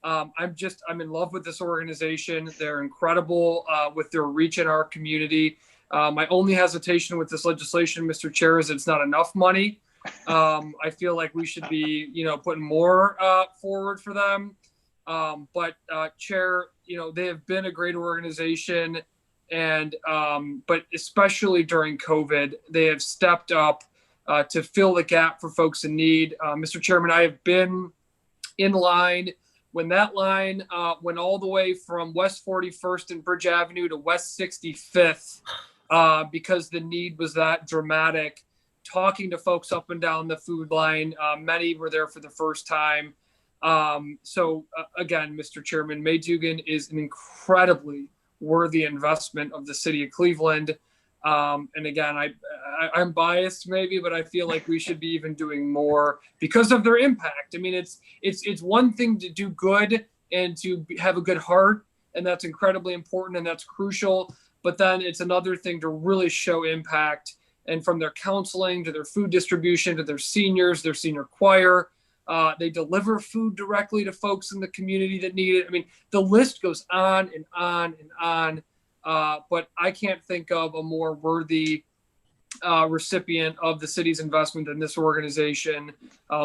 I'm in love with this organization. They're incredible with their reach in our community. My only hesitation with this legislation, Mr. Chair, is it's not enough money. I feel like we should be, putting more forward for them. But Chair, they have been a great organization, and but especially during COVID, they have stepped up to fill the gap for folks in need. Mr. Chairman, I have been in line when that line went all the way from West 41st and Bridge Avenue to West 65th because the need was that dramatic. Talking to folks up and down the food line, many were there for the first time. So again, Mr. Chairman, May Dugan is an incredibly worthy investment of the city of Cleveland. And again, I'm biased maybe, but I feel like we should be even doing more because of their impact. I mean, it's one thing to do good and to have a good heart, and that's incredibly important and that's crucial. But then it's another thing to really show impact. And from their counseling to their food distribution to their seniors, their senior choir, they deliver food directly to folks in the community that need it. I mean, the list goes on and on and on. But I can't think of a more worthy recipient of the city's investment than this organization.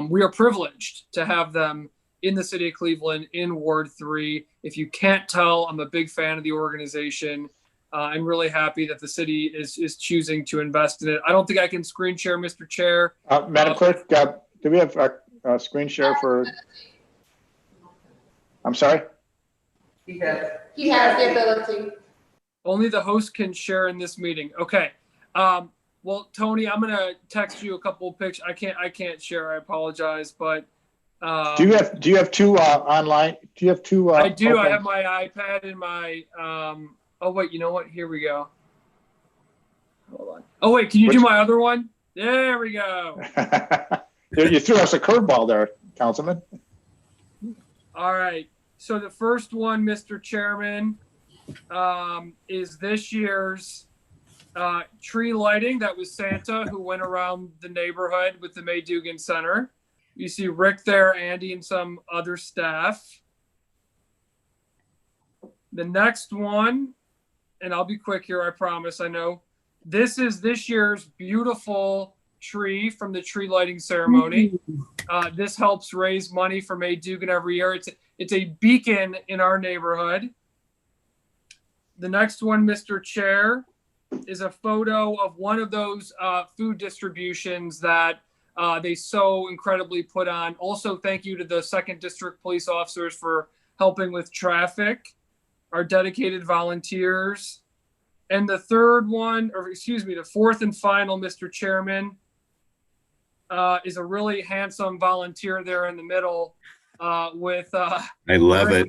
We are privileged to have them in the city of Cleveland in Ward 3. If you can't tell, I'm a big fan of the organization. I'm really happy that the city is choosing to invest in it. I don't think I can screen share, Mr. Chair. Madam Clerk, do we have a screen share for? I'm sorry? He has the ability. Only the host can share in this meeting. Okay. Well, Tony, I'm gonna text you a couple of pictures. I can't share. I apologize, but do you have two online? Do you have two? I do. Okay. I have my iPad and my. Oh wait, you know what? Here we go. Hold on. Oh wait, can you do my other one? There we go. You threw us a curveball there, Councilman. All right. So the first one, Mr. Chairman, is this year's tree lighting. That was Santa who went around the neighborhood with the May Dugan Center. You see Rick there, Andy, and some other staff. The next one, and I'll be quick here, I promise, I know. This is this year's beautiful tree from the tree lighting ceremony. This helps raise money for May Dugan every year. It's a beacon in our neighborhood. The next one, Mr. Chair, is a photo of one of those food distributions that they so incredibly put on. Also, thank you to the 2nd District police officers for helping with traffic, our dedicated volunteers. And the third one, or excuse me, the fourth and final, Mr. Chairman, is a really handsome volunteer there in the middle with I love it.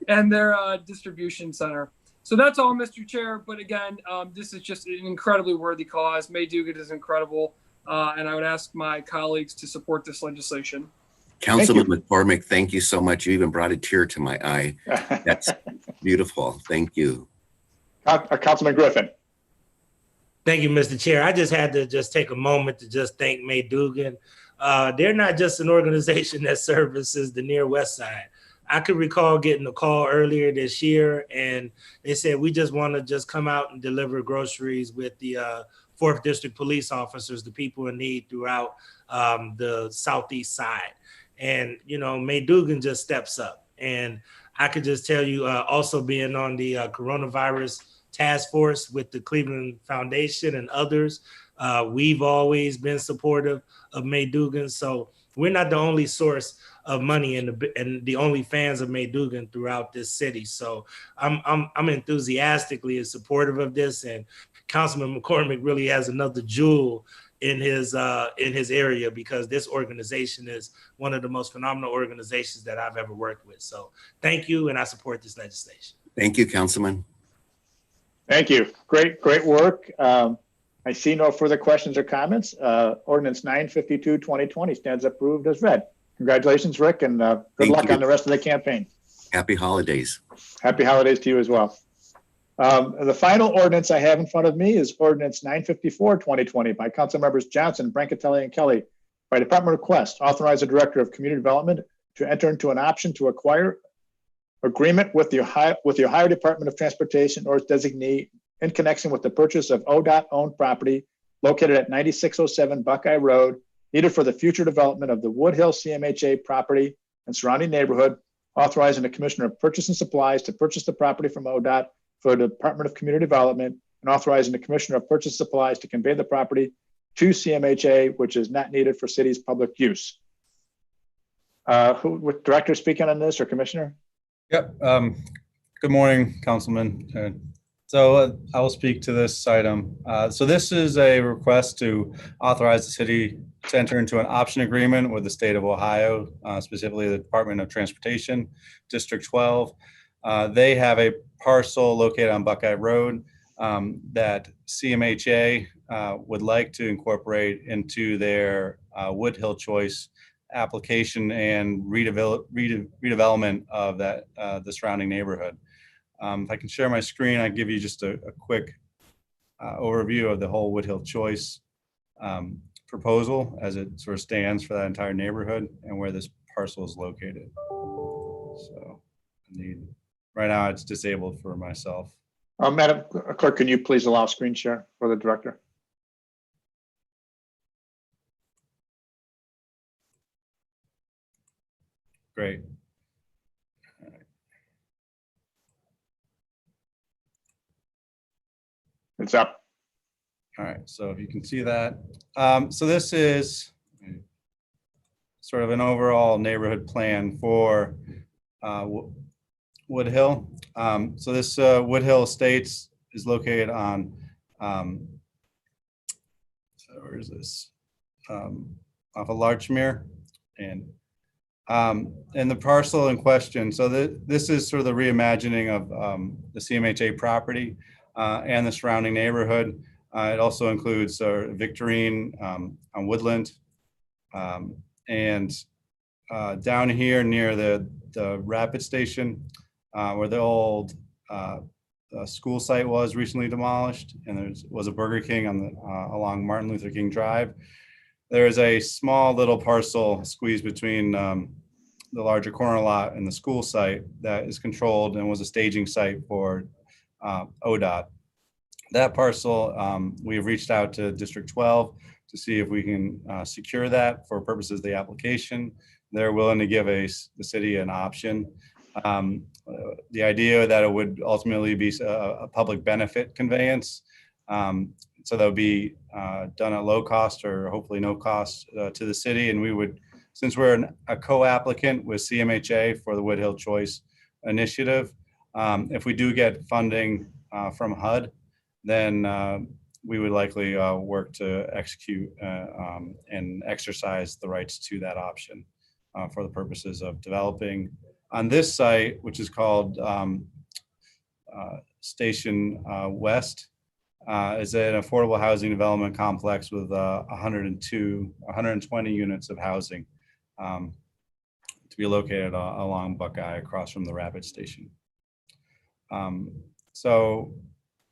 and their distribution center. So that's all, Mr. Chair. But again, this is just an incredibly worthy cause. May Dugan is incredible. And I would ask my colleagues to support this legislation. Councilman McCormick, thank you so much. You even brought a tear to my eye. That's beautiful. Thank you. Councilman Griffin. Thank you, Mr. Chair. I just had to take a moment to just thank May Dugan. They're not just an organization that services the Near West Side. I could recall getting a call earlier this year, and they said, we just want to just come out and deliver groceries with the 4th District police officers, the people in need throughout the Southeast side. And, May Dugan just steps up. And I could just tell you, also being on the coronavirus task force with the Cleveland Foundation and others, we've always been supportive of May Dugan. So we're not the only source of money and the only fans of Maydugan throughout this city. So I'm enthusiastically supportive of this, and Councilman McCormick really has another jewel in his area, because this organization is one of the most phenomenal organizations that I've ever worked with. So thank you, and I support this legislation. Thank you, Councilman. Thank you. Great work. I see no further questions or comments. Ordinance 952, 2020 stands approved as read. Congratulations, Rick, and good Thank luck you. on the rest of the campaign. Happy holidays. Happy holidays to you as well. The final ordinance I have in front of me is Ordinance 954, 2020 by Council Members Johnson, Brancatelli, and Kelly. By department request, authorize the Director of Community Development to enter into an option to acquire agreement with the Ohio Department of Transportation or its designee in connection with the purchase of ODOT owned property located at 9607 Buckeye Road, needed for the future development of the Wood Hill CMHA property and surrounding neighborhood, authorizing the Commissioner of Purchase and Supplies to purchase the property from ODOT for the Department of Community Development, and authorizing the Commissioner of Purchase and Supplies to convey the property to CMHA, which is not needed for city's public use. With Director speaking on this, or Commissioner? Yep. Good morning, Councilman. So I will speak to this item. So this is a request to authorize the city to enter into an option agreement with the state of Ohio, specifically the Department of Transportation, District 12. They have a parcel located on Buckeye Road that CMHA would like to incorporate into their Wood Hill Choice application and redevelopment of that the surrounding neighborhood. If I can share my screen, I'll give you just a quick overview of the whole Wood Hill Choice proposal as it sort of stands for that entire neighborhood and where this parcel is located. So right now it's disabled for myself. Madam Clerk, can you please allow screen share for the Director? Great. It's up. All right, so if you can see that. So this is sort of an overall neighborhood plan for Wood Hill. So this Wood Hill Estates is located on, where is this? Off of Larchmere. And the parcel in question, so this is sort of the reimagining of the CMHA property and the surrounding neighborhood. It also includes Victorine on Woodland. And down here near the rapid station where the old school site was recently demolished, and there was a Burger King on along Martin Luther King Drive. There is a small little parcel squeezed between the larger corner lot and the school site that is controlled and was a staging site for ODOT. That parcel, we have reached out to District 12 to see if we can secure that for purposes of the application. They're willing to give the city an option. The idea that it would ultimately be a public benefit conveyance. So that would be done at low cost or hopefully no cost to the city. And we would, since we're a co-applicant with CMHA for the Wood Hill Choice Initiative, if we do get funding from HUD, then we would likely work to execute and exercise the rights to that option for the purposes of developing on this site, which is called Station West. Is an affordable housing development complex with 120 units of housing to be located along Buckeye across from the Rapid Station. So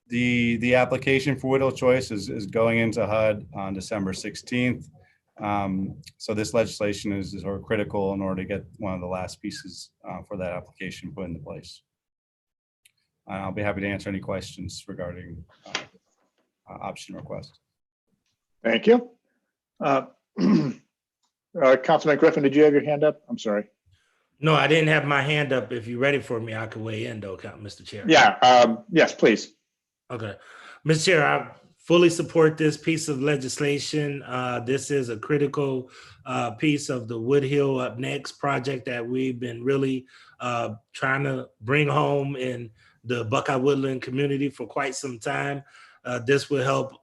the application for Wood Hill Choice is going into HUD on December 16th. So this legislation is sort of critical in order to get one of the last pieces for that application put into place. I'll be happy to answer any questions regarding option request. Thank you. Councilman Griffin, did you have your hand up? I'm sorry. No, I didn't have my hand up. If you're ready for me, I can weigh in though, Mr. Chair. Yeah, yes, please. Okay. Mr. Chair, fully support this piece of legislation. This is a critical piece of the Woodhill Up Next project that we've been really trying to bring home in the Buckeye Woodland community for quite some time. This will help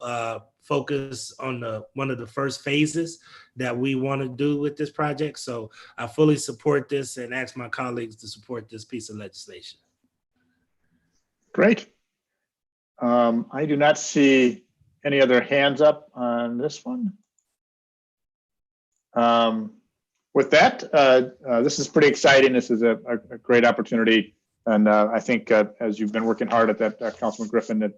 focus on one of the first phases that we want to do with this project. So I fully support this and ask my colleagues to support this piece of legislation. Great. I do not see any other hands up on this one. With that, this is pretty exciting. This is a great opportunity. And I think as you've been working hard at that, Councilman Griffin, that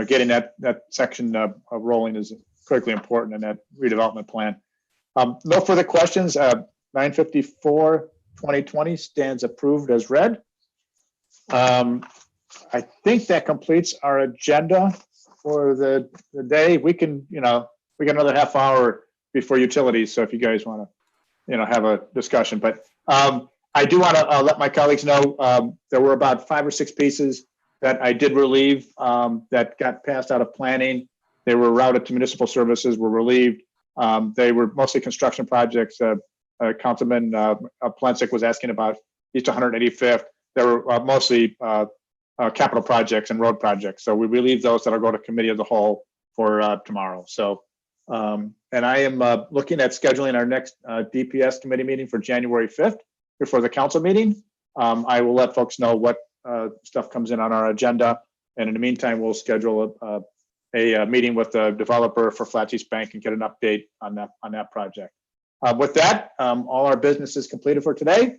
getting that section rolling is critically important in that redevelopment plan. No further questions. 954-2020 stands approved as read. I think that completes our agenda for the day. We can, we got another half hour before utilities. So if you guys want to, have a discussion, but I do want to let my colleagues know there were about 5 or 6 pieces that I did relieve that got passed out of planning. They were routed to municipal services, were relieved. They were mostly construction projects. Councilman Plensick was asking about East 185th. They were mostly capital projects and road projects. So we relieved those that'll go to committee of the whole for tomorrow. So, and I am looking at scheduling our next DPS committee meeting for January 5th before the council meeting. I will let folks know what stuff comes in on our agenda. And in the meantime, we'll schedule a meeting with the developer for Flats East Bank and get an update on that project. With that, all our business is completed for today.